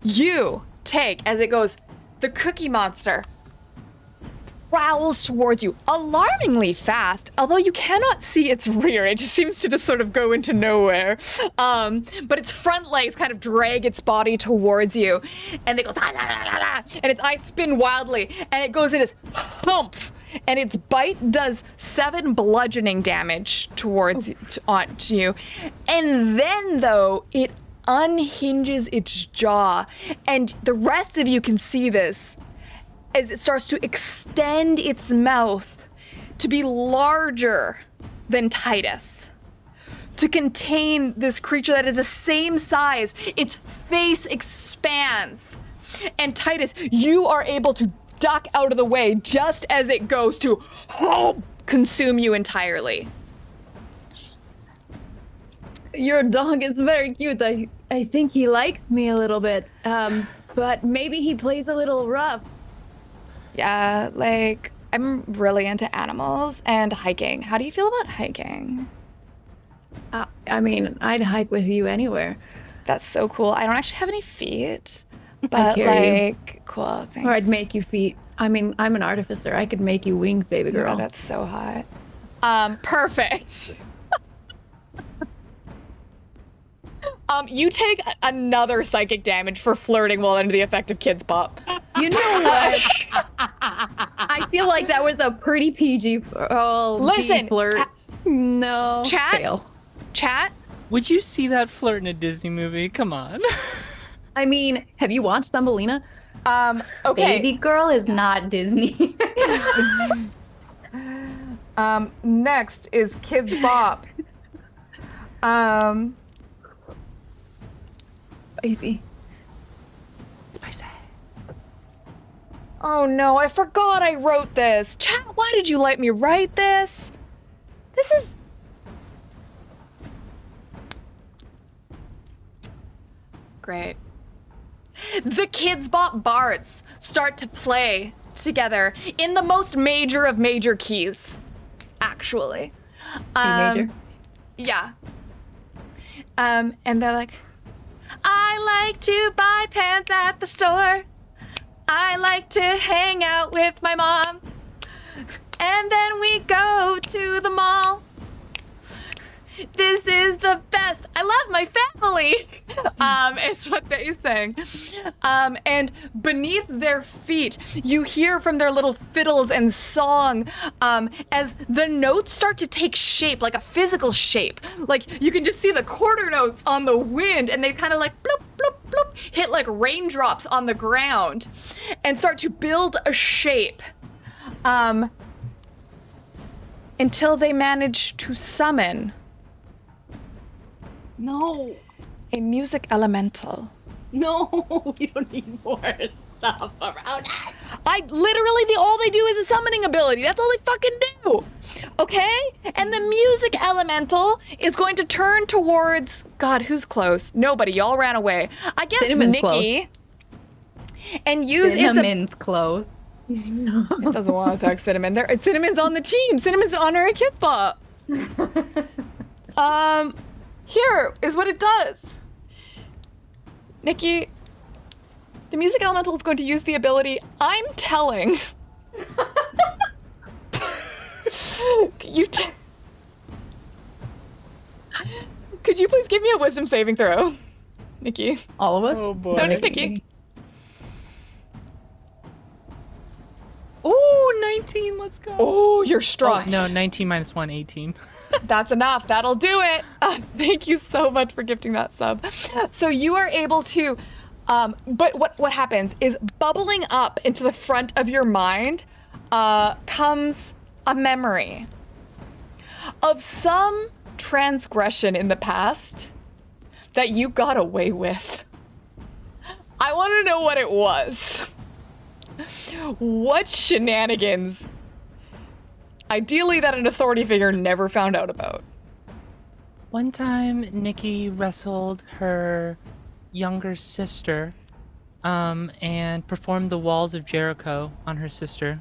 You take, as it goes, the Cookie Monster prowls towards you, alarmingly fast, although you cannot see its rear. It just seems to just sort of go into nowhere. But its front legs kind of drag its body towards you, and it goes, ah, la, la, la, la, and its eyes spin wildly, and it goes in this thump, and its bite does 7 bludgeoning damage towards onto you. And then, though, it unhinges its jaw, and the rest of you can see this as it starts to extend its mouth to be larger than Titus, to contain this creature that is the same size. Its face expands. And Titus, you are able to duck out of the way just as it goes to consume you entirely. Your dog is very cute. I think he likes me a little bit. But maybe he plays a little rough. Yeah, like, I'm really into animals and hiking. How do you feel about hiking? I mean, I'd hike with you anywhere. That's so cool. I don't actually have any feet, but carry you. cool, thanks. Or I'd make you feet. I mean, I'm an artificer. I could make you wings, baby girl. Yeah, that's so hot. Perfect. You take another psychic damage for flirting while under the effect of Kids Bop. You know what? I feel like that was a pretty PG Listen, flirt. No. Chat? Chat? Would you see that flirt in a Disney movie? Come on. I mean, have you watched Thumbelina? Okay. Baby girl is not Disney. Next is Kids Bop. Spicy. Oh no, I forgot I wrote this. Chat, why did you let me write this? This is... Great. The Kids Bop bards start to play together in the most major of major keys, actually. Major? Yeah. And they're like, I like to buy pants at the store. I like to hang out with my mom. And then we go to the mall. This is the best. I love my family. Is what they sing. And beneath their feet, you hear from their little fiddles and song as the notes start to take shape, like a physical shape. Like you can just see the quarter notes on the wind, and they kind of like bloop, bloop, bloop, hit like raindrops on the ground and start to build a shape. Until they manage to summon No. a music elemental. No, you don't need more stuff around us. All they do is a summoning ability. That's all they fucking do. Okay? And the music elemental is going to turn towards, God, who's close? Nobody. Y'all ran away. I guess Cinnamon's Nikki. And use Cinnamon's close. It doesn't want to attack Cinnamon. Cinnamon's on the team. Cinnamon's an honorary Kids Bop. Here is what it does. Nikki, the music elemental is going to use the ability I'm telling. Could you please give me a wisdom saving throw, Nikki? All of us? Oh boy. No, just Nikki. Oh, 19, let's go. Oh, you're strong. Oh, no, 19 minus 1, 18. That's enough. That'll do it. Thank you so much for gifting that sub. So you are able to, but what happens is bubbling up into the front of your mind comes a memory of some transgression in the past that you got away with. I want to know what it was. What shenanigans, ideally that an authority figure never found out about. One time, Nikki wrestled her younger sister and performed the walls of Jericho on her sister.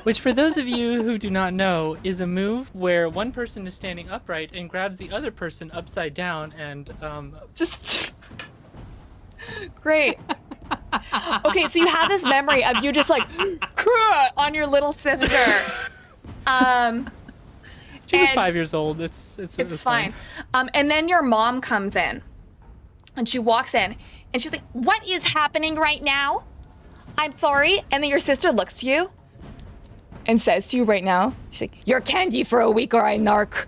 Which, for those of you who do not know, is a move where one person is standing upright and grabs the other person upside down and Just great. Okay, so you have this memory of you just like on your little sister. She was and 5 years old. It's fine. And then your mom comes in, and she walks in, and she's like, "What is happening right now? I'm sorry." And then your sister looks to you and says to you right now, she's like, "You're candy for a week, or I narc."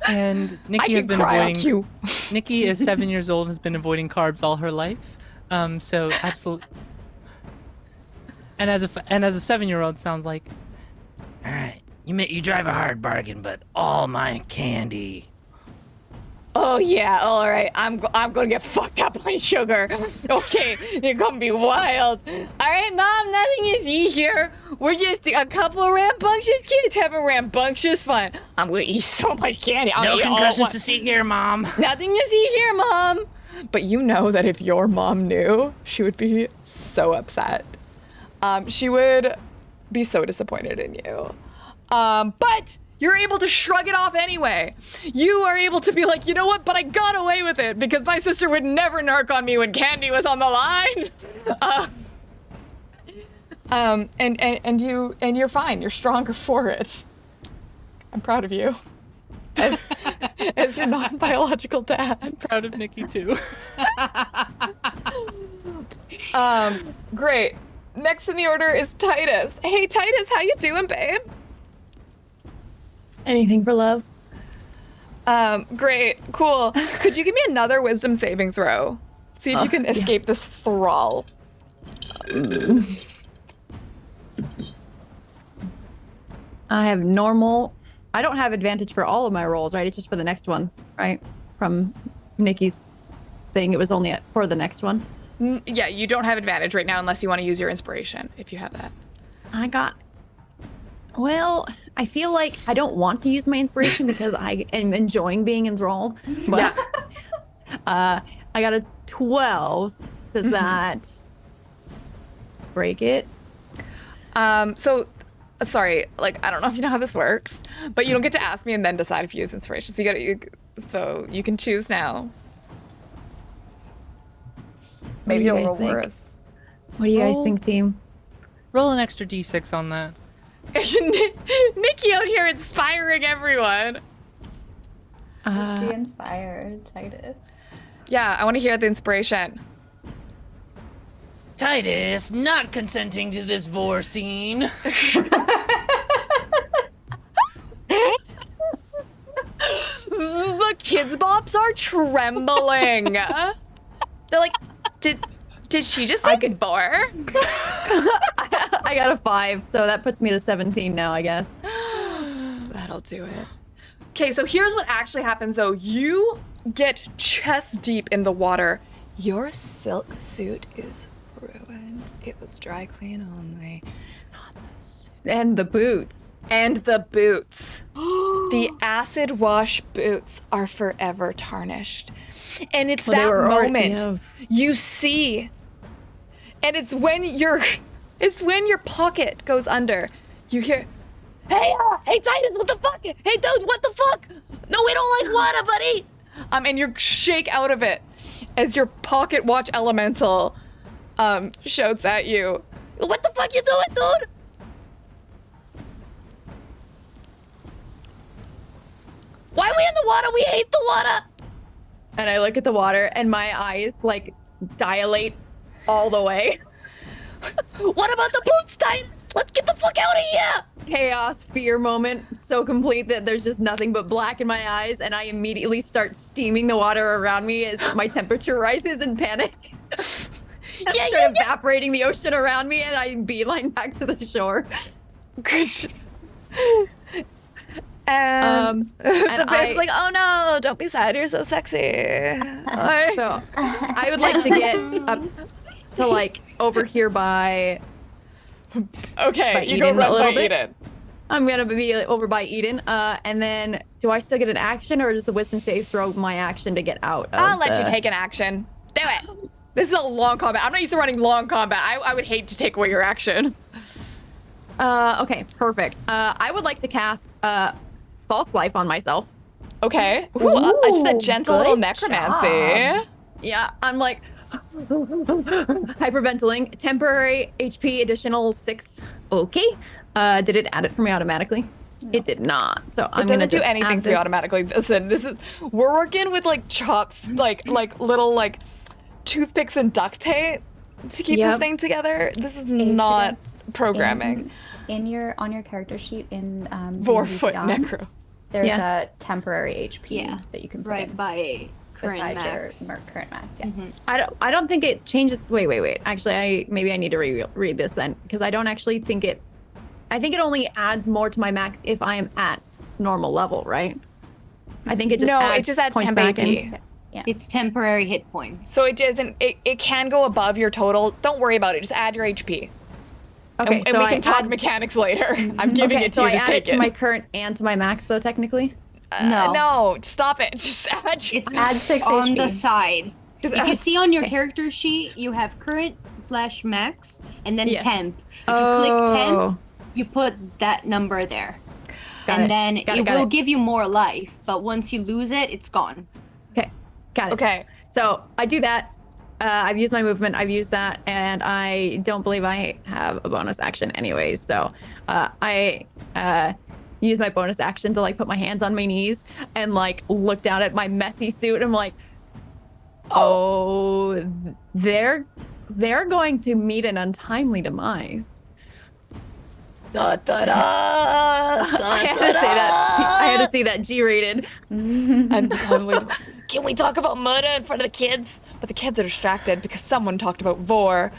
And I Nikki has can been cry on avoiding. cue. Nikki is 7 years old and has been avoiding carbs all her life. So absolutely. And as a 7-year-old, sounds like, All right, you drive a hard bargain, but all my candy. Oh yeah, all right. I'm gonna get fucked up on sugar. Okay, you're gonna be wild. All right, Mom, nothing is easier. We're just a couple of rambunctious kids having rambunctious fun. I'm gonna eat so much candy. No concussions to see here, Mom. Nothing to see here, Mom. But you know that if your mom knew, she would be so upset. She would be so disappointed in you. But you're able to shrug it off anyway. You are able to be like, you know what, but I got away with it because my sister would never narc on me when candy was on the line. And you're fine. You're stronger for it. I'm proud of you. As your non-biological dad. I'm proud of Nikki too. Great. Next in the order is Titus. Hey Titus, how you doing, babe? Anything for love? Great, cool. Could you give me another wisdom saving throw? See if you can escape this thrall. I have normal. I don't have advantage for all of my rolls, right? It's just for the next one, right? From Nikki's thing, it was only for the next one. Yeah, you don't have advantage right now unless you want to use your inspiration, if you have that. Well, I feel like I don't want to use my inspiration because I am enjoying being enthralled. But I got a 12. Does that break it? Sorry, like, I don't know if you know how this works, but you don't get to ask me and then decide if you use inspiration. So you can choose now. Maybe you'll roll worse. What do you guys think, team? Roll an extra d6 on that. Nikki out here inspiring everyone. Is she inspired, Titus? Yeah, I want to hear the inspiration. Titus, not consenting to this vor scene. The kids' bops are trembling. They're like, did she just say bore? I got a 5, so that puts me to 17 now, I guess. That'll do it. Okay, so here's what actually happens though. You get chest deep in the water. Your silk suit is ruined. It was dry clean only. Not the suit. And the boots. And the boots. The acid wash boots are forever tarnished. And it's that moment you see, and it's when you're It's when your pocket goes under. You hear, Hey, Titus, what the fuck? Hey, dude, what the fuck? No, we don't like water, buddy. and you shake out of it as your pocket watch elemental shouts at you. What the fuck you doing, dude? Why are we in the water? We hate the water. And I look at the water and my eyes like dilate all the way. What about the boots, Titus? Let's get the fuck out of here. Chaos fear moment so complete that there's just nothing but black in my eyes, and I immediately start steaming the water around me as my temperature rises in panic. I start evaporating the ocean around me, and I beeline back to the shore. And the babe's I- like, oh no, don't be sad, you're so sexy. So I would like to get up to like over here by Okay, by you go Eden a run little by bit. Eden. I'm gonna be over by Eden, and then do I still get an action, or does the wisdom save throw my action to get out? I'll let you take an action. Do it. This is a long combat. I'm not used to running long combat. I would hate to take away your action. Okay, perfect. I would like to cast false life on myself. Okay. Ooh, just a gentle little good necromancy. job. Yeah, I'm like hyperventilating. Temporary HP additional 6. Okay. Did it add it for me automatically? It did not. So I'm It gonna doesn't do just anything add for you this. automatically. Listen, we're working with like chops, like little like toothpicks and duct tape to keep this Yep. thing together. This is not programming. On your character sheet in 4 D&D foot Beyond, necro. there's Yes. a temporary HP Yeah. that you can put Right in by current beside max. your current max. Yeah. I don't think it changes. Wait. Actually, maybe I need to read this then, because I don't actually think it. I think it only adds more to my max if I am at normal level, right? I think it just No, adds it just adds points 10 back BP. in. It's temporary hit points. So it doesn't. It can go above your total. Don't worry about it. Just add your HP. Okay, and so we I can talk add, mechanics later. I'm giving okay, it to so you. I Just add it take to it. my current and to my max, though technically. No, stop it. Just add. It's Add 6 on HP. the side. Just If you add- see on your character sheet, you have current/max and then Yes. temp. If you click temp, Oh. you put that number there. Got and it. then Got it got will give you more life, but once you lose it, it's gone. Okay, got it. Okay. So I do that. I've used my movement. I've used that, and I don't believe I have a bonus action anyways. So I use my bonus action to like put my hands on my knees and like look down at my messy suit. I'm like, oh, they're going to meet an untimely demise. Da, da, da, I had to say that. I had to see that G-rated. And suddenly, Can we talk about murder in front of the kids? but the kids are distracted because someone talked about Vor.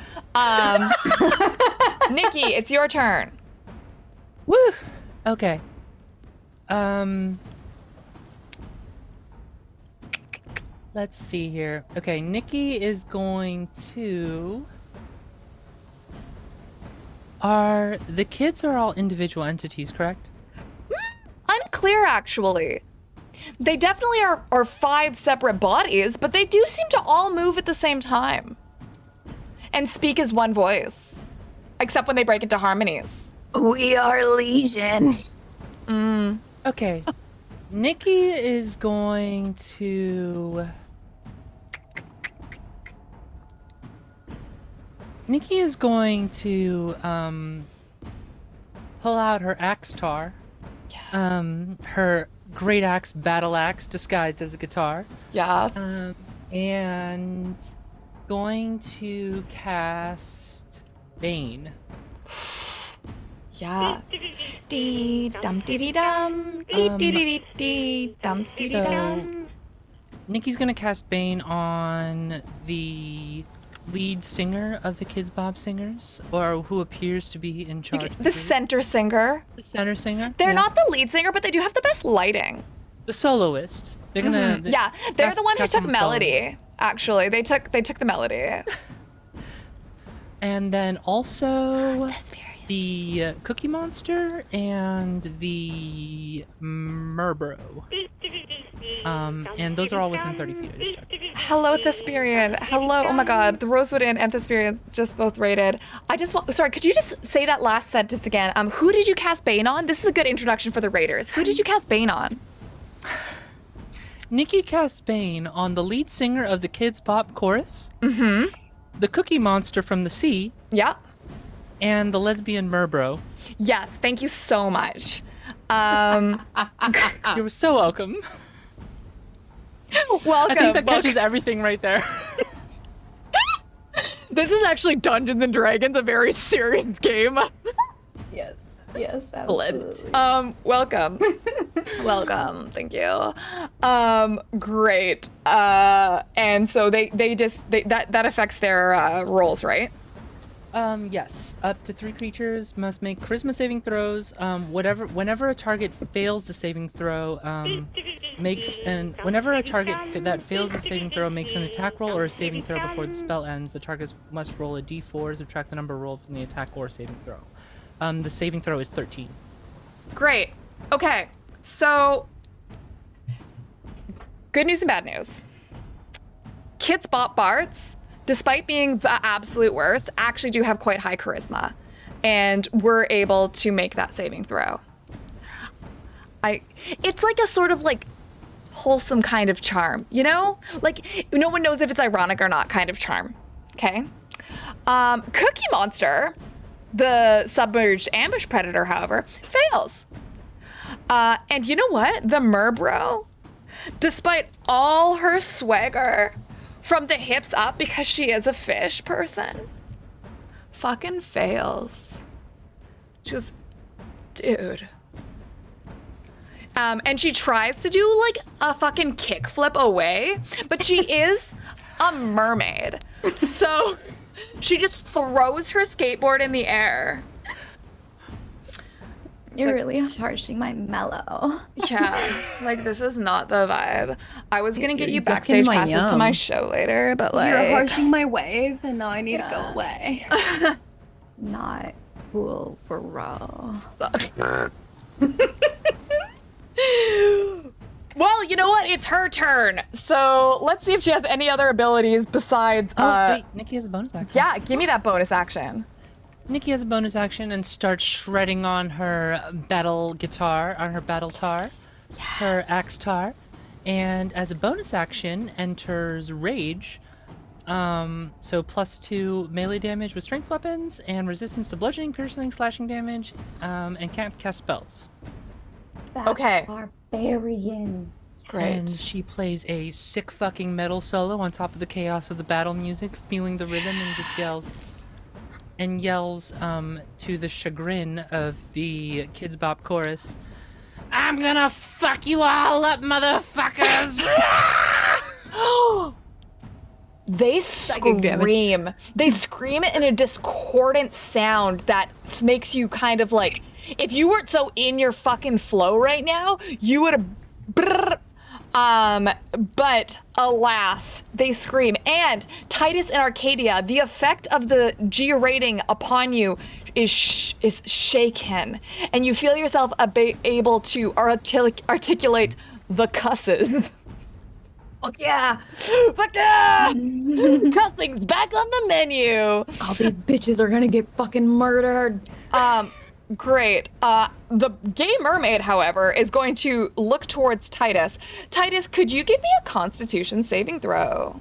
Nikki, it's your turn. Woo! Okay. Let's see here. Okay, Nikki is going to. The kids are all individual entities, correct? Unclear, actually. They definitely are 5 separate bodies, but they do seem to all move at the same time and speak as one voice, except when they break into harmonies. We are Legion. Okay. Nikki is going to. Pull out her axe tar. Her great axe, battle axe, disguised as a guitar. Yes. And going to cast Bane. Yeah. Dee dum dee dee dum dee dee dee dee dee dum dee dee dum. Nikki's gonna cast Bane on the lead singer of the Kids Bob Singers, or who appears to be in charge. of The center singer. the center singer. They're yeah. not the lead singer, but they do have the best lighting. the soloist. They're gonna. Yeah, they're cast- the one who cast took on melody. soloist. Actually, they took the melody. And then also the Cookie Monster and the Murbro. And those are all within 30 feet of each other. Hello, Thesperian. Hello. Oh my God, the Rosewood Inn and Thesperian just both rated. I just want. Sorry, could you just say that last sentence again? Who did you cast Bane on? This is a good introduction for the raiders. Who did you cast Bane on? Nikki cast Bane on the lead singer of the Kids Pop Chorus, Mm-hmm. the Cookie Monster from the Sea, Yeah. and the lesbian Merbro. Yes. Thank you so much. You're so welcome. Welcome. I think that Look, catches everything right there. this is actually Dungeons and Dragons, a very serious game. Yes, yes, Flipped. absolutely. Welcome. Welcome. Thank you. Great. And so that affects their rolls, right? Yes. Up to 3 creatures must make charisma saving throws. Whenever a target fails the saving throw, whenever a target that fails the saving throw makes an attack roll or a saving throw before the spell ends, the target must roll a d4, subtract the number rolled from the attack or saving throw. The saving throw is 13. Great. Okay. So, good news and bad news. Kids Bop Bards, despite being the absolute worst, actually do have quite high charisma. And we're able to make that saving throw. It's like a sort of like wholesome kind of charm, you know? Like, no one knows if it's ironic or not kind of charm. Okay? Cookie Monster, the submerged ambush predator, however, fails. And you know what? The Merbro, despite all her swagger from the hips up because she is a fish person, fucking fails. She goes, dude. And she tries to do like a fucking kickflip away, but she is a mermaid. So she just throws her skateboard in the air. You're really harshing my mellow. Yeah, like this is not the vibe. I was gonna get you You're backstage yucking my passes to my yum. show later, but like You're harshing my wave, and now I need to go away. Not cool, bro. Well, you know what? It's her turn. So let's see if she has any other abilities besides. Wait, Nikki has a bonus action. Yeah, give me that bonus action. Nikki has a bonus action and starts shredding on her battle guitar, on her battle tar, her axe tar, and as a bonus action enters rage. So +2 melee damage with strength weapons and resistance to bludgeoning, piercing, slashing damage, and can't cast spells. That Okay. Barbarian. Great. And she plays a sick fucking metal solo on top of the chaos of the battle music, feeling the rhythm, and just yells to the chagrin of the Kids Bop chorus, "I'm gonna fuck you all up, motherfuckers!" They Psychic damage. scream. They scream in a discordant sound that makes you kind of like, if you weren't so in your fucking flow right now, you would have. But alas, they scream. And Titus and Arcadia, the effect of the G rating upon you is shaken, and you feel yourself able to articulate the cusses. Fuck yeah. Fuck yeah! Cussing's back on the menu. All these bitches are gonna get fucking murdered. Great. The gay mermaid, however, is going to look towards Titus. Titus, could you give me a Constitution saving throw?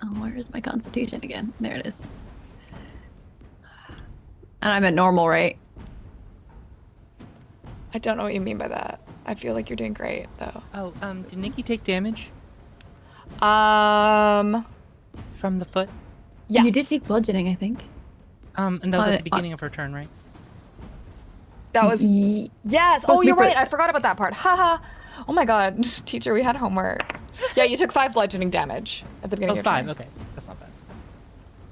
Oh, where is my constitution again? There it is. And I'm at normal, right? I don't know what you mean by that. I feel like you're doing great, though. Oh, did Nikki take damage Um, from the foot? yes. You did take bludgeoning, I think. And that was at the On- beginning of her turn, right? That was, Ye- yes. Supposed Oh, to be you're right. crit. I forgot about that part. Haha. Oh my God, teacher, we had homework. Yeah, you took 5 bludgeoning damage at the beginning Oh, of your 5. turn. Okay, that's not bad.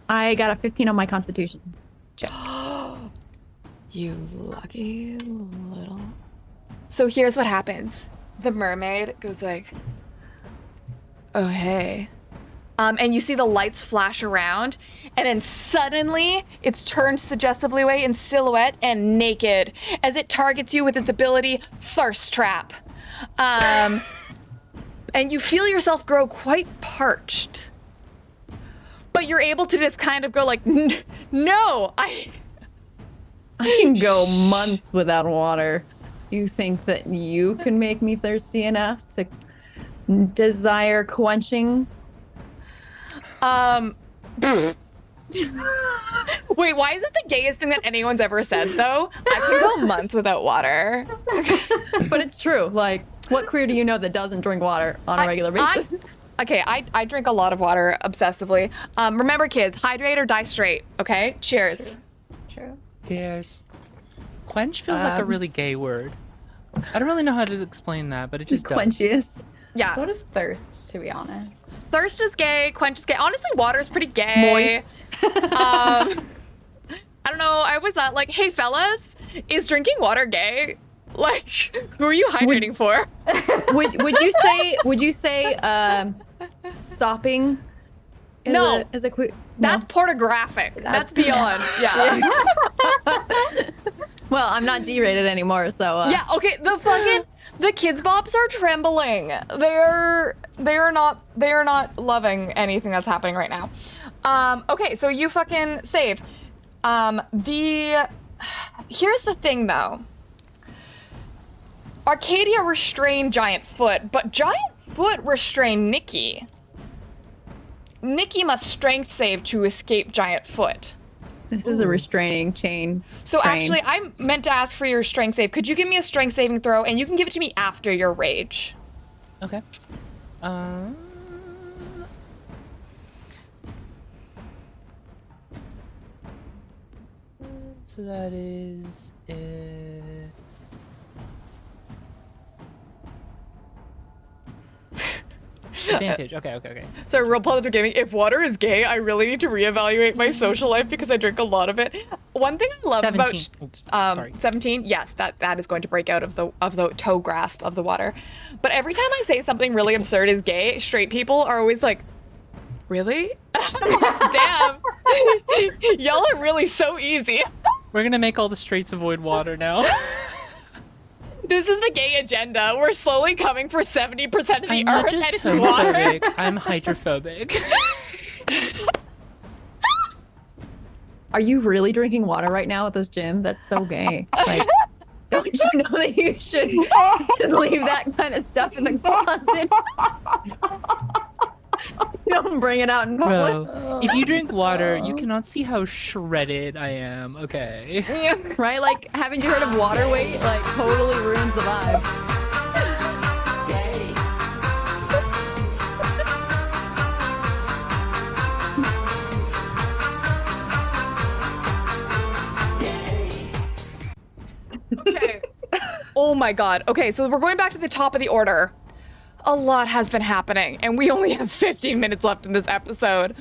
I got a 15 on my constitution. You lucky little. So here's what happens. The mermaid goes like, "Oh hey, and you see the lights flash around, and then suddenly it's turned suggestively away in silhouette and naked as it targets you with its ability Thirst Trap. And you feel yourself grow quite parched. But you're able to just kind of go like, no, I can go months without water. You think that you can make me thirsty enough to desire quenching? Wait, why is it the gayest thing that anyone's ever said, though? I can go months without water. But it's true. Like, what queer do you know that doesn't drink water on a regular basis? I drink a lot of water obsessively. Remember, kids, hydrate or die straight, okay? Cheers. True. Cheers. Quench feels like a really gay word. I don't really know how to explain that, but it just does. Quenchiest. Yeah. So does thirst, to be honest. Thirst is gay, quench is gay. Honestly, water is pretty gay. Moist. I don't know. I was like, hey, fellas, is drinking water gay? Like, who are you hydrating for? Would you say sopping is a queer? That's pornographic. That's beyond. Yeah. Well, I'm not G-rated anymore, so. Yeah. Okay. The kids' bops are trembling. They are not loving anything that's happening right now. Okay. So you fucking save. Here's the thing, though. Arcadia restrained Giant Foot, but Giant Foot restrained Nikki. Nikki must strength save to escape Giant Foot. This is a restraining chain. So actually, I meant to ask for your strength save. Could you give me a strength saving throw, and you can give it to me after your rage? Okay. So that is advantage. Okay. So real political gaming. If water is gay, I really need to reevaluate my social life because I drink a lot of it. One thing I love 17. about 17, yes, that is going to break out of the toe grasp of the water. But every time I say something really absurd is gay, straight people are always like, really? Damn. Y'all are really so easy. We're gonna make all the straights avoid water now. This is the gay agenda. We're slowly coming for 70% of the I'm not earth just and it's water. homophobic, I'm hydrophobic. Are you really drinking water right now at this gym? That's so gay. Like, don't you know that you should leave that kind of stuff in the closet? You don't bring it out in public. Bro, if you drink water, you cannot see how shredded I am, okay? Right? Like, haven't you heard of water weight? Like, totally ruins the vibe. Okay. Oh my god. Okay, so we're going back to the top of the order. A lot has been happening, and we only have 15 minutes left in this episode.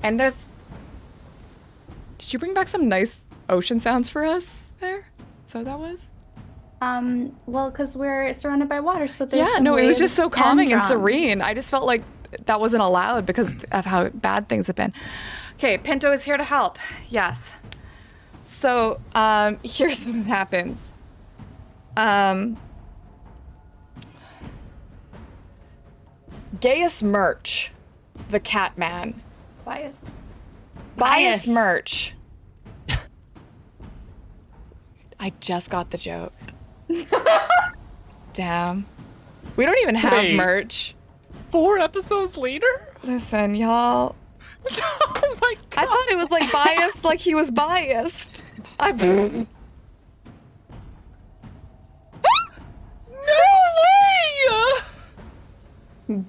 And there's... Did you bring back some nice ocean sounds for us there? So that was? Well, because we're surrounded by water, so there's Yeah, some no, it was waves just so calming and drums. serene. I just felt like that wasn't allowed because of how bad things have been. Okay, Pinto is here to help. Yes. So, here's what happens. Gaius Merch, the cat man. Bias Merch. I just got the joke. Damn. We don't even have Wait. merch. 4 episodes later? Listen, y'all. Oh my god. I thought it was like biased, like he was biased. No way!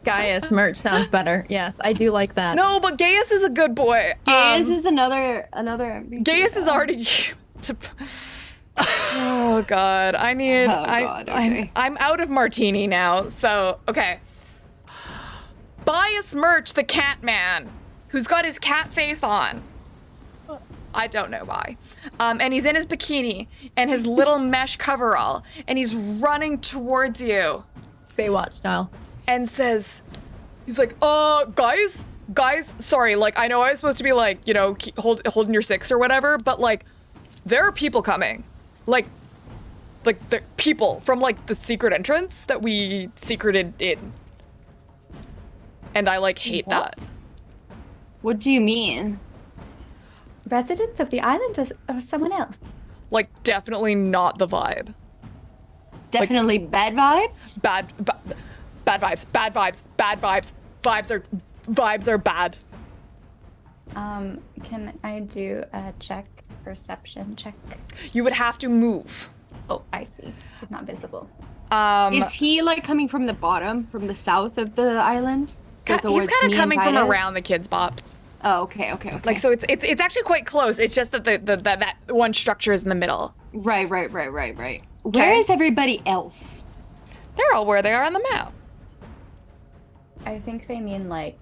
Gaius merch sounds better. Yes, I do like that. No, but Gaius is a good boy. Gaius is another NPC. Gaius is already to. Oh god, I need. I'm out of martini now. So okay. Bias Merch, the cat man, who's got his cat face on. I don't know why. And he's in his bikini and his little mesh coverall, and he's running towards you Baywatch style. and says, He's like, guys, sorry, like, I know I was supposed to be like, you know, holding your six or whatever, but like, there are people coming. Like the people from like the secret entrance that we secreted in. And I like hate that. What do you mean? Residents of the island or someone else? Like, definitely not the vibe. Definitely bad vibes? Bad vibes, bad vibes, bad vibes. Vibes are bad. Can I do a perception check? You would have to move. Oh, I see. It's not visible. Is he like coming from the bottom, from the south of the island? So He's towards kind me of and coming from Titus? around the kids' bops. Oh, okay. Like, so it's actually quite close. It's just that that one structure is in the middle. Right. Where is everybody else? They're all where they are on the map. I think they mean like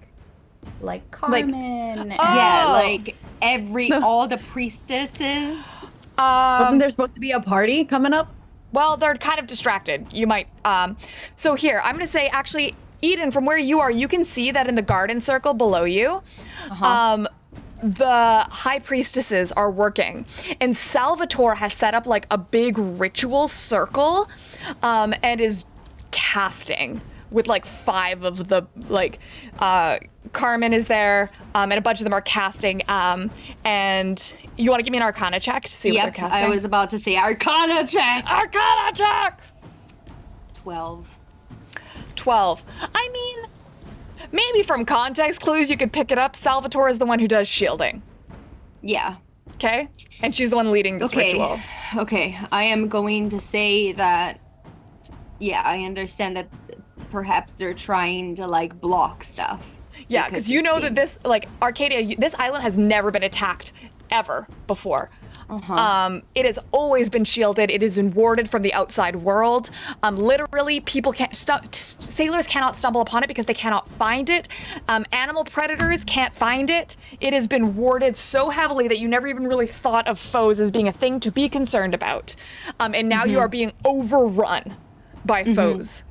Carmen. Yeah, like all the priestesses. Wasn't there supposed to be a party coming up? Well, they're kind of distracted. You might. So here, I'm gonna say actually, Eden, from where you are, you can see that in the garden circle below you, the high priestesses are working, and Salvatore has set up like a big ritual circle, and is casting with like 5 of the like. Carmen is there, and a bunch of them are casting. And you want to give me an Arcana check to see what they're casting? I was about to say Arcana check. Arcana check. 12. I mean, maybe from context clues you could pick it up. Salvatore is the one who does shielding. Yeah. Okay? And she's the one leading this ritual. Okay, I am going to say that, yeah, I understand that perhaps they're trying to, like, block stuff. Yeah, because you know that this, like, Arcadia, this island has never been attacked ever before. It has always been shielded. It has been warded from the outside world. Literally, people can't sailors cannot stumble upon it because they cannot find it. Animal predators can't find it. It has been warded so heavily that you never even really thought of foes as being a thing to be concerned about. And now you are being overrun by foes.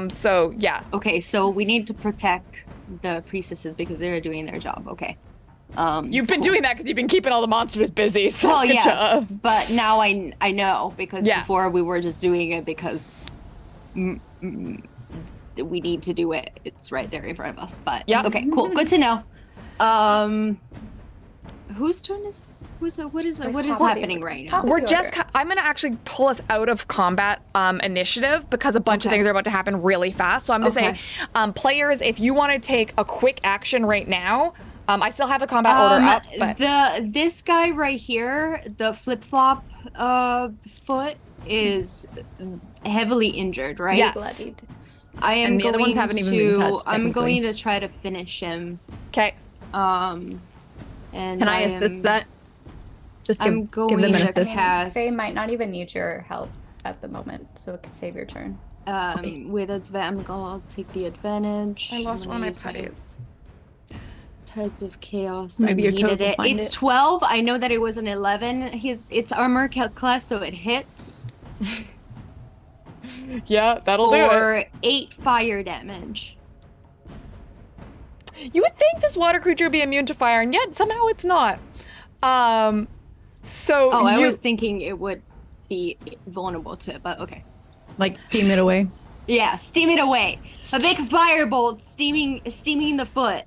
So yeah. Okay, so we need to protect the priestesses because they're doing their job. Okay. You've been doing that because you've been keeping all the monsters busy. So well, good yeah, job. but now I know because before we were just doing it because we need to do it. It's right there in front of us. But yeah. Okay, cool. Good to know. Whose turn is? What is happening right now? We're just. I'm gonna actually pull us out of combat initiative because a bunch of things are about to happen really fast. So I'm gonna say, players, if you want to take a quick action right now, I still have the combat order up. But this guy right here, the flip flop foot, is heavily injured, right? Yes. Bloodied. I am And the other ones haven't even been touched, I'm technically. going to try to finish him. Okay. And Can I assist that? Just I'm give them going an to assist. cast They might not even need your help at the moment, so it could save your turn. with I'll take the advantage. I lost I'm one of my gonna use putties. Tides of Chaos. Maybe I your toes needed will it. find It's it. 12. I know that it was an 11. It's armor class, so it hits Yeah, that'll do it. for 8 fire damage. You would think this water creature would be immune to fire, and yet somehow it's not. So I was thinking it would be vulnerable to it, but okay. Like steam it away. Yeah, steam it away. A big firebolt steaming the foot.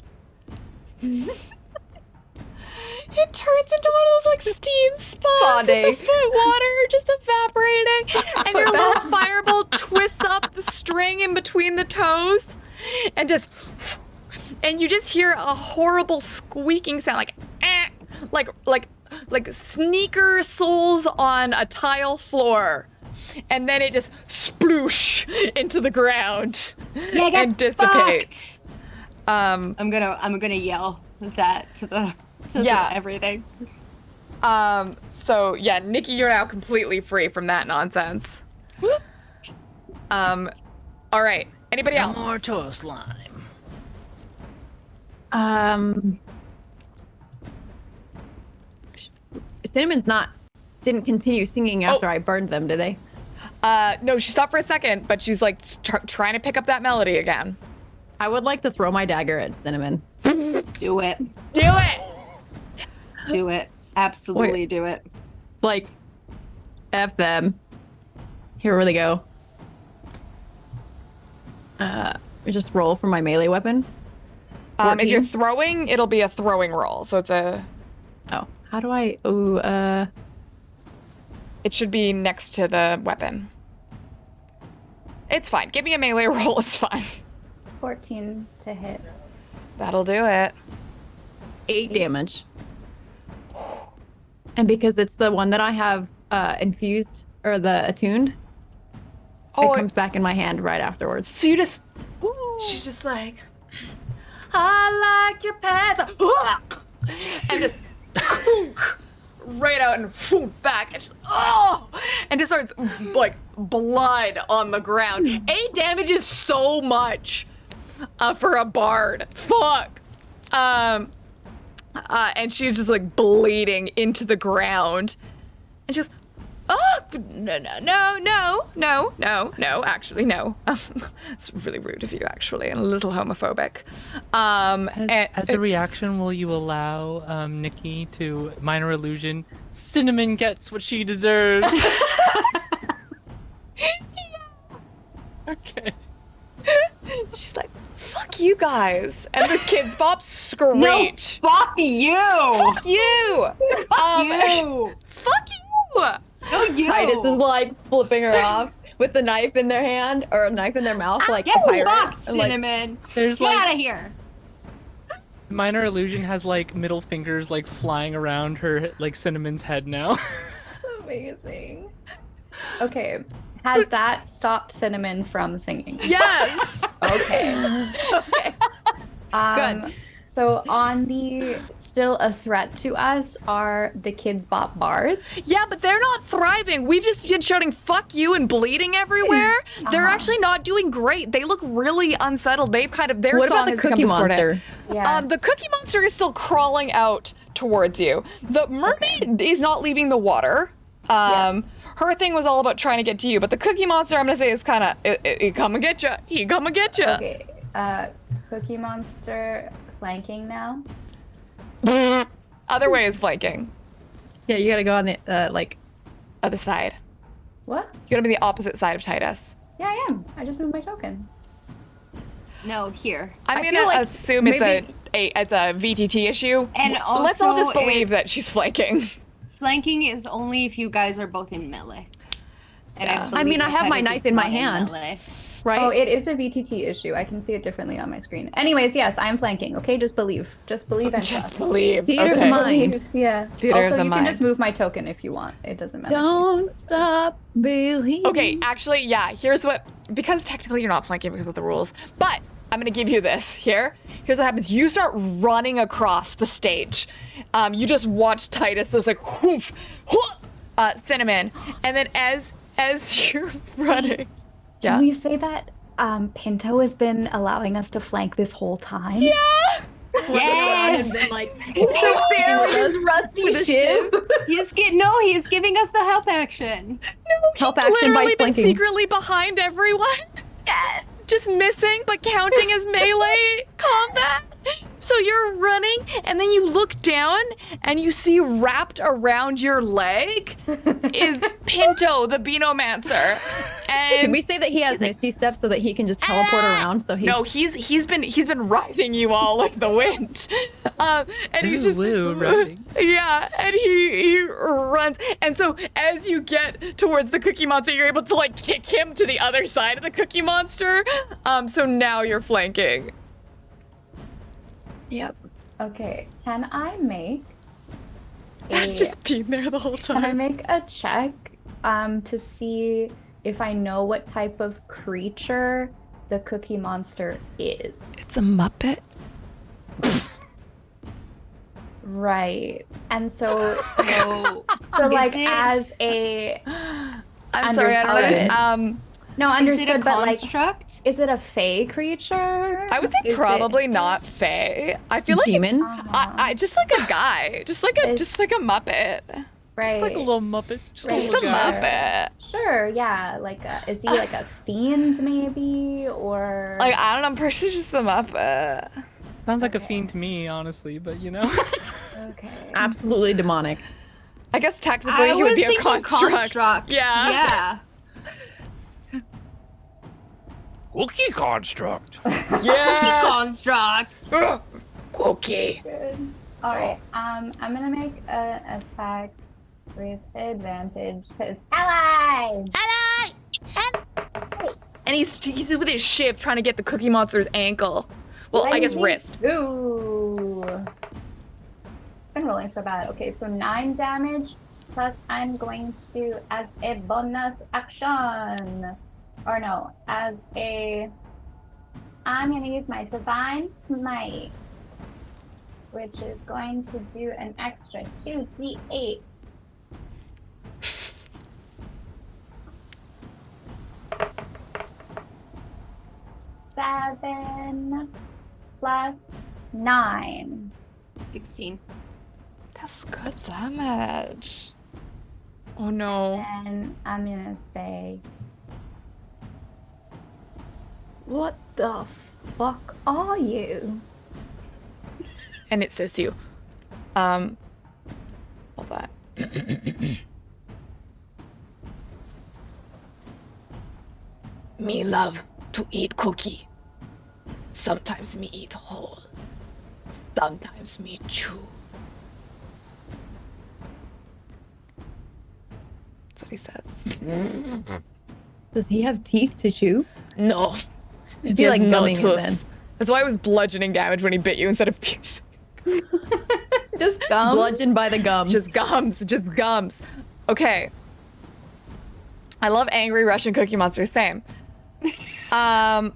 It turns into one of those like steam spas with the foot water just evaporating, and your little firebolt twists up the string in between the toes, and you just hear a horrible squeaking sound, like eh, like sneaker soles on a tile floor, and then it just sploosh into the ground and dissipates. I'm gonna yell that to the everything. So yeah, Nikki, you're now completely free from that nonsense. All right. Anybody else? More toe slime. Cinnamon's didn't continue singing after I burned them, did they? No, she stopped for a second, but she's like trying to pick up that melody again. I would like to throw my dagger at Cinnamon. Do it. Do it. Do it. Absolutely do it. Like, F them. Here we go. Just roll for my melee weapon. If you're 14? throwing, it'll be a throwing roll. So it's a. Oh, how do I? Ooh, It should be next to the weapon. It's fine. Give me a melee roll. It's fine. 14 to hit. That'll do it. 8 damage. And because it's the one that I have infused or the attuned, it comes back in my hand right afterwards. So you just. She's just like, I like your pants. And just right out and back. And just, and it starts like blood on the ground. 8 damage is so much for a bard. Fuck. And she's just like bleeding into the ground. And she goes, no, actually, no. It's really rude of you, actually, and a little homophobic. As a reaction, will you allow Nikki to minor illusion? Cinnamon gets what she deserves. Okay. She's like, fuck you guys. And the kids bop screech. No, fuck you. Fuck you. Fuck you. Fuck you. No, you. Titus is like flipping her off with the knife in their hand or a knife in their mouth, like Get a pirate. fucked, And, like, Cinnamon. There's Get like out of here. minor illusion has like middle fingers like flying around her like Cinnamon's head now. That's amazing. Okay. Has that stopped Cinnamon from singing? Yes. Okay. Okay. Good. So on the still a threat to us are the Kids Bop bards. Yeah, but they're not thriving. We've just been shouting fuck you and bleeding everywhere. They're actually not doing great. They look really unsettled. They've kind of, their What song about the has become Cookie discordant. Monster? Yeah. The Cookie Monster is still crawling out towards you. The mermaid is not leaving the water. Her thing was all about trying to get to you, but the Cookie Monster, I'm gonna say, is kind of, he come and get you. He come and get you. Okay. Cookie Monster flanking now. Other way is flanking. Yeah, you gotta go on the like Other side. What? You gotta be the opposite side of Titus. Yeah, I am. I just moved my token. No, here. I'm I gonna feel like assume it's maybe- it's a VTT issue. And let's all just also believe that it's- she's flanking. Flanking is only if you guys are both in melee. And Yeah. I mean, I believe have my Titus knife is in my not hand. melee. right. Oh, it is a VTT issue. I can see it differently on my screen. Anyways, yes, I'm flanking. Okay, just believe. Just believe and Just trust. believe. Theater of Okay. the mind. Yeah. Theater of also, the you mind. can just move my token if you want. It doesn't matter. Don't stop believing. Okay, actually, yeah, here's what, because technically you're not flanking because of the rules, but I'm gonna give you this here. Here's what happens. You start running across the stage. You just watch Titus, this like, whoof, Cinnamon, and then as you're running, Can we say that Pinto has been allowing us to flank this whole time? Yeah. Yes. And then, like, So fair with his rusty shiv. He's giving us the help action. help He's action by literally been flanking. secretly behind everyone. Yes. Just missing, but counting as melee combat. So you're running, and then you look down, and you see wrapped around your leg is Pinto, the Beanomancer. And Can we say that he has Misty Steps so that he can just teleport around? So he no, he's been riding you all like the wind, and he's just riding. yeah, and he runs, and so as you get towards the Cookie Monster, you're able to like kick him to the other side of the Cookie Monster. So now you're flanking. Yep. Okay. Can I make It's just been there the whole Can I time. make a check to see if I know what type of creature the Cookie Monster is? It's a Muppet. Right. And so So, like it- as a I'm sorry, I Understood. don't. no is it a understood, but like construct? is it a fey creature? I would say Is it- probably not Fae. I feel like Demon? I just like a guy, just like a Muppet. Right. Just like a little Muppet. Just Right. a Just a little guy. Muppet. Sure, yeah. Like, is he like a fiend maybe, or Like, I don't know. I'm pretty sure just the Muppet. Sounds like a fiend to me, honestly, but you know. okay? Absolutely demonic. I guess technically he would be a construct. Yeah. Yeah. Cookie construct. Yeah. Construct. Cookie. Good. All right. I'm gonna make a attack with advantage because ally. And he's with his shiv trying to get the Cookie Monster's ankle. Well, I guess wrist. Ooh. Been rolling so bad. Okay, so 9 damage. Plus, I'm going to, as a bonus action, or no, I'm going to use my Divine Smite, which is going to do an extra 2d8. Seven plus 9. 16. That's good damage. Oh no. And I'm gonna say, what the fuck are you? And it says to you. Hold on. Me love to eat cookie. Sometimes me eat whole. Sometimes me chew. That's what he says. Does he have teeth to chew? No. It'd He be has like no gumming it then. twists. That's why it was bludgeoning damage when he bit you instead of piercing. Just gums? Bludgeoned by the gums. Just gums. Just gums. Okay. I love angry Russian Cookie Monster. Same. I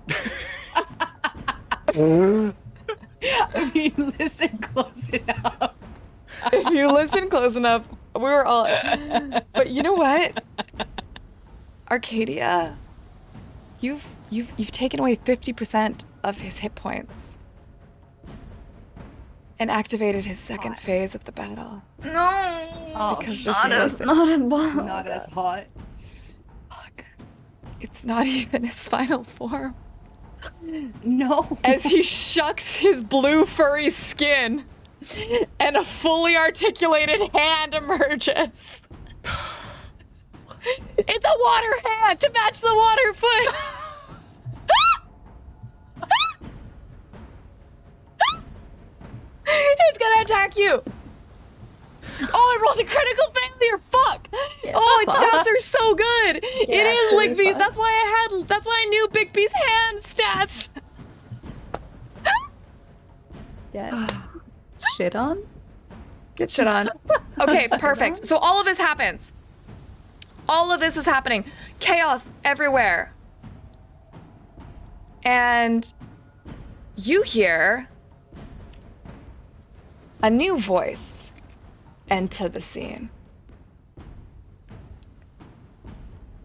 mean, listen close enough. If you listen close enough, we were all. But you know what, Arcadia, you've taken away 50% of his hit points and activated his second phase of the battle. No. Because this not was as not a ball. Not as hot. Fuck. It's not even his final form. No. As he shucks his blue furry skin and a fully articulated hand emerges. It's a water hand to match the water foot. It's gonna attack you. Oh, I rolled a critical failure. Fuck. Yeah, Oh, its fuck. stats are so good. Yeah, It is like really fuck. that's why I knew Big B's hand stats. Get shit on? Get shit on. Okay, perfect. So all of this happens. All of this is happening. Chaos everywhere. And you hear a new voice enter the scene.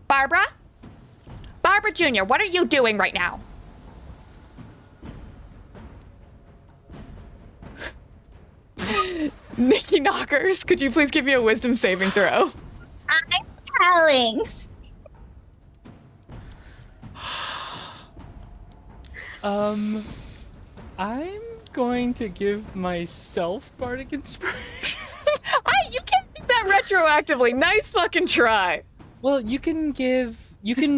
Barbara? Barbara Jr., what are you doing right now? Nikki Knockers, could you please give me a wisdom saving throw? I'm telling. I'm going to give myself bardic inspiration. You can't do that retroactively. Nice fucking try. Well, you can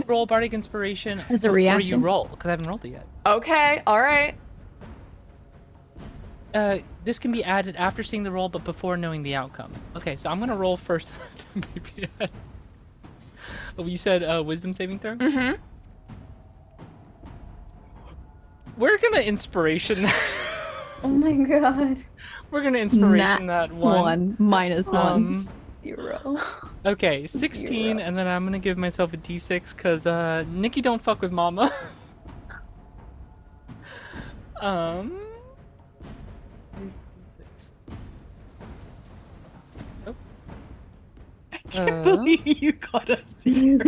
roll bardic inspiration As a before you reaction? roll, because I haven't rolled it yet. Okay, all right. This can be added after seeing the roll, but before knowing the outcome. Okay, so I'm gonna roll first. Maybe add. Oh, you said wisdom saving throw? Mm-hmm. We're gonna inspiration. Oh my god. We're gonna inspiration that one. Minus one. 0. Okay, 16, and then I'm gonna give myself a d6 because Nikki don't fuck with mama. Here's the d6. I can't believe you got a 0.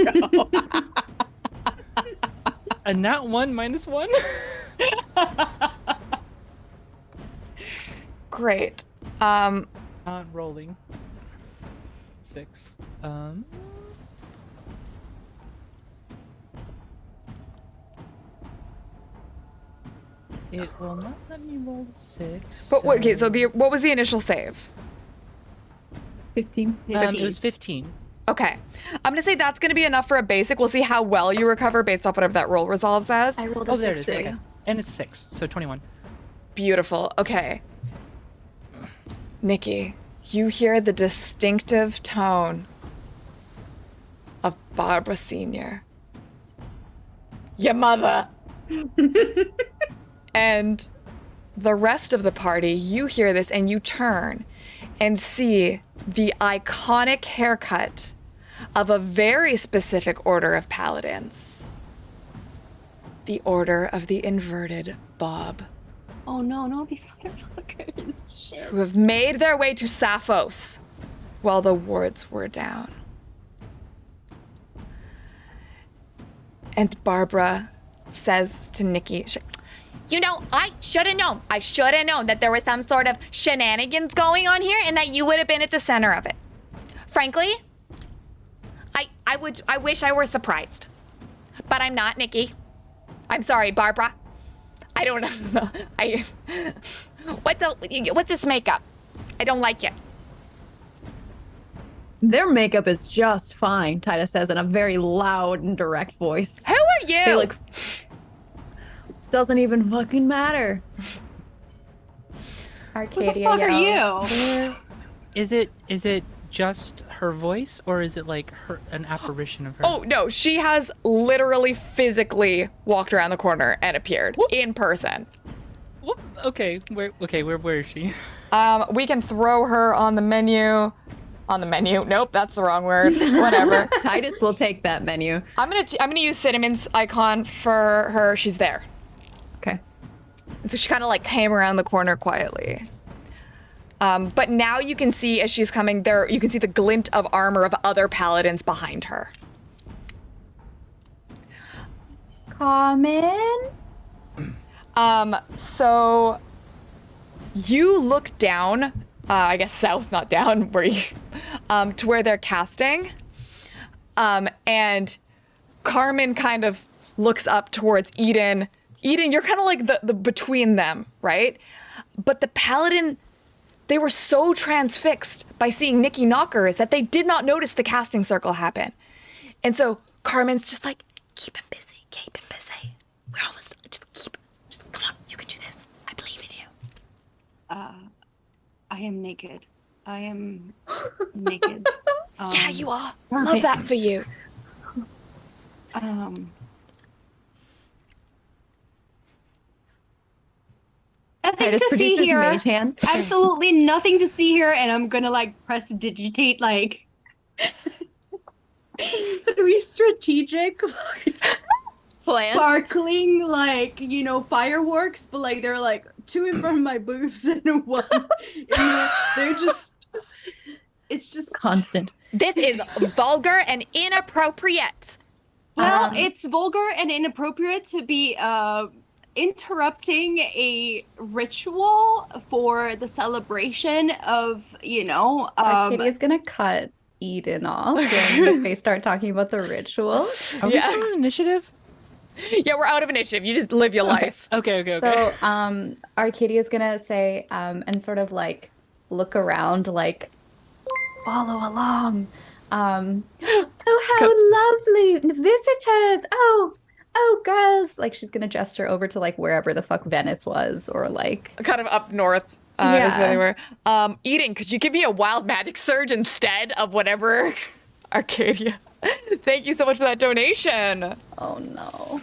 A nat 1 minus 1. Great. Not rolling. 6. It will not let me roll the 6. But wait, okay, so so- what was the initial save? 15. it was 15. Okay. I'm gonna say that's gonna be enough for a basic. We'll see how well you recover based off whatever that roll resolves as. I rolled a Oh, there it 6. is. Okay. And it's 6, so 21. Beautiful. Okay. Nikki, you hear the distinctive tone of Barbara Sr. Your mother. And the rest of the party, you hear this and you turn and see the iconic haircut of a very specific order of paladins. The Order of the Inverted Bob, Oh no, these motherfuckers. Shit. who have made their way to Sapphos while the wards were down. And Barbara says to Nikki, you know, I should have known. I should have known that there was some sort of shenanigans going on here and that you would have been at the center of it. Frankly, I wish I were surprised. But I'm not, Nikki. I'm sorry, Barbara. I don't know. What's this makeup? I don't like it. Their makeup is just fine, Titus says in a very loud and direct voice. Who are you? They look. Doesn't even fucking matter. Arcadia What the fuck yells. are you? Is it just her voice, or is it like an apparition of her? Oh, no, she has literally physically walked around the corner and appeared in person. Whoop. Okay, where is she? We can throw her on the menu. On the menu. Nope, that's the wrong word. Whatever. Titus will take that menu. I'm gonna use Cinnamon's icon for her. She's there. Okay. And so she kind of like came around the corner quietly. But now you can see as she's coming there, you can see the glint of armor of other paladins behind her. Common. So you look down, I guess south, not down, where you, to where they're casting. And Carmen kind of looks up towards Eden. Eden, you're kind of like the between them, right? But the paladin, they were so transfixed by seeing Nikki Knockers that they did not notice the casting circle happen. And so Carmen's just like, keep him busy. We're almost, just come on, you can do this. I believe in you. I am naked. I am naked. Yeah, you are. Love that for you. Nothing Titus to see produces here. mage hand. Absolutely nothing to see here, and I'm gonna like press digitate like three strategic like Plan. sparkling like fireworks, but like they're like two in front of my boobs and one they're just it's just Constant. This is vulgar and inappropriate. well it's vulgar and inappropriate to be interrupting a ritual for the celebration of Arcadia's gonna cut Eden off when they start talking about the ritual. Are we still in initiative? Yeah, we're out of initiative. You just live your life. Okay. So Arcadia's gonna say and sort of like look around like follow along. Oh, how lovely visitors! Oh, girls! Like she's gonna gesture over to like wherever the fuck Venice was, or like Kind of up north is Yeah. where they were. Eden, could you give me a wild magic surge instead of whatever Arcadia? Thank you so much for that donation. oh no.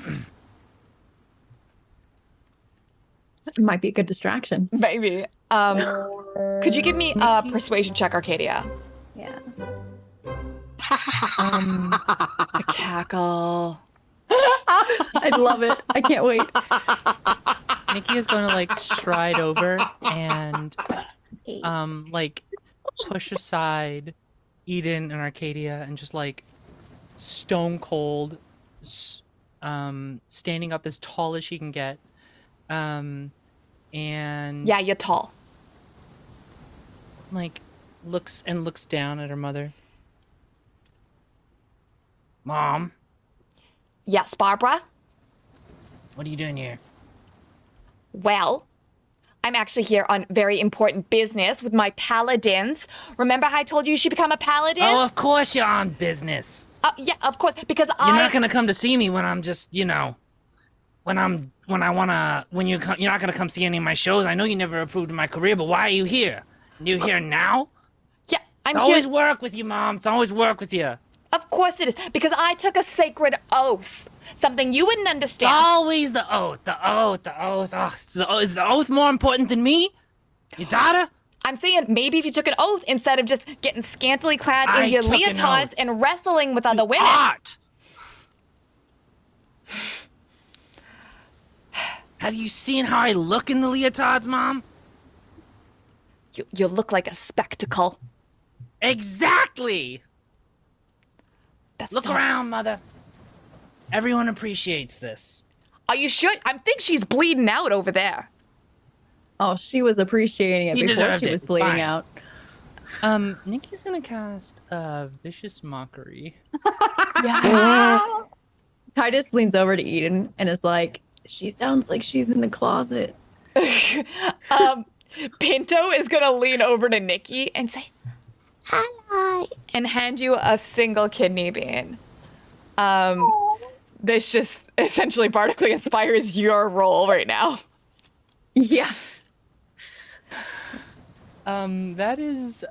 That might be a good distraction. Maybe. Could you give me a persuasion check, Arcadia? Yeah. The cackle. I love it. I can't wait. Nikki is going to like stride over and Eight. like push aside Eden and Arcadia and just like stone cold standing up as tall as she can get. And Yeah, you're tall. like looks down at her mother. Mom, Yes, Barbara? what are you doing here? Well, I'm actually here on very important business with my paladins. Remember how I told you you should become a paladin? Oh, of course you're on business. Yeah, of course, because You're not gonna come to see me when I'm just, you know, when you're not gonna come see any of my shows. I know you never approved of my career, but why are you here? You here now? Yeah, I'm It's here. always work with you, Mom. It's always work with you. Of course it is, because I took a sacred oath. Something you wouldn't understand. Always the oath, the oath, the oath. Oh, is the oath more important than me? Your daughter? I'm saying maybe if you took an oath instead of just getting scantily clad I in your took an leotards oath. and wrestling with other women. Art! Have you seen how I look in the leotards, Mom? You look like a spectacle. Exactly! That's Look not- around, Mother. Everyone appreciates this. Are you sure? I think she's bleeding out over there. Oh, she was appreciating it He before deserved she it. was It's bleeding fine. out. Nikki's gonna cast Vicious Mockery. Titus leans over to Eden and is like, she sounds like she's in the closet. Pinto is gonna lean over to Nikki and say, "Hi," and hand you a single kidney bean. This just essentially bardically inspires your role right now. Yes. That is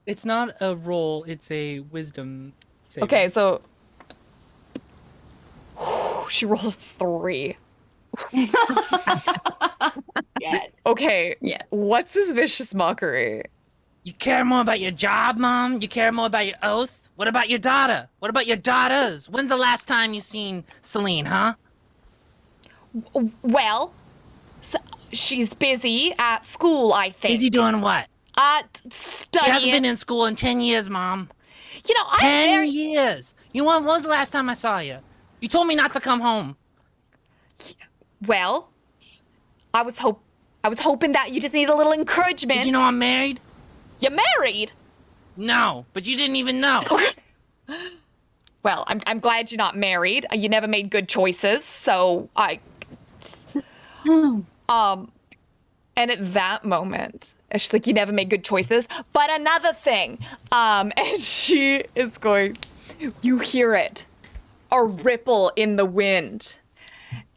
it's not a roll, it's a wisdom save. Okay, so she rolled a 3. Yes. Okay, Yeah. what's this vicious mockery? You care more about your job, Mom? You care more about your oath? What about your daughter? What about your daughters? When's the last time you seen Celine, huh? Well, she's busy at school, I think. Busy doing what? She Studying. hasn't been in school in 10 years, Mom. You know, I'm 10 very... years. You know, when was the last time I saw you? You told me not to come home. Well, I was hoping that you just need a little encouragement. Did you know I'm married? You're married? No, but you didn't even know. Well, I'm glad you're not married. You never made good choices, so and at that moment, she's like, you never made good choices. But another thing, and she is going, you hear it, a ripple in the wind.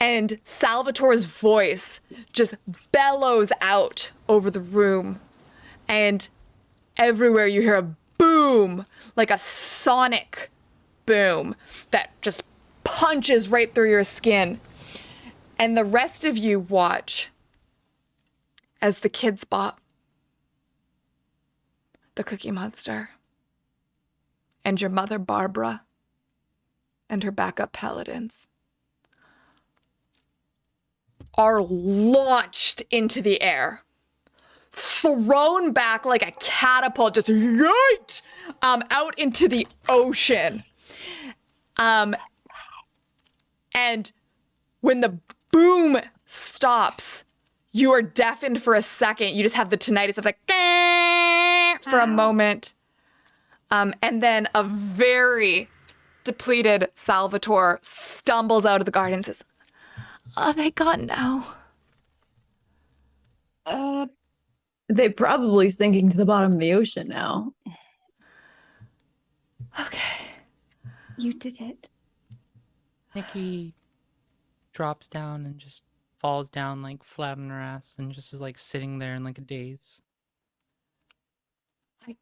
And Salvatore's voice just bellows out over the room. And everywhere you hear a boom, like a sonic boom that just punches right through your skin. And the rest of you watch as the kids bop, the Cookie Monster, and your mother Barbara, and her backup paladins are launched into the air, thrown back like a catapult, just yeet, out into the ocean. And when the boom stops, you are deafened for a second. You just have the tinnitus of like for a moment. And then a very depleted Salvatore stumbles out of the garden and says, "Are they gone now?" They're probably sinking to the bottom of the ocean now. Okay. You did it. Nikki drops down and just falls down like flat on her ass and just is like sitting there in like a daze. I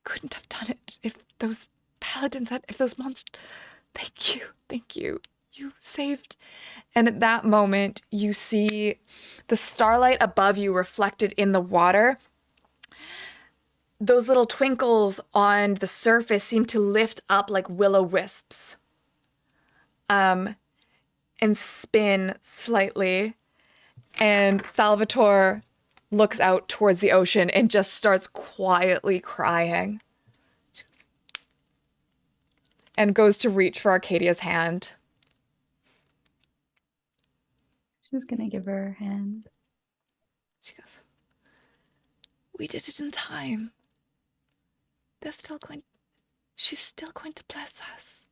couldn't have done it if those paladins if those monsters. Thank you. You saved. And at that moment, you see the starlight above you reflected in the water. Those little twinkles on the surface seem to lift up like will-o-wisps. And spin slightly. And Salvatore looks out towards the ocean and just starts quietly crying. And goes to reach for Arcadia's hand. She's gonna give her a hand. She goes, "We did it in time. They're still going. she's still going to bless us.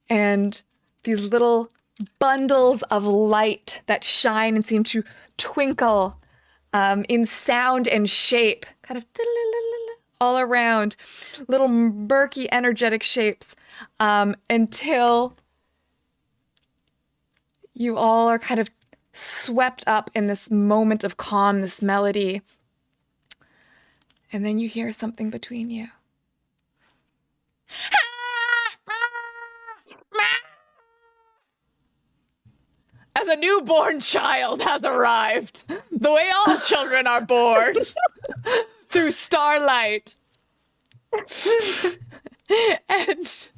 And these little bundles of light that shine and seem to twinkle in sound and shape, kind of all around, little murky, energetic shapes, until you all are kind of swept up in this moment of calm, this melody. And then you hear something between you. As a newborn child has arrived, the way all children are born, through starlight. And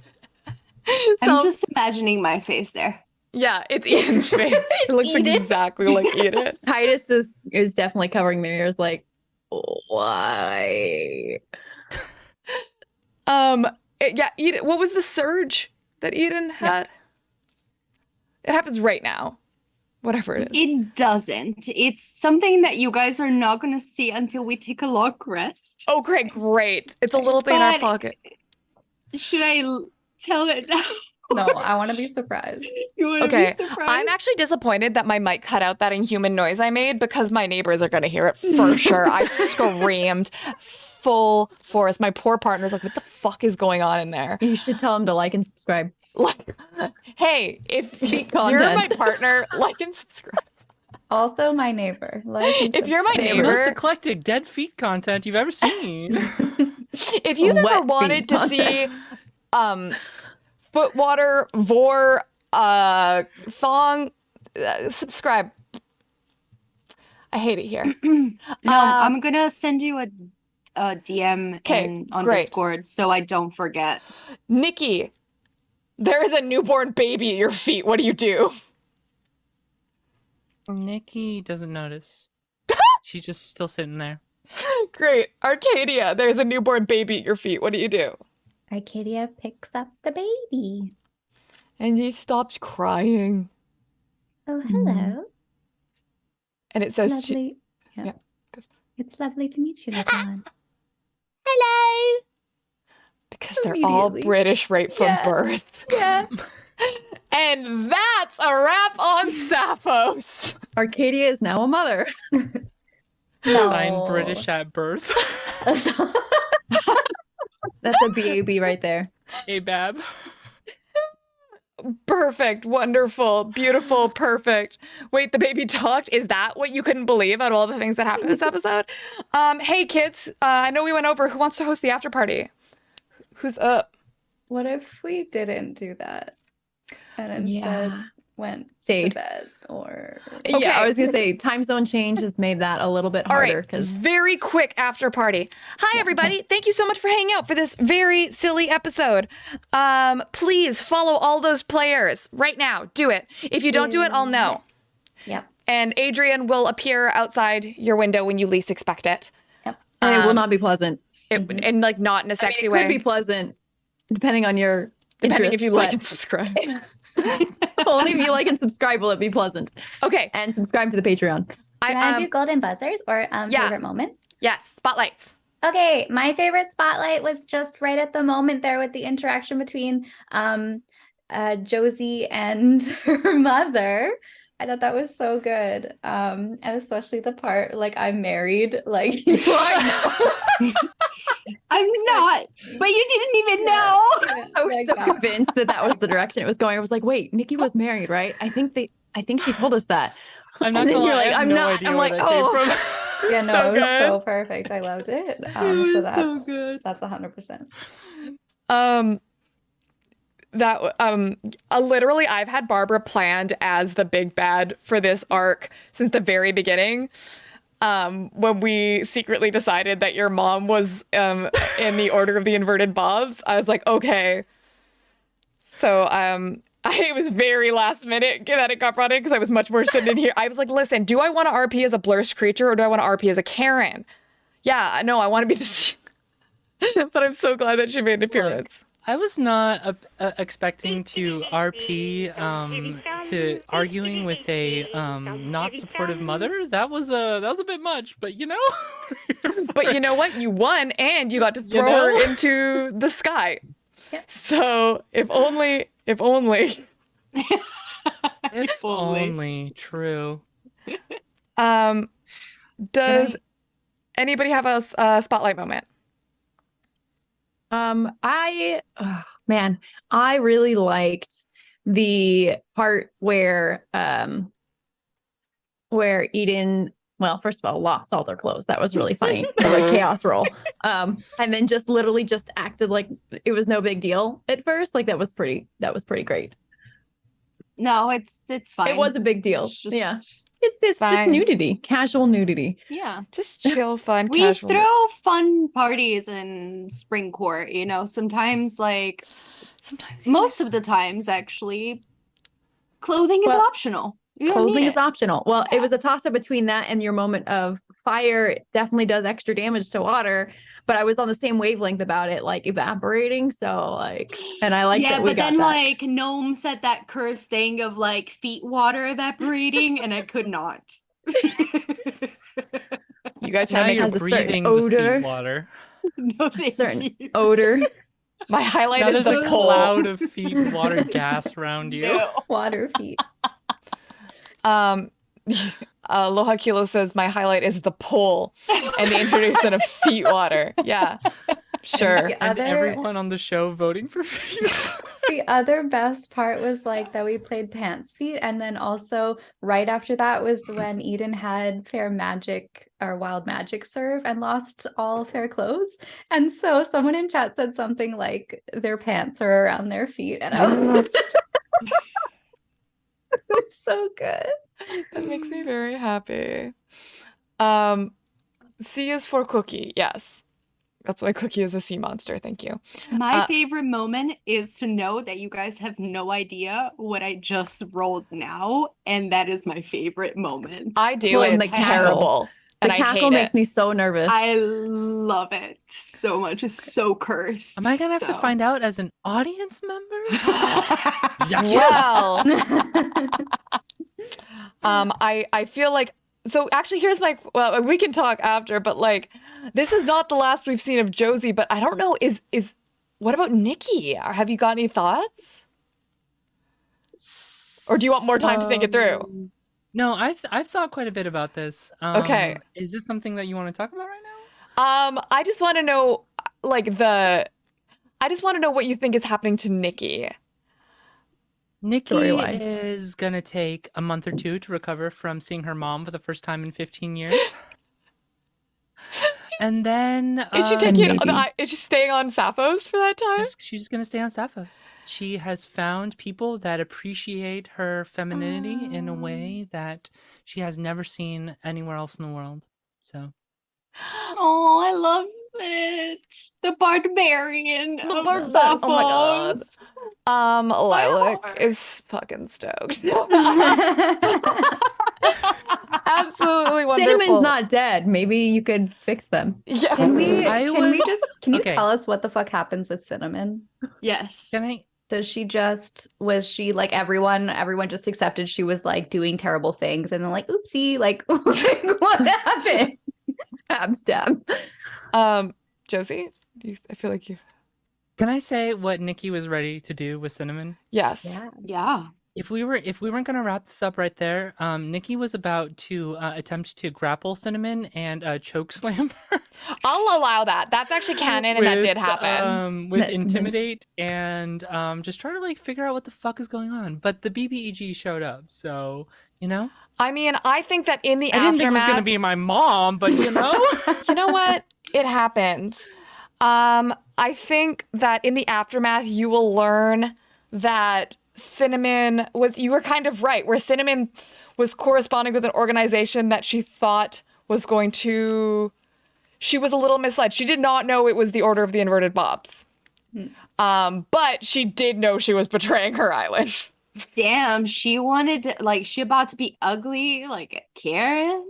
I'm just imagining my face there. Yeah, it's Ian's face. It looks Eden. exactly like Eden. Titus is definitely covering their ears like, why? Yeah, Eden, what was the surge that Eden had? It happens right now. Whatever it is. It doesn't. It's something that you guys are not going to see until we take a long rest. Oh, great. It's a little thing in our But- pocket. Should I tell it now? No, I want to be surprised. You want to Okay, be surprised? I'm actually disappointed that my mic cut out that inhuman noise I made because my neighbors are going to hear it for sure. I screamed full force. My poor partner's like, what the fuck is going on in there? You should tell him to like and subscribe. Like, hey, if you're content. my partner, like and subscribe. Also, my neighbor. Like and If you're my subscribe. The most neighbor, eclectic dead feet content you've ever seen. if you've ever Wet wanted feet to see footwater, vor, thong, subscribe. I hate it here. No, I'm going to send you a DM Okay, on great. Discord so I don't forget. Nikki, there is a newborn baby at your feet. What do you do? Nikki doesn't notice. She's just still sitting there. Great. Arcadia, there's a newborn baby at your feet. What do you do? Arcadia picks up the baby. And he stops crying. Oh, hello. And it It's says, lovely. yeah. It's lovely to meet you, little one. hello. Because they're all Immediately. British right from Yeah. birth. Yeah. And that's a wrap on Sapphos. Arcadia is now a mother. Signed British at birth. That's a BAB right there. Hey, Bab. Perfect, wonderful, beautiful, perfect. Wait, the baby talked? Is that what you couldn't believe out of all the things that happened this episode? Hey kids, I know we went over. Who wants to host the after party? Who's up? What if we didn't do that and instead Yeah. went Stayed. to bed or Yeah, I was gonna say time zone change has made that a little bit All harder right, because very quick after party. Hi, everybody. Thank you so much for hanging out for this very silly episode. Please follow all those players right now. Do it. If you don't do it, I'll know. Yep. And Adrian will appear outside your window when you least expect it. Yep. and it will not be pleasant. And like not in a I mean, sexy it way. could be pleasant depending on your depending if interests, you like but and subscribe. only if you like and subscribe will it be pleasant. Okay. And subscribe to the Patreon. Do you want to do golden buzzers or yeah. favorite moments? Yes, spotlights. Okay, my favorite spotlight was just right at the moment there with the interaction between Josie and her mother. I thought that was so good. And especially the part like I'm married, like you are now. I'm not, but you didn't even know. I was so convinced that that was the direction it was going. I was like, wait, Nikki was married, right? I think she told us that. I'm not And then gonna you're lie, like, I have I'm no not. idea I'm where like, that came oh. from. Yeah, no, So it was good. so perfect. I loved it. So that's 100%. Literally I've had Barbara planned as the big bad for this arc since the very beginning. When we secretly decided that your mom was in the Order of the Inverted Bobs, I was like, okay. So it was very last minute that it got brought in because I was much more sitting in here. I was like, listen, do I want to RP as a blurst creature or do I want to RP as a Karen? Yeah, no, I want to be this. But I'm so glad that she made an appearance. I was not expecting to RP to arguing with a not supportive mother. That was a bit much, but you know. But you know what? You won, and you got to throw her into the sky. Yep. So if only. If If only. only true. Does anybody have a spotlight moment? I really liked the part where Eden, well, first of all, lost all their clothes. That was really funny. The chaos roll. And then just literally just acted like it was no big deal at first. Like that was pretty great. No, it's fine. It was a big deal. It's just- Yeah. It's just Fine. nudity, casual nudity. Yeah. Just chill, fun, We casual. throw fun parties in spring court, you know, sometimes Sometimes you most of the times actually clothing is Well, optional. You don't Clothing need is it. optional. Well, it was a toss up between that and your moment of fire definitely does extra damage to water, but I was on the same wavelength about it, like evaporating. So like, and I like Yeah, that we but got then that. like Gnome said that curse thing of like feet water evaporating, and I could not. You guys Now trying to make you're has a certain breathing the odor. feet water. No, A thank certain you. odor. my highlight Now is there's the a pole. cloud of feet water gas around you. No. Water feet. Aloha Kilo says my highlight is the pole and the introduction of feet water. Yeah, sure. The And other- everyone on the show voting for feet. The other best part was like that we played pants feet, and then also right after that was when Eden had fair magic or wild magic serve and lost all fair clothes. And so someone in chat said something like their pants are around their feet, and it was so good. That makes me very happy. C is for Cookie. Yes. That's why Cookie is a sea monster. Thank you. My favorite moment is to know that you guys have no idea what I just rolled now, and that is my favorite moment. I do, Well, and and it's the cackle. terrible. The And I cackle hate makes it. me so nervous. I love it so much. It's so cursed. Am I gonna have to so. find out as an audience member? Well, I feel like so actually here's my well we can talk after, but like this is not the last we've seen of Josie, but I don't know is what about Nikki? Have you got any thoughts? Or do you want more time to think it through? No, I've thought quite a bit about this. Okay. Is this something that you want to talk about right now? I just want to know I just want to know what you think is happening to Nikki. Nikki Story-wise. is gonna take a month or two to recover from seeing her mom for the first time in 15 years. And then Is she taking it? maybe. Is she staying on Sapphos for that time? she's gonna stay on Sapphos. She has found people that appreciate her femininity in a way that she has never seen anywhere else in the world. So Oh, I love it. The barbarian. The of barbarian. Oh my God. Sapphos. Lilac heart. is fucking stoked. Absolutely wonderful. Cinnamon's not dead. Maybe you could fix them. Yeah. Can we I can we was- just can you okay. tell us what the fuck happens with Cinnamon? Yes. can I? Was she like everyone just accepted she was like doing terrible things and then like oopsie, like what happened? Stab. Josie, I feel like you. Can I say what Nikki was ready to do with Cinnamon? Yes. Yeah. If we weren't gonna wrap this up right there, Nikki was about to attempt to grapple Cinnamon and choke slam her I'll allow that. That's actually canon, and that did happen. with That- intimidate and just try to like figure out what the fuck is going on. But the BBEG showed up, so you know. I mean, I think that in the I didn't think it was aftermath, gonna be my mom, but you know. you know what? It happened. I think that in the aftermath, you will learn that Cinnamon you were kind of right, where Cinnamon was corresponding with an organization that she thought was going to, she was a little misled. She did not know it was the Order of the Inverted Bobs. But she did know she was betraying her island. Damn, she wanted to, like, she about to be ugly, like Karen.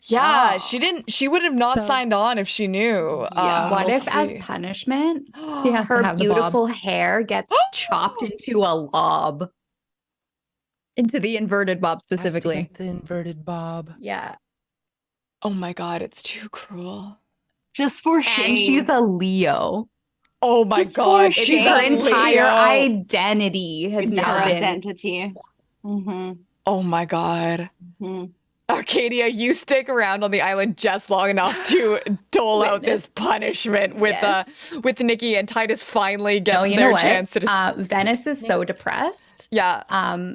Yeah, Oh. she would have not So- signed on if she knew. Yeah. What we'll if as see. punishment He has to her have the bob beautiful hair gets chopped into a lob? into the inverted bob Has to specifically. get the inverted bob. Yeah. Oh my god, it's too cruel. Just for shame. And she's a Leo. Oh my Just for god, It's shame. she's her a entire Leo. identity has It's now her been. identity. Mm-hmm. Oh my god. Mm-hmm. Arcadia, you stick around on the island just long enough to dole out this Witness. punishment Yes. with Nikki, and Titus finally No, gets you their know what? chance to Venice is so depressed yeah.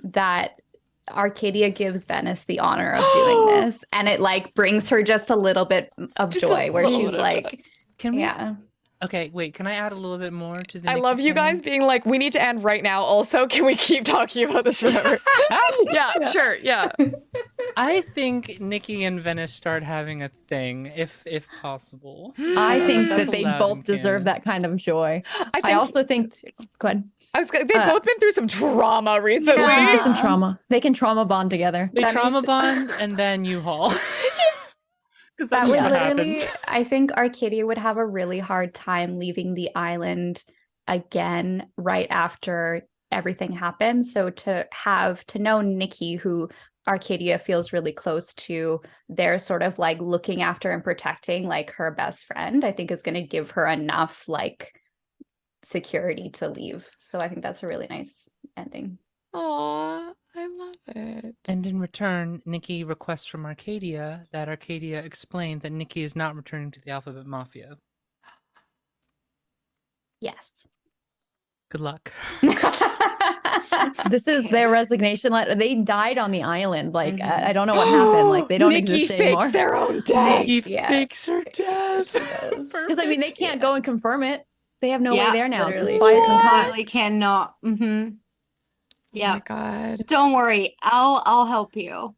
that Arcadia gives Venice the honor of doing this, and it like brings her just a little bit of Just a joy, where little she's bit of joy. like, Can we? yeah. Okay, wait. Can I add a little bit more to the? I Nikki love you canon? guys being like, we need to end right now. Also, can we keep talking about this forever? yeah, sure. Yeah. I think Nikki and Venice start having a thing, if possible. I think That's that they allowed both in deserve canon. that kind of joy. I I also think. Go ahead. they've Uh, both been through some trauma recently. They've been through some Yeah. trauma. They can trauma bond together. They That trauma makes- bond and then U-Haul. Because That that's would what literally, happens. I think Arcadia would have a really hard time leaving the island again right after everything happened. So to know Nikki, who Arcadia feels really close to, they're sort of like looking after and protecting like her best friend, I think is going to give her enough like security to leave. So I think that's a really nice ending. Aw, I love it. And in return, Nikki requests from Arcadia that Arcadia explain that Nikki is not returning to the Alphabet Mafia. Yes. Good luck. This is their resignation letter. They died on the island. Like I don't know what happened. Like they don't Nikki exist anymore. fakes their own death. Nikki yeah. fakes her death. She does. Because I mean, they can't go and confirm it. They have no Yeah, way there now. literally. The spies been caught. Literally cannot. Mm-hmm. Oh Yeah. my god. Don't worry. I'll help you.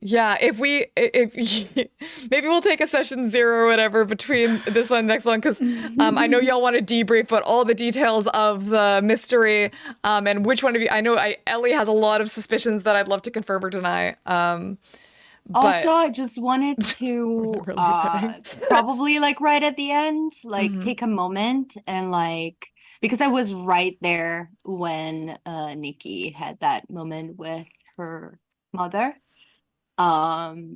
Yeah, if maybe we'll take a session 0 or whatever between this one and next one, because I know y'all want to debrief, but all the details of the mystery and which one of you, I know Ellie has a lot of suspicions that I'd love to confirm or deny. But Also, I just wanted to We're not really probably like right at the end, like Mhm. take a moment and like, because I was right there when Nikki had that moment with her mother. I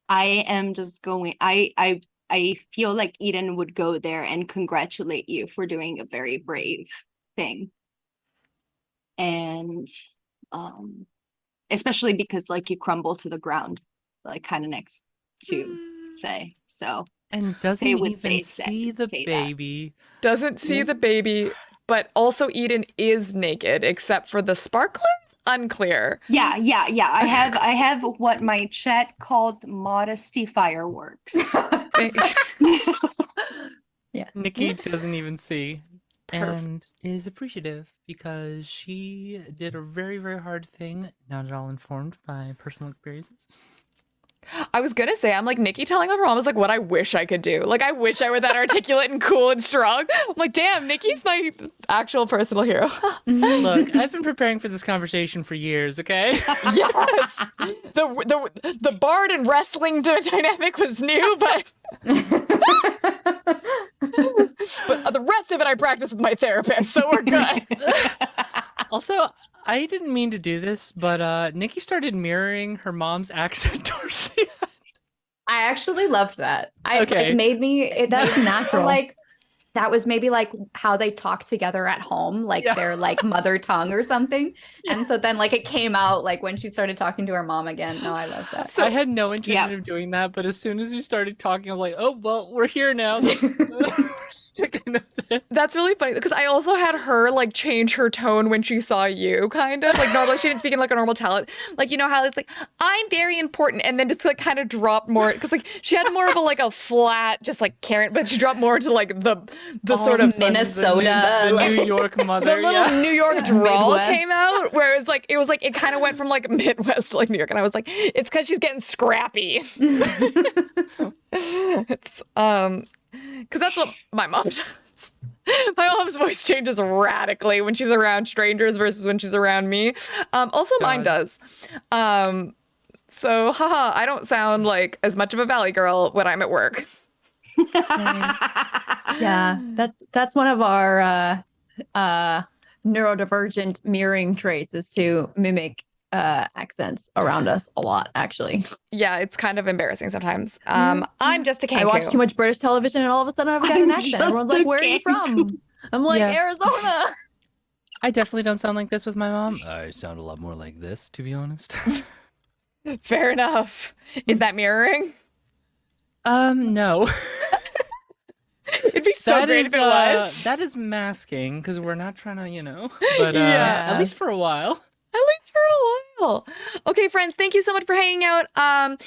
am just going, I feel like Eden would go there and congratulate you for doing a very brave thing. And especially because like you crumble to the ground, like kind of next to Faye. So And doesn't They would even say see the that. baby. doesn't see the baby, but also Eden is naked except for the sparklers? Unclear. yeah. I have what my chat called modesty fireworks. Yes. Nikki doesn't even see. And is appreciative because she did a very, very hard thing, not at all informed by personal experiences. I was gonna say, I'm like, Nikki telling her mom is like what I wish I could do. Like, I wish I were that articulate and cool and strong. I'm like, damn, Nikki's my actual personal hero. Look, I've been preparing for this conversation for years, okay? Yes. The bard and wrestling dynamic was new, but the rest of it I practiced with my therapist, so we're good. Also, I didn't mean to do this, but Nikki started mirroring her mom's accent towards the end. I actually loved that. Okay. It made me. That's made me feel natural. like that was maybe like how they talk together at home, like Yeah. their like mother tongue or something. And so then like it came out like when she started talking to her mom again. No, I love that. I had no intention of doing that, but as soon as we started talking, I was like, oh, well, we're here now. We're sticking with it. That's really funny because I also had her like change her tone when she saw you, kind of like normally she didn't speak in like a normal talent, like you know how it's like I'm very important, and then just like kind of dropped more because like she had more of a like a flat, just like Karen, but she dropped more to like the sort of Minnesota. The like- New York the mother, little yeah. New York drawl Midwest. came out, where it was like it kind of went from like Midwest to like New York, and I was like, it's because she's getting scrappy. It's because that's what my mom does. My mom's voice changes radically when she's around strangers versus when she's around me. Also, mine God. does. So, haha, I don't sound like as much of a Valley girl when I'm at work. Yeah, that's one of our neurodivergent mirroring traits is to mimic accents around us a lot, actually. Yeah, it's kind of embarrassing sometimes. I'm just a kanku. I watch too much British television and all of a sudden I've got an I'm accent. just Everyone's like, a where are you kangaroo. from? I'm like, Yeah. Arizona. I definitely don't sound like this with my mom. I sound a lot more like this, to be honest. Fair enough. Is that mirroring? No. It'd be so great if it was. That is masking because we're not trying to, but Yeah. at least for a while. At least for a while. Okay, friends, thank you so much for hanging out.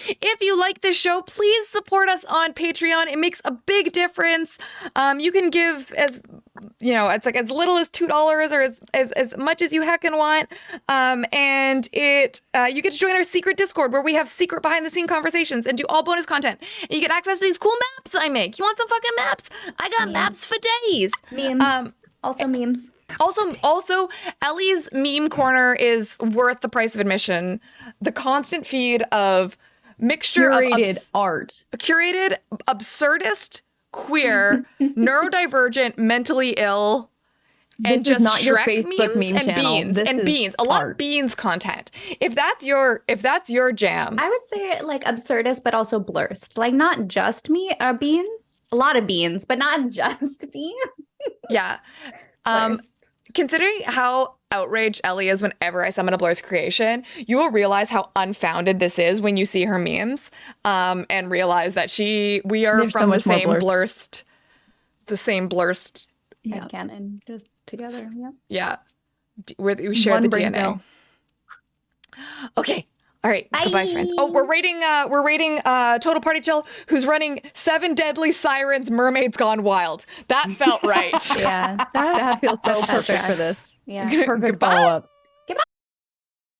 If you like this show, please support us on Patreon. It makes a big difference. You can give it's like as little as $2 or as much as you heckin' want. And you get to join our secret Discord where we have secret behind the scene conversations and do all bonus content. And you get access to these cool maps I make. You want some fucking maps? I got maps for days. Memes. Also memes. Also, Ellie's meme corner is worth the price of admission. The constant feed of mixture Curated of art. curated, absurdist, queer, neurodivergent, mentally ill, and This is just not your Shrek Facebook memes meme and channel. beans This and is beans. A lot art. of beans content. If that's your jam, I would say like absurdist, but also blurst. Like not just beans, a lot of beans, but not just beans. yeah. Blurst. Considering how outraged Ellie is whenever I summon a Blur's creation, you will realize how unfounded this is when you see her memes, and realize that we are There's so from the much more same Blurst. blurst. Yeah. Canon just together. Yeah. Yeah, we share One the brain DNA. cell. Okay. All right. Goodbye, friends. Oh, we're rating Total Party Chill, who's running 7 Deadly Sirens Mermaids Gone Wild. That felt right. Yeah. That feels so That perfect for tracks. this. Yeah. Perfect Goodbye. follow-up.